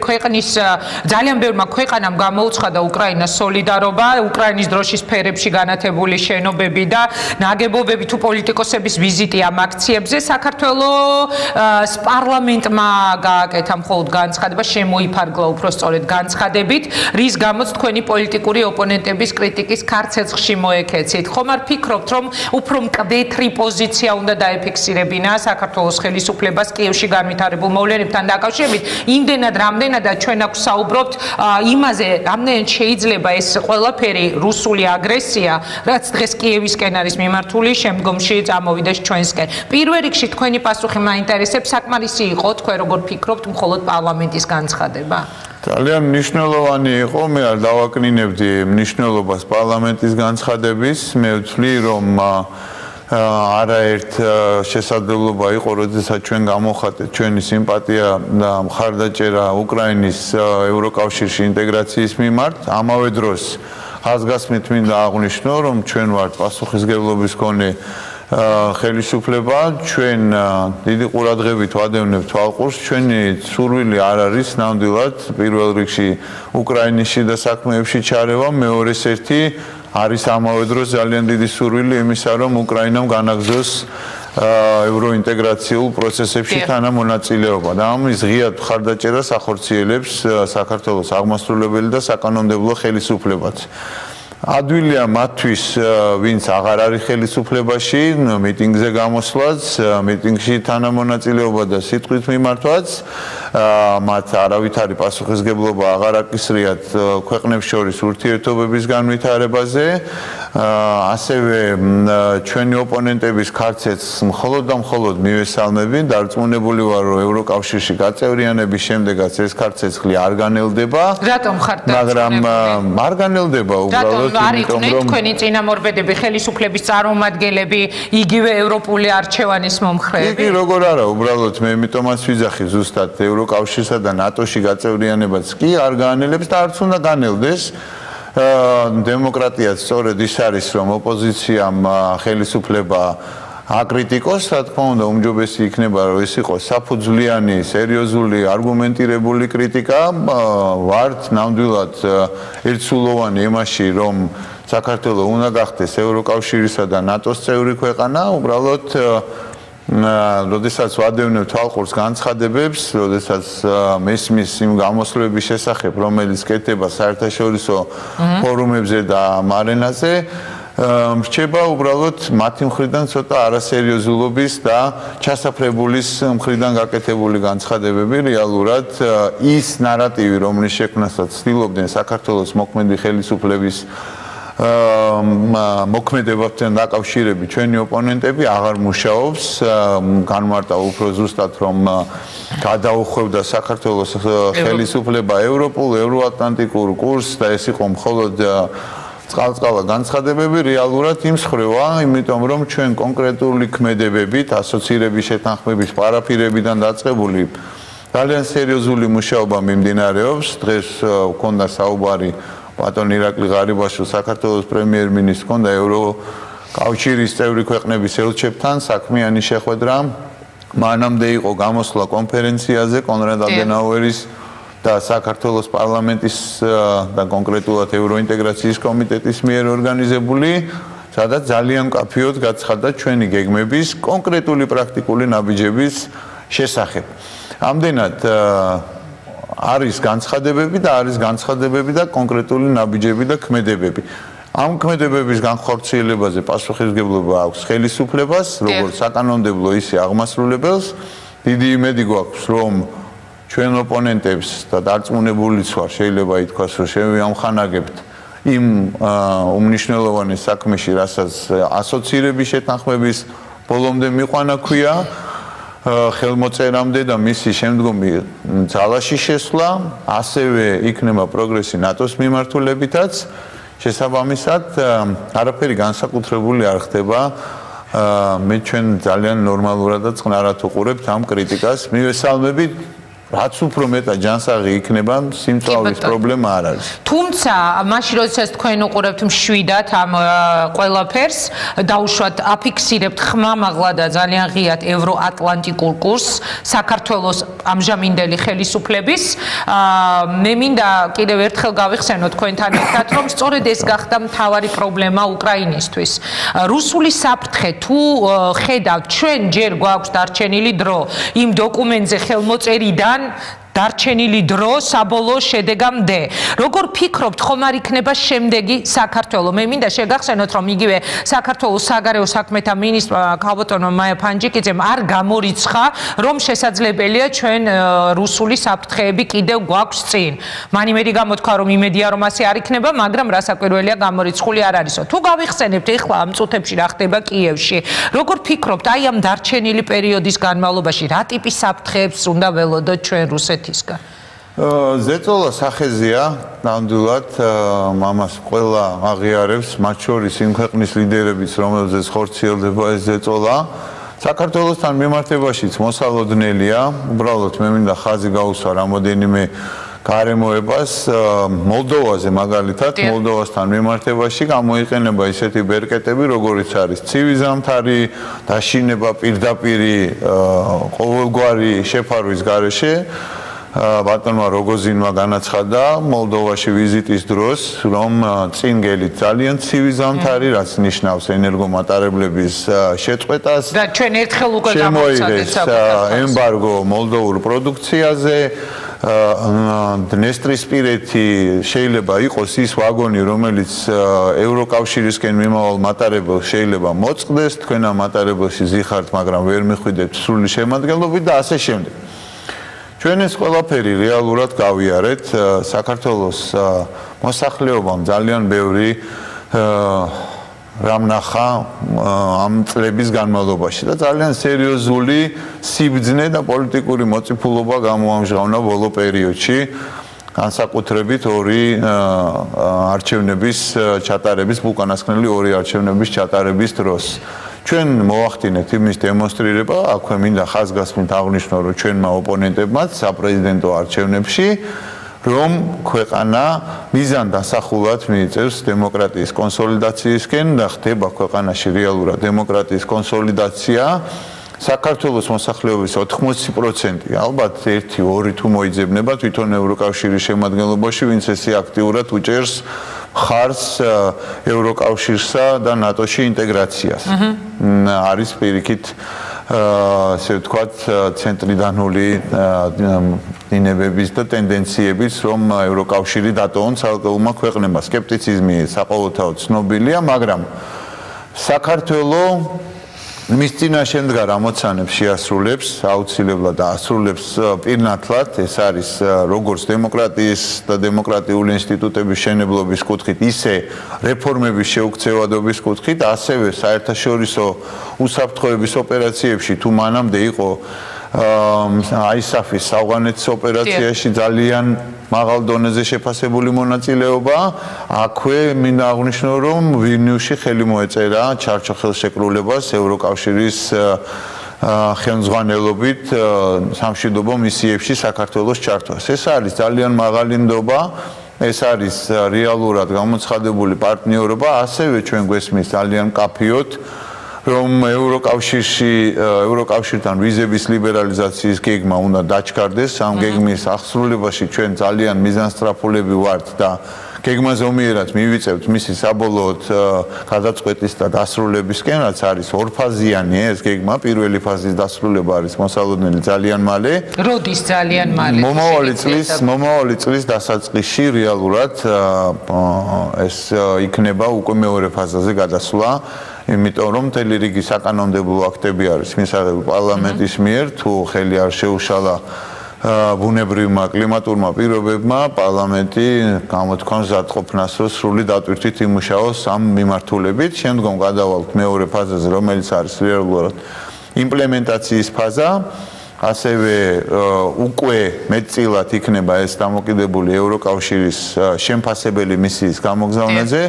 ძალიან ბევრმა ქვეყანამ გამოუცხადა უკრაინას სოლიდარობა, უკრაინის დროშის ფერებში განათებული შენობები და ნაგებობები თუ პოლიტიკოსების ვიზიტი ამ აქციებზე. საქართველოს პარლამენტმა გააკეთა მხოლოდ განცხადება, შემოიფარგლა უпростоრედ განცხადებით, რის გამოც თქვენი პოლიტიკური ოპონენტების კრიტიკის ქარცეცხლში მოეკეცით. ხომ არ ფიქრობთ, რომ უფრო მკვეთრი პოზიცია უნდა დაეფიქსირებინა საქართველოს ხელისუფლებას კიევში განვითარებულ მოვლენებთან დაკავშირებით? იმდენად რამდენადაც ჩვენ აქვს საუბრობთ იმაზე, რამდენად შეიძლება ეს ყველაფერი რუსული აგრესია, რაც დღეს კიევისკენ არის მიმართული, შემდგომში წამოვიდეს ჩვენსკენ. პირველ რიგში თქვენი პასუხი მაინტერესებს, საკმარისი იყო, თქვენ როგორ ფიქრობთ, მხოლოდ პარლამენტის განცხადება? ძალიან მნიშვნელოვანი იყო, მე არ დავაკნინებდი მნიშვნელობას პარლამენტის განცხადების, მე ვთვლი, რომ არაერთ შესაძლებლობა იყო, როდესაც ჩვენ გამოვხატეთ ჩვენი სიმპათია და მხარდაჭერა უკრაინის ევროკავშირში ინტეგრაციის მიმართ. ამავე დროს ხაზგასმით მინდა აღვნიშნო, რომ ჩვენ ვართ პასუხისმგებლობის მქონე ხელისუფლება ჩვენ დიდი ყურადღებით ვადევნებთ თვალყურს ჩვენი სურვილი არ არის ნამდვილად პირველ რიგში უკრაინის შიდა საქმეებში ჩარევა მეორეს ერთი არის ამავე დროს ძალიან დიდი სურვილი იმისა რომ უკრაინამ განაგრძოს ევროინტეგრაციულ პროცესებში თანამონაწილეობა და ამის ღიად მხარდაჭერას ახორციელებს საქართველოს აღმასრულებელი და საკანონმდებლო ხელისუფლებაც. ადვილია მათთვის, ვინც აღარ არის ხელისუფლებაში, მიტინგზე გამოსვლაც, მიტინგში თანამონაწილეობა და სიტყვით მიმართვაც, მათ არავითარი პასუხისგებლობა აღარ აკისრიათ ქვეყნებს შორის ურთიერთობების განვითარებაზე, ასევე ჩვენი ოპონენტების ქარცეც მხოლოდ და მხოლოდ მივესალმები, დარწმუნებული ვარ, რომ ევროკავშირში გაწევრიანების შემდეგაც ეს ქარცეცხლი არ განელდება. რატომ ხართ მაგრამ არ განელდება უბრალოდ არ იყვნენ თქვენი წინამორბედები, ხელისუფლების წარმომადგენლები, იგივე ევროპული არჩევანის მომხრეები? იგი როგორ არა, უბრალოდ მე იმიტომაც ვიძახი ზუსტად ევროკავშირსა და ნატოში გაწევრიანებაც კი არ გაანელებს და არც უნდა განელდეს. დემოკრატიაც სწორედ ის არის, რომ ოპოზიციამ ხელისუფლება აკრიტიკოს, რა თქმა უნდა, უმჯობესი იქნება, რომ ეს იყოს საფუძვლიანი, სერიოზული, არგუმენტირებული კრიტიკა. ვართ ნამდვილად ერთსულოვანი იმაში, რომ საქართველოს უნდა გახდეს ევროკავშირისა და ნატოს წევრი ქვეყანა, უბრალოდ როდესაც ვადევნებთ თვალყურს განცხადებებს, როდესაც მესმის იმ გამოსვლების შესახებ, რომელიც კეთდება საერთაშორისო ფორუმებზე და არენაზე, რჩება უბრალოდ მათი მხრიდან ცოტა არასერიოზულობის და ჩასაფრებულის მხრიდან გაკეთებული განცხადებები. რეალურად ის ნარატივი, რომლის შექმნასაც ცდილობდნენ საქართველოს მოქმედი ხელისუფლების მოქმედებასთან დაკავშირებით ჩვენი ოპონენტები აღარ მუშაობს. განმარტა უფრო ზუსტად, რომ გადაუხვევდა საქართველოს ხელისუფლება ევროპულ, ევროატლანტიკურ კურსს და ეს იყო მხოლოდ წყალ-წყალა განცხადებები, რეალურად იმ სხრევა, იმიტომ რომ ჩვენ კონკრეტული ქმედებებით, ასოცირების შეთანხმების პარაფირებიდან დაწყებული ძალიან სერიოზული მუშაობა მიმდინარეობს. დღეს ვქონდა საუბარი ბატონ ირაკლი ღარიბაშვილს, საქართველოს პრემიერ-მინისტრს, ჰქონდა ევროკავშირის წევრი ქვეყნების ელჩებთან საქმიანი შეხვედრა. მანამდე იყო გამოსვლა კონფერენციაზე კონრად ადენაუერის და საქართველოს პარლამენტის და კონკრეტულად ევროინტეგრაციის კომიტეტის მიერ ორგანიზებული, სადაც ძალიან მკაფიოდ გაცხადდა ჩვენი გეგმების კონკრეტული პრაქტიკული ნაბიჯების შესახებ. ამდენად არის განცხადებები და კონკრეტული ნაბიჯები და ქმედებები. ამ ქმედებების განხორციელებაზე პასუხისმგებლობა აქვს ხელისუფლებას, როგორც საკანონმდებლო, ისე აღმასრულებელს. დიდი იმედი გვაქვს, რომ ჩვენ ოპონენტებს და დარწმუნებულიც ვარ, შეიძლება ითქვას, რომ შევიამხანაგებთ იმ უმნიშვნელოვანეს საქმეში, რასაც ასოცირების შეთანხმების ბოლომდე მიყვანა ქვია, ხელმოწერამდე და მისი შემდგომი ძალაში შესვლა, ასევე იქნება პროგრესი ნატოს მიმართულებითაც. შესაბამისად, არაფერი განსაკუთრებული არ ხდება. მე ჩვენ ძალიან ნორმალურად და წყნარად უყურებთ ამ კრიტიკას. მივესალმებით, რაც უფრო მეტად ჯანსაღი იქნება, სიმწვავის პრობლემა არ არის. თუმცა, მაშინ როდესაც თქვენ უყურებთ მშვიდად ამ ყველაფერს, დაუშვათ აფიქსირებთ ხმამაღლა და ძალიან ღიად ევროატლანტიკურ კურსს საქართველოს ამჟამინდელი ხელისუფლების, მე მინდა კიდევ ერთხელ გავიხსენო თქვენთან ერთად, რომ სწორედ ეს გახდა მთავარი პრობლემა უკრაინისთვის. რუსული საფრთხე თუ ხედავთ, ჩვენ ჯერ გვაქვს დარჩენილი დრო იმ დოკუმენტზე ხელმოწერიდან დარჩენილი დრო საბოლოო შედეგამდე. როგორ ფიქრობთ, ხომ არ იქნება შემდეგი საქართველო? მე მინდა შეგახსენოთ, რომ იგივე საქართველოს საგარეო საქმეთა მინისტრმა ქალბატონმა მაია ფანჯიკიძემ არ გამორიცხა, რომ შესაძლებელია ჩვენ რუსული საფრთხეები კიდევ გვაქვს წინ. მან იმედი გამოთქვა, რომ იმედია, რომ ასე არ იქნება, მაგრამ რასაკვირველია გამორიცხული არ არისო. თუ გავიხსენებთ ეხლა ამ წუთებში რა ხდება კიევში, როგორ ფიქრობთ, აი ამ დარჩენილი პერიოდის განმავლობაში რა ტიპის საფრთხეებს უნდა ველოდოთ ჩვენ რუსეთს? ზეწოლა სახეზია, ნამდვილად, ამას ყველა აღიარებს, მათ შორის იმ ქვეყნის ლიდერებიც, რომელზეც ხორციელდება ეს ზეწოლა. საქართველოსთან მიმართებაშიც მოსალოდნელია, უბრალოდ მე მინდა ხაზი გაუსვა რამოდენიმე გარემოებას მოლდოვაზე მაგალითად მოლდოვასთან მიმართებაში გამოიყენება ისეთი ბერკეტები, როგორიც არის ცივი ზამთარი, დაშინება პირდაპირი ყოველგვარი შეფარვის გარეშე. ბატონმა როგოზინმა განაცხადა მოლდოვაში ვიზიტის დროს, რომ წინგელი ძალიან ცივი ზამთარი, რაც ნიშნავს ენერგომატარებლების შეწყვეტას და ჩვენ ერთხელ უკვე გამოვცადეთ საკუთარ ემბარგო მოლდოვურ პროდუქციაზე. დნესტრისპირეთი შეიძლება იყოს ის ვაგონი, რომელიც ევროკავშირისკენ მიმავალ მატარებელს შეიძლება მოწყდეს, თქვენ ამ მატარებელში ზიხართ, მაგრამ ვერ მიხვიდეთ სრული შემადგენლობით და ასე შემდეგ. ჩვენ ეს ყველაფერი რეალურად გავიარეთ საქართველოს მოსახლეობამ ძალიან ბევრი რამ ნახა ამ წლების განმავლობაში და ძალიან სერიოზული სიბრძნე და პოლიტიკური მოწიფულობა გამოამჟღავნა ბოლო პერიოდში განსაკუთრებით ორი არჩევნების ჩატარების უკანასკნელი ორი არჩევნების ჩატარების დროს ჩვენ მოახდინეთ იმის დემონსტრირება, აქვე მინდა ხაზგასმით აღნიშნო, რომ ჩვენმა ოპონენტებმაც საპრეზიდენტო არჩევნებში რომ ქვეყანა მიზან დასახულად მიიწევს დემოკრატიის კონსოლიდაციისკენ და ხდება ქვეყანაში რეალურად დემოკრატიის კონსოლიდაცია. საქართველოს მოსახლეობის 80% ალბათ 1-2 თუ მოიძებნება თვითონ ევროკავშირის შემადგენლობაში, ვინც ესე აქტიურად უჭერს ხარს ევროკავშირსა და ნატოში ინტეგრაციას. არის პირიქით ასე ვთქვათ ცენტრიდანული დინებების და ტენდენციების, რომ ევროკავშირი დატოვონ ცალკეულმა ქვეყნებმა. სკეპტიციზმი საყოველთაოდ ცნობილია, მაგრამ საქართველოს მის წინაშე მდგარ ამოცანებს შეასრულებს, აუცილებლად ასრულებს პირნათლად, ეს არის როგორც დემოკრატიის და დემოკრატიული ინსტიტუტების შენებლობის კუთხით, ისე რეფორმების შეუქცევადობის კუთხით, ასევე საერთაშორისო უსაფრთხოების ოპერაციებში თუ მანამდე იყო ISAF-ის ავღანეთის ოპერაციაში ძალიან მაღალ დონეზე შეფასებული მონაწილეობა, აქვე მინდა აღვნიშნო, რომ ვილნიუსში ხელი მოეწერა ჩარჩო ხელშეკრულებას ევროკავშირის ხელმძღვანელობით სამშვიდობო მისიებში საქართველოს ჩართვას. ეს არის ძალიან მაღალი ნდობა, ეს არის რეალურად გამოცხადებული პარტნიორობა, ასევე ჩვენ გვესმის ძალიან კაფიოდ რომ ევროკავშირთან ვიზების ლიბერალიზაციის გეგმა უნდა დაჩქარდეს. ამ გეგმის აღსრულებაში ჩვენ ძალიან მიზანსწრაფულები ვართ და გეგმაზე ომიერად მივიწევთ მისი საბოლოოდ გადაწყვეტის და დასრულებისკენ, რაც არის ორფაზიანი ეს გეგმა. პირველი ფაზის დასრულება არის მოსალოდნელი ძალიან მალე. როდის ძალიან მალე? მომავალი წლის დასაწყისში რეალურად ეს იქნება უკვე მეორე ფაზაზე გადასვლა. იმიტომ რომ მთელი რიგი საკანონმდებლო აქტები არის მისაღები პარლამენტის მიერ, თუ ხელი არ შეუშალა ბუნებრივმა კლიმატურმა პირობებმა, პარლამენტი გამოთქვამს ზადყოფნას, რომ სრული დატვირთვით იმუშაოს ამ მიმართულებით. შემდგომ გადავალთ მეორე ფაზაზე, რომელიც არის რეალურად იმპლემენტაციის ფაზა. ასევე უკვე მეტწილად იქნება ეს დამოკიდებული ევროკავშირის შემფასებელი მისიის გამოგზავნაზე,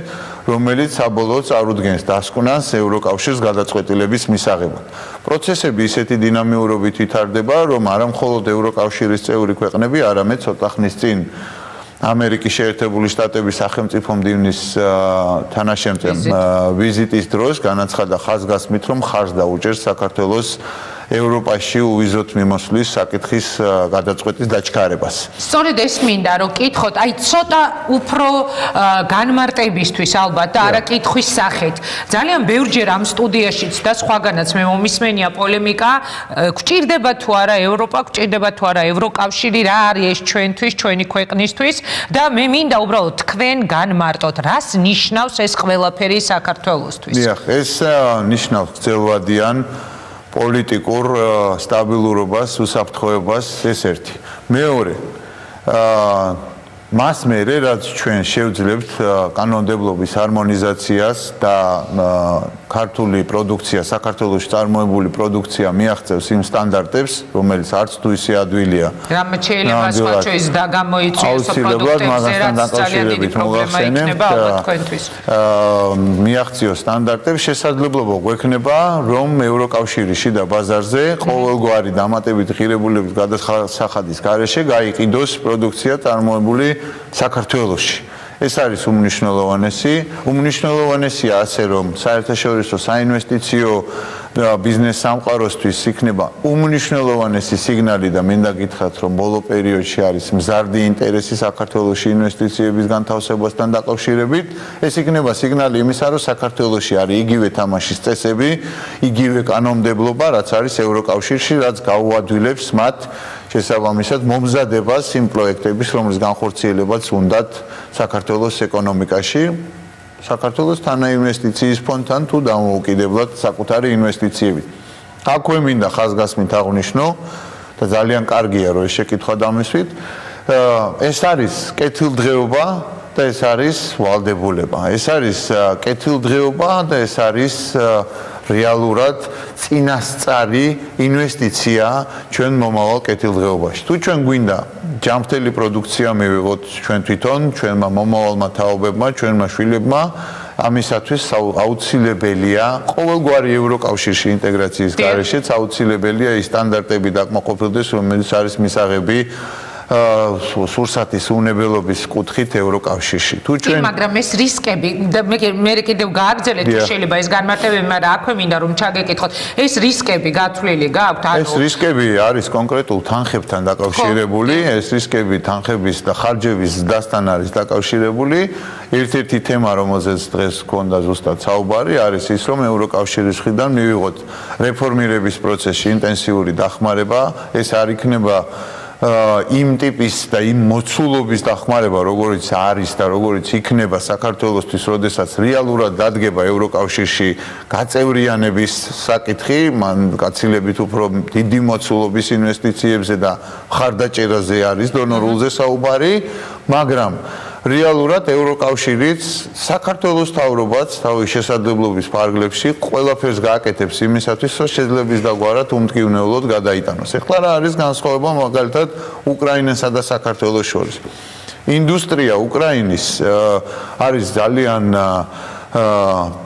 რომელიც საბოლოოდ წარუდგენს დასკვნას ევროკავშირის გადაწყვეტილების მისაღებად. პროცესები ისეთი დინამიურობით ვითარდება, რომ არა მხოლოდ ევროკავშირის წევრი ქვეყნები, არამედ ცოტა ხნის წინ ამერიკის შეერთებული შტატების სახელმწიფო მდივნის თანაშემწემ ვიზიტის დროს განაცხადა ხაზგასმით, რომ ხარს დაუჭერს საქართველოს ევროპაში უვიზოთ მიმოსვლის საკითხის გადაწყვეტის დაჩქარებას. სწორედ ეს მინდა რომ კითხოთ, აი ცოტა უფრო განმარტებისთვის ალბათ და არა კითხვის სახით. ძალიან ბევრჯერ ამ სტუდიაშიც და სხვაგანაც მე მომისმენია პოლემიკა, გვჭირდება თუ არა ევროპა, გვჭირდება თუ არა ევროკავშირი, რა არის ეს ჩვენთვის, ჩვენი ქვეყნისთვის და მე მინდა უბრალოდ თქვენ განმარტოთ, რას ნიშნავს ეს ყველაფერი საქართველოსთვის. დიახ, ეს ნიშნავს გრძელვადიან პოლიტიკურ სტაბილურობას, უსაფრთხოებას, ეს ერთი. მეორე, მას მერე რაც ჩვენ შევძლებთ კანონმდებლობის ჰარმონიზაციას და ქართული პროდუქცია, საქართველოში წარმოებული პროდუქცია მიაღწევს იმ სტანდარტებს, რომელიც არც თუ ისე ადვილია. რამე შეიძლება სხვა ჩვენს და გამოიწვიოს პროდუქტებზე, რაც ძალიან დიდი პრობლემა იქნება ალბათ თქვენთვის. მიაღწიოს სტანდარტებს, შესაძლებლობა გვექნება, რომ ევროკავშირის შიდა ბაზარზე ყოველგვარი დამატებით ღირებულების გადასახადის გარეშე გაიყიდოს პროდუქცია წარმოებული საქართველოში. ეს არის უმნიშვნელოვანესია ასე რომ საერთაშორისო საინვესტიციო ბიზნეს სამყაროსთვის იქნება უმნიშვნელოვანესი სიგნალი და მინდა გითხრათ რომ ბოლო პერიოდში არის მზარდი ინტერესი საქართველოში ინვესტიციების განთავსებასთან დაკავშირებით ეს იქნება სიგნალი იმისა რომ საქართველოში არის იგივე თამაშის წესები იგივე კანონმდებლობა რაც არის ევროკავშირში რაც გაუადვილებს მათ შესაბამისად მომზადებას იმ პროექტების რომლის განხორციელებაც უნდათ საქართველოს ეკონომიკაში საქართველოს თანაინვესტიციის ფონდთან თუ დამოუკიდებლად საკუთარი ინვესტიციებით. აქვე მინდა ხაზგასმით აღვნიშნო და ძალიან კარგია რომ ეს შეკითხვა დამისვით. ეს არის კეთილდღეობა და ეს არის ვალდებულება. ეს არის კეთილდღეობა და ეს არის რეალურად წინასწარი ინვესტიცია ჩვენ მომავალ კეთილდღეობაში. თუ ჩვენ გვინდა ჯანმრთელი პროდუქცია მივიღოთ ჩვენ თვითონ, ჩვენმა მომავალმა თაობებმა, ჩვენმა შვილებმა, ამისათვის აუცილებელია ყოველგვარი ევროკავშირში ინტეგრაციის გარეშეც აუცილებელია ის სტანდარტები დაკმაყოფილდეს, რომელიც არის მისაღები სურსათის უნებელობის კუთხით ევროკავშირში. თუ ჩვენ მაგრამ ეს რისკები და მე კიდევ გააგრძელეთ თუ შეიძლება ეს განმარტებები, მაგრამ აქვე მინდა რომ ჩაგეკითხოთ, ეს რისკები გათვლილი გაქვთ? ეს რისკები არის კონკრეტულ თანხებთან დაკავშირებული, ეს რისკები თანხების და ხარჯების ზრდასთან არის დაკავშირებული. ერთ-ერთი თემა, რომელზეც დღეს გქონდა ზუსტად საუბარი, არის ის, რომ ევროკავშირის მხრიდან მივიღოთ რეფორმირების პროცესში ინტენსიური დახმარება, ეს არ იქნება იმ ტიპის და იმ მოცულობის დახმარება, როგორიც არის და როგორიც იქნება საქართველოსთვის, როდესაც რეალურად დადგება ევროკავშირში გაწევრიანების საკითხი, მან გაცილებით უფრო დიდი მოცულობის ინვესტიციებზე და მხარდაჭერაზე არის დონორულზე საუბარი, მაგრამ რეალურად ევროკავშირიც საქართველოს თავრობაც თავის შესაძლებლობის ფარგლებში ყველაფერს გააკეთებს იმისათვის, რომ შეძლების დაგვარად უმტკივნეულოდ გადაიტანოს. ეხლა რა არის განსხვავება მაგალითად უკრაინასა და საქართველოს შორის? ინდუსტრია უკრაინის არის ძალიან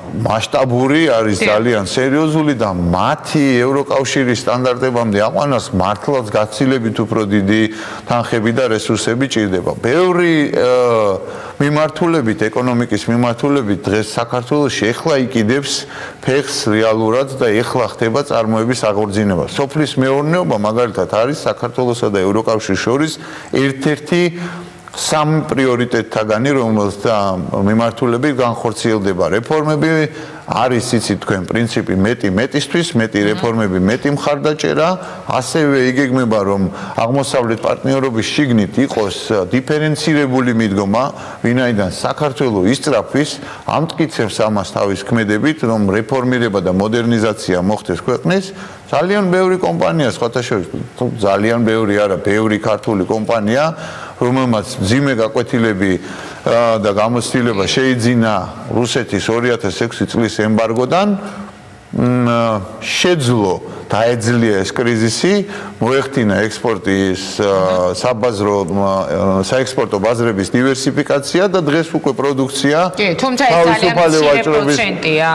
მასშტაბური, არის ძალიან სერიოზული და მათი ევროკავშირის სტანდარტებამდე აყვანას მართლაც გაცილებით უფრო დიდი თანხები და რესურსები ჭირდება. ბევრი მიმართულებით, ეკონომიკის მიმართულებით დღეს საქართველოში ეხლა იყიდებს ფეხს რეალურად და ეხლა ხდება წარმოების აღორძინება. სოფლის მეურნეობა მაგალითად არის საქართველოსა და ევროკავშირის შორის ერთ-ერთი სამ პრიორიტეტთაგანი, რომელთა მიმართულებით განხორციელდება რეფორმები, არის იცით თქვენ პრინციპი მეტი მეტისთვის, მეტი რეფორმები, მეტი მხარდაჭერა, ასევე იგეგმება რომ აღმოსავლეთ პარტნიორობის შიგნით იყოს დიფერენცირებული მიდგომა, ვინაიდან საქართველოს ისწრაფვის ამტკიცებს ამას თავის ქმედებით, რომ რეფორმირება და მოდერნიზაცია მოხდეს ქვეყნის ძალიან ბევრი კომპანია, სხვათა შორის ძალიან ბევრი არა, ბევრი ქართული კომპანია, რომელმაც მძიმე გაკვეთილები და გამოცდილება შეიძინა რუსეთის 2006 წლის ემბარგოდან, შეძლო დაეძლია ეს კრიზისი, მოეხდინა ექსპორტის საექსპორტო ბაზრების დივერსიფიკაცია და დღეს უკვე პროდუქცია თუმცა ეს ძალიან მცირე პროცენტია.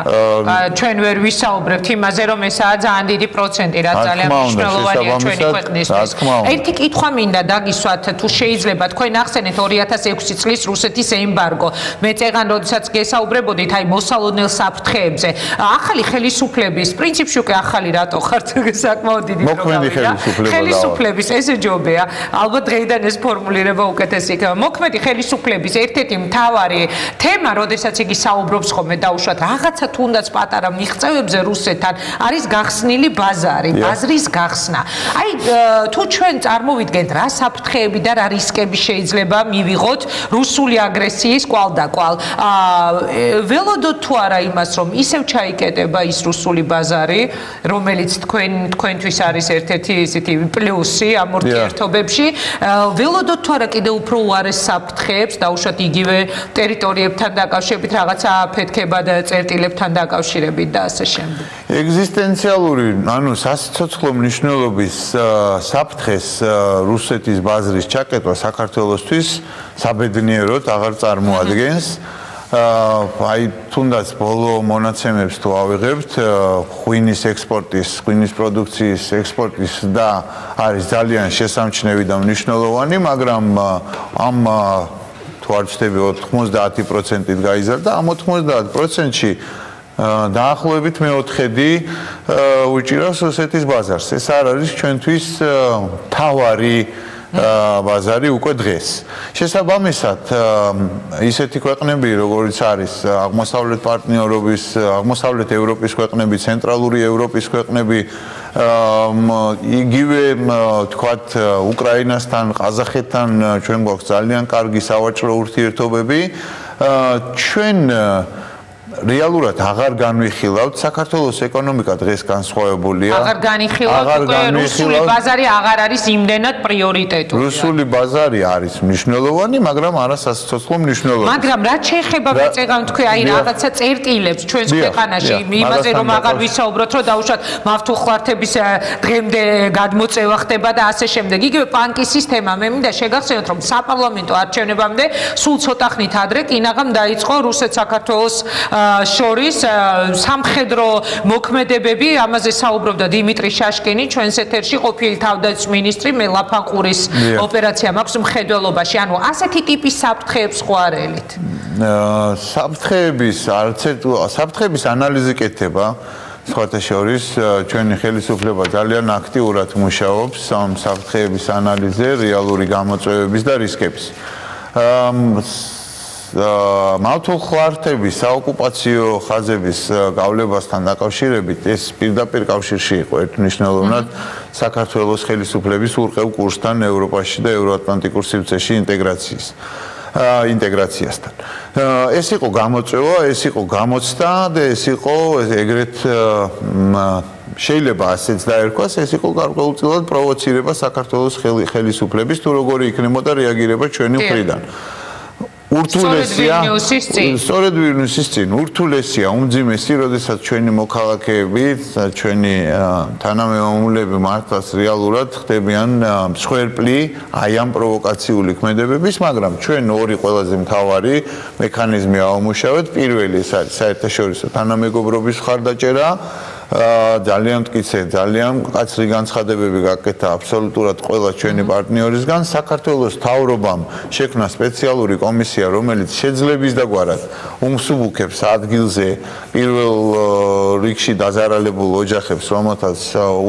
ჩვენ ვერ ვისაუბრებთ იმაზე, რომ ესაა ძალიან დიდი პროცენტი, რაც ძალიან მნიშვნელოვანია ჩვენი ქვეყნისთვის. ერთი კითხვა მინდა დაგისვათ, თუ შეიძლება თქვენ ახსენეთ 2006 წლის რუსეთის ემბარგო. მე წეგან როდესაც გესაუბრებოდით აი მოსალოდნელ საფრთხეებზე, ახალი ხელისუფლების პრინციპში უკვე ახალი რატო ხართ საკმაოდ დიდი პრობლემაა. ხელისუფლების ესე ჯობია, ალბათ დღეიდან ეს ფორმულირება უკეთესი იქნება. მოქმედი ხელისუფლების ერთ-ერთი მთავარი თემა, როდესაც იგი საუბრობს ხოლმე დაუშვათ რაღაცა თუნდაც პატარა მიღწევებზე რუსეთთან, არის გახსნილი ბაზარი, ბაზრის გახსნა. აი თუ ჩვენ წარმოვიდგენთ რა საფრთხეები და რა რისკები შეიძლება მივიღოთ რუსული აგრესიის კვალდაკვალ, ველოდოთ თუ არა იმას, რომ ისევ ჩაიკეტება ის რუსული ბაზარი, რომელიც თქვენთვის არის ერთ-ერთი ისეთი პლუსი ამ ურთიერთობებში. ველოდოთ თუ არა კიდევ უფრო უარეს საფრთხეებს, დაუშვათ იგივე ტერიტორიებთან დაკავშირებით, რაღაცა აფეთქება და წერტილებთან დაკავშირებით და ასე შემდეგ. ეგზისტენციალური, ანუ სასიცოცხლო მნიშვნელობის საფრთხეს რუსეთის ბაზრის ჩაკეტვა საქართველოსთვის საბედნიეროდ აღარ წარმოადგენს. აი თუნდაც ბოლო მონაცემებს თუ ავიღებთ, ღვინის ექსპორტის, ღვინის პროდუქციის ექსპორტის და არის ძალიან შესამჩნევი და მნიშვნელოვანი, მაგრამ ამ თუ არ ვცდები 90%-ით გაიზარდა, ამ 90%-ში დაახლოებით მეოთხედი უჭირავს რუსეთის ბაზარს. ეს არ არის ჩვენთვის თავარი ბაზარი უკვე დღეს. შესაბამისად, ისეთი ქვეყნები, როგორც არის აღმოსავლეთ პარტნიორობის, აღმოსავლეთ ევროპის ქვეყნები, ცენტრალური ევროპის ქვეყნები, იგივე თქვათ უკრაინასთან, ყაზახეთთან ჩვენ გვაქვს ძალიან კარგი სავაჭრო ურთიერთობები. ჩვენ რეალურად აღარ განვიხილავთ საქართველოს ეკონომიკა დღეს განსხვავებულია. აღარ განიხილავთ, რუსული ბაზარი აღარ არის იმდენად პრიორიტეტული. რუსული ბაზარი არის მნიშვნელოვანი, მაგრამ არა სასიცოცხლო მნიშვნელობა. მაგრამ რაც შეეხება მეწეგან თქვი, აი რაღაცა წერტილებს ჩვენს ქვეყანაში, იმაზე რომ აღარ ვისაუბროთ, რომ დაუშვათ მავთულხლართების დღემდე გადმოწევა ხდება და ასე შემდეგ. იგივე ბანკის სისტემა, მე მინდა შეგახსენოთ, რომ საპარლამენტო არჩევნებამდე სულ ცოტა ხნით ადრე კინაღამ დაიწყო რუსეთ-საქართველოს შორის სამხედრო მოქმედებები, ამაზე საუბრობდა დიმიტრი შაშკინი, ჩვენს ეთერში ყოფილი თავდაცვის მინისტრი, მე ლაფანყურის ოპერაცია მაქვს მხედველობაში. ანუ ასეთი ტიპის საფრთხეებს ხვარელით. საფრთხეების ანალიზი კეთდება. სხვათა შორის ჩვენი ხელისუფლება ძალიან აქტიურად მუშაობს ამ საფრთხეების ანალიზზე, რეალური გამოწვევების და რისკების. მავთულხლართების საოკუპაციო ხაზების გავლებასთან დაკავშირებით ეს პირდაპირ კავშირში იყო ერთმნიშვნელოვნად საქართველოს ხელისუფლების ურყევ კურსთან ევროპაში და ევროატლანტიკურ სივრცეში ინტეგრაციასთან. ეს იყო გამოწვევა, ეს იყო გამოცდა და ეს იყო ეგრეთ შეიძლება ასეც დაერქვას, ეს იყო გარკვეულწილად პროვოცირება საქართველოს ხელისუფლების თუ როგორი იქნებოდა რეაგირება ჩვენი მხრიდან. სწორედ ვილნიუსის წინ ურთულესია უმძიმესი, როდესაც ჩვენი მოქალაქეები, ჩვენი თანამემამულეები მართლაც რეალურად ხდებიან მსხვერპლი აი ამ პროვოკაციული ქმედებების, მაგრამ ჩვენ ორი ყველაზე მთავარი მექანიზმი ავმუშავეთ. პირველი ეს არის საერთაშორისო თანამეგობრობის მხარდაჭერა, ძალიან მტკიცე, ძალიან მკაცრი განცხადებები გაკეთა აბსოლუტურად ყველა ჩვენი პარტნიორისგან. საქართველოს მთავრობამ შექმნა სპეციალური კომისია, რომელიც შეძლებს დაგვარად უმსუბუქებს ადგილზე პირველ რიგში დაზარალებულ ოჯახებს, რომელთაც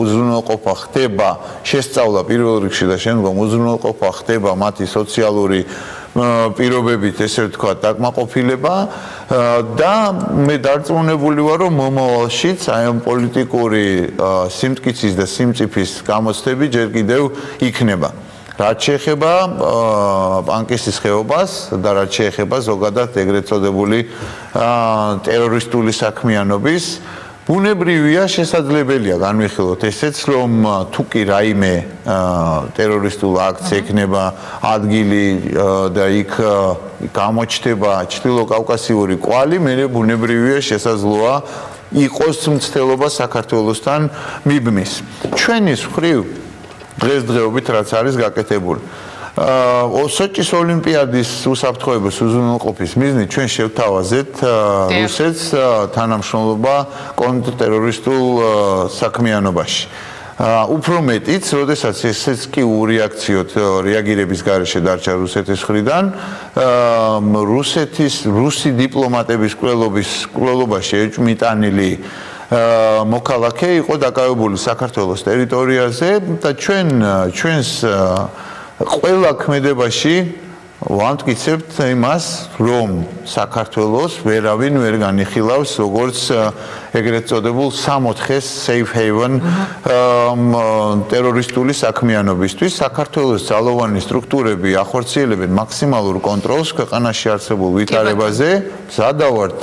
უზრუნველყოფა ხდება, შესწავლა პირველ რიგში და შემდგომ უზრუნველყოფა ხდება მათი სოციალური პირობებით, ესე ვთქვათ, დაკმაყოფილება და მე დარწმუნებული ვარ, რომ მომავალშიც აი ამ პოლიტიკური სიმტკიცის და სიმწიფის გამოცდები ჯერ კიდევ იქნება. რაც შეეხება ბანკის ხეობას და რაც შეეხება ზოგადად ეგრეთ წოდებული ტერორისტული საქმიანობის, ბუნებრივია შესაძლებელია განვიხილოთ ესეც, რომ თუ კი რაიმე ტერორისტულ აქტს ექნება ადგილი და იქ გამოჩნდება ჩრდილოკავკასიური კვალი, მე ბუნებრივია შესაძლოა იყოს მცდელობა საქართველოსთან მიბმის. ჩვენის მხრივ დღესდღეობით რაც არის გაკეთებული. სოჭის ოლიმპიადის უსაფრთხოების უზრუნველყოფის მიზნით ჩვენ შევთავაზეთ რუსეთს თანამშრომლობა კონტრტერორისტულ საქმიანობაში. უფრო მეტიც, როდესაც ესეც კი ურეაქციოთ რეაგირების გარეშე დარჩა რუსეთის მხრიდან, რუსი დიპლომატების კვლელობაში ეჭვმიტანილი მოქალაქე იყო დაკავებული საქართველოს ტერიტორიაზე და ჩვენს ყველა ქმედებაში ვამტკიცებთ იმას, რომ საქართველოს ვერავინ ვერ განიხილავს როგორც ეგრეთ წოდებულ 64-ის safe haven ტერორისტული საქმიანობისთვის საქართველოს ძალოვანი სტრუქტურები ახორციელებენ მაქსიმალურ კონტროლს ქვეყანაში არსებულ ვითარებაზე, მზადავართ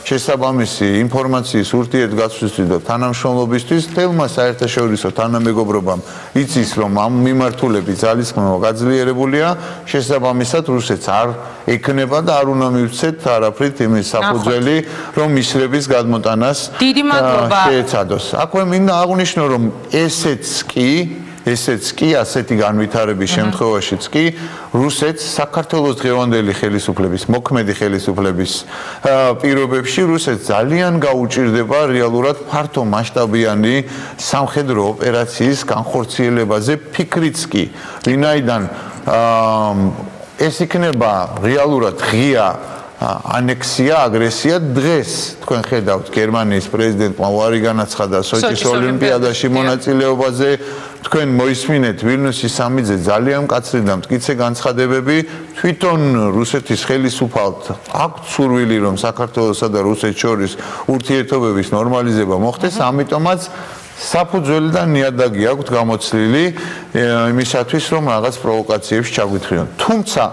შესაბამისი ინფორმაციის ურთიერთგაცვლისთვის და თანამშრომლობისთვის, თელმა საერთაშორისო თანამეგობრობამ იცის, რომ ამ მიმართულებით ძალისხმევა გაძლიერებულია, შესაბამისად რუსეთს არ ექნება და არ უნდა მივცეთ არაფრით იმის საფუძველი, რომ მისლების გადმოტანას შეეცადოს. აქვე მინდა აღვნიშნო, რომ ესეც კი ასეთი განვითარების შემთხვევაშიც კი რუსეთს საქართველოს დღევანდელი ხელისუფლების, მოქმედი ხელისუფლების პირობებში რუსეთს ძალიან გაუჭირდება რეალურად ფართო მასშტაბიანი სამხედრო ოპერაციის განხორციელებაზე ფიქრიც კი, ვინაიდან ეს იქნება რეალურად ღია ანექსია, აგრესია დღეს თქვენ ხედავთ გერმანიის პრეზიდენტმა უარი განაცხადა სოჭის ოლიმპიადაში მონაწილეობაზე, თქვენ მოისმინეთ ვილნიუსის სამიძე ძალიან მკაცრი და მტკიცე განცხადებები, თვითონ რუსეთის ხელისუფალთ აქვთ სურვილი, რომ საქართველოსა და რუსეთს შორის ურთიერთობების ნორმალიზება მოხდეს, ამიტომაც საფუძველი და ნიადაგი აქვთ გამოცლილი იმისათვის, რომ რაღაც პროვოკაციებს ჩაგვითხრიან. თუმცა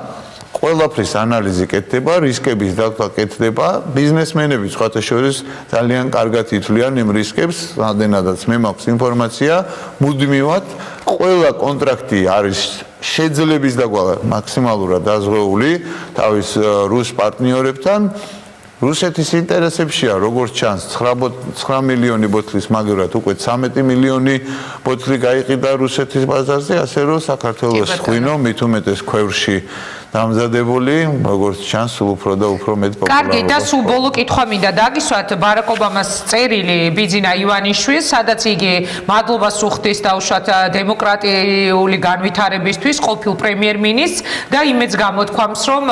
ყველაფრის ანალიზი კეთდება, რისკების დათვლა კეთდება, ბიზნესმენები სხვათა შორის ძალიან კარგად ითვლიან იმ რისკებს, რამდენადაც მე მაქვს ინფორმაცია, მუდმივად ყველა კონტრაქტი არის შეძლების დაკვალა მაქსიმალურად დაზღვეული თავის რუს პარტნიორებთან. რუსეთის ინტერესებშია, როგორც ჩანს, 9 მილიონი ბოთლის მაგივრად უკვე 13 მილიონი ბოთლი გაიყიდა რუსეთის ბაზარზე, ასე რომ საქართველოს ღვინო მით უმეტეს ქვევრში დამზადებული, როგორც ჩანს, სულ უფრო და უფრო მეტ პოპულარობას. კარგი, და სულ ბოლო კითხვა მინდა დაგისვათ ბარაკ ობამას წერილი ბიძინა ივანიშვილს, სადაც იგი მადლობას უხდის დაუშვათ დემოკრატიული განვითარებისთვის ყოფილ პრემიერ-მინისტრს და იმედს გამოთქვამს, რომ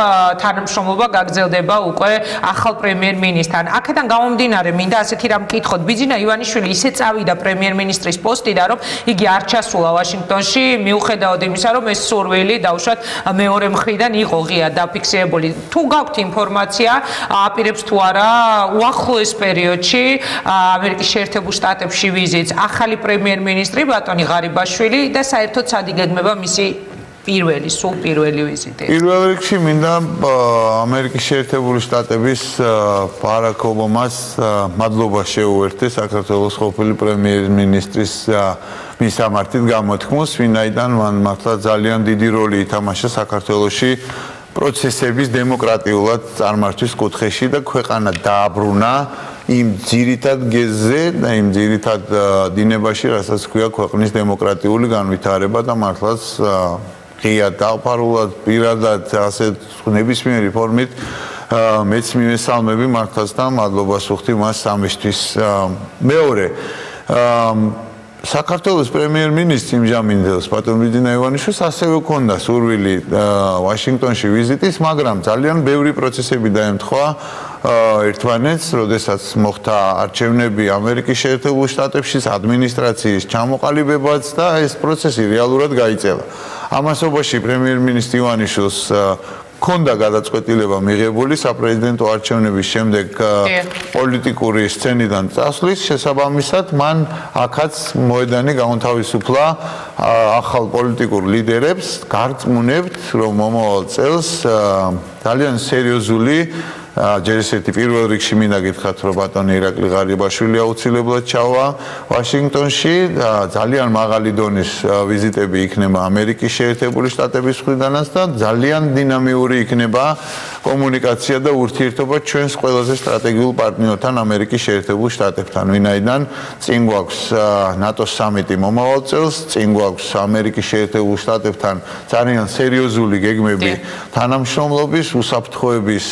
თანამშრომლობა გაგრძელდება უკვე ახალ პრემიერ-მინისტრთან. აქედან გამომდინარე, მინდა ასეთი რამ კითხოთ, ბიძინა ივანიშვილი ისე წავიდა პრემიერ-მინისტრის პოსტიდან, რომ იგი არ ჩასულა ვაშინგტონში, მიუხედავად იმისა, რომ ეს სურვილი დაუშვათ მეორე მხრიდან იყო ღია დაფიქსირებული. თუ გაქვთ ინფორმაცია, აპირებს თუ არა უახლოეს პერიოდში ამერიკის შეერთებულ შტატებში ვიზიტს ახალი პრემიერ-მინისტრი ბატონი ღარიბაშვილი და საერთოდ სად იგეგმება მისი სულ პირველი ვიზიტი. პირველ რიგში მინდა ამერიკის შეერთებული შტატების ბარაკ ობამას მადლობა შეუერთე საქართველოს ყოფილი პრემიერ-მინისტრის მისამართით გამოთქმულს, ვინაიდან მან მართლა ძალიან დიდი როლი ითამაშა საქართველოში პროცესების დემოკრატიულად წარმართვის კუთხეში და ქვეყანა დააბრუნა იმ ძირითად გეზზე და იმ ძირითად დინებაში, რასაც ქვია ქვეყნის დემოკრატიული განვითარება და მართლაც ღია დაფარულად პირადად ასეთ ნებისმიერი ფორმით მეც მივესალმები მართლაც და მადლობას ვუხდი მას ამისთვის. მეორე საქართველოს პრემიერ-მინისტრის იმჟამინდელს ბატონ ბიძინა ივანიშვილს ასევე ჰქონდა სურვილი ვაშინგტონში ვიზიტის, მაგრამ ძალიან ბევრი პროცესები დაემთხვა ერთმანეთს, როდესაც მოხდა არჩევნები ამერიკის შეერთებულ შტატებში, ადმინისტრაციის ჩამოყალიბებაც და ეს პროცესი რეალურად გაიწევა. ამასობაში პრემიერ-მინისტრი ივანიშვილს ქონდა გადაწყვეტილება მიღებული საპრეზიდენტო არჩევნების შემდეგ პოლიტიკური სცენიდან წასვლის შესაბამისად მან აქაც მოედანი გაუთავისუფლა ახალ პოლიტიკურ ლიდერებს, გარწმუნებთ, რომ მომავალ წელს ძალიან სერიოზული ჯერ ესეთი პირველ რიგში მინდა გითხრათ, რომ ბატონი ირაკლი ღარიბაშვილი აუცილებლად ჩავა ვაშინგტონში, ძალიან მაღალი დონის ვიზიტები იქნება ამერიკის შეერთებული შტატების მხრიდანაც და ძალიან დინამიური იქნება კომუნიკაცია და ურთიერთობა ჩვენს ყველაზე სტრატეგიულ პარტნიორთან ამერიკის შეერთებულ შტატებთან, ვინაიდან წინ გვაქვს ნატოს სამიტი მომავალ წელს, წინ გვაქვს ამერიკის შეერთებულ შტატებთან ძალიან სერიოზული გეგმები თანამშრომლობის, უსაფრთხოების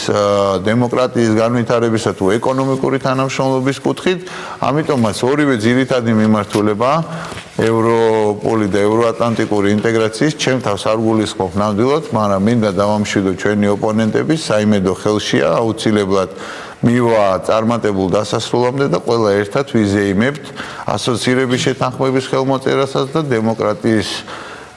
დემოკრატიის განვითარებისა თუ ეკონომიკური თანამშრომლობის კუთხით, ამიტომაც ორივე ძირითადი მიმართულება ევროპული და ევროატლანტიკური ინტეგრაციის ჩემ თავს არ გულისხმობ ნამდვილად, მაგრამ მინდა დავამშვიდო ჩვენი ოპონენტების საიმედო ხელშია აუცილებლად მივა წარმატებულ დასასრულამდე და ყველა ერთად ვიზეიმებთ ასოცირების შეთანხმების ხელმოწერასაც და დემოკრატიის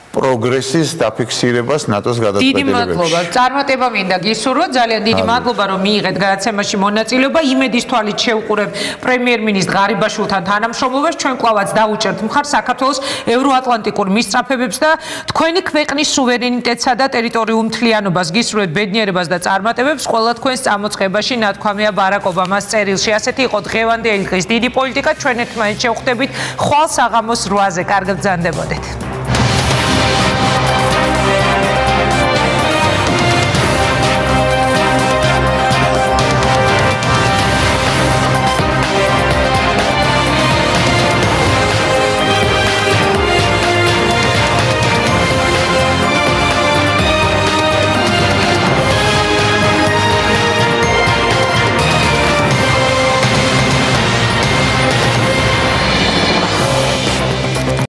პროგრესის დაფიქსირებას ნატოს გადაწყვეტილებებში. დიდი მადლობა. წარმატება მინდა გისურვოთ. ძალიან დიდი მადლობა რომ მიიღეთ გადაცემაში მონაწილეობა. იმედის თვალით შევყურებ პრემიერ-მინისტრ ღარიბაშვილთან თანამშრომლობას. ჩვენ კვლავაც დავუჭერთ მხარ საქართველოს ევროატლანტიკურ მისწრაფებებს და თქვენი ქვეყნის სუვერენიტეტსა და ტერიტორიულ მთლიანობას გისურვებთ ბედნიერებას და წარმატებებს ყველა თქვენს წამოწყებაში. ნათქვამია ბარაკ ობამას წერილში. ასეთი იყო დღევანდელი დღის დიდი პოლიტიკა. ჩვენ ერთმანეთს შევხვდებით ხვალ საღამოს 8-ზე. კარგად ბრძანდებოდეთ.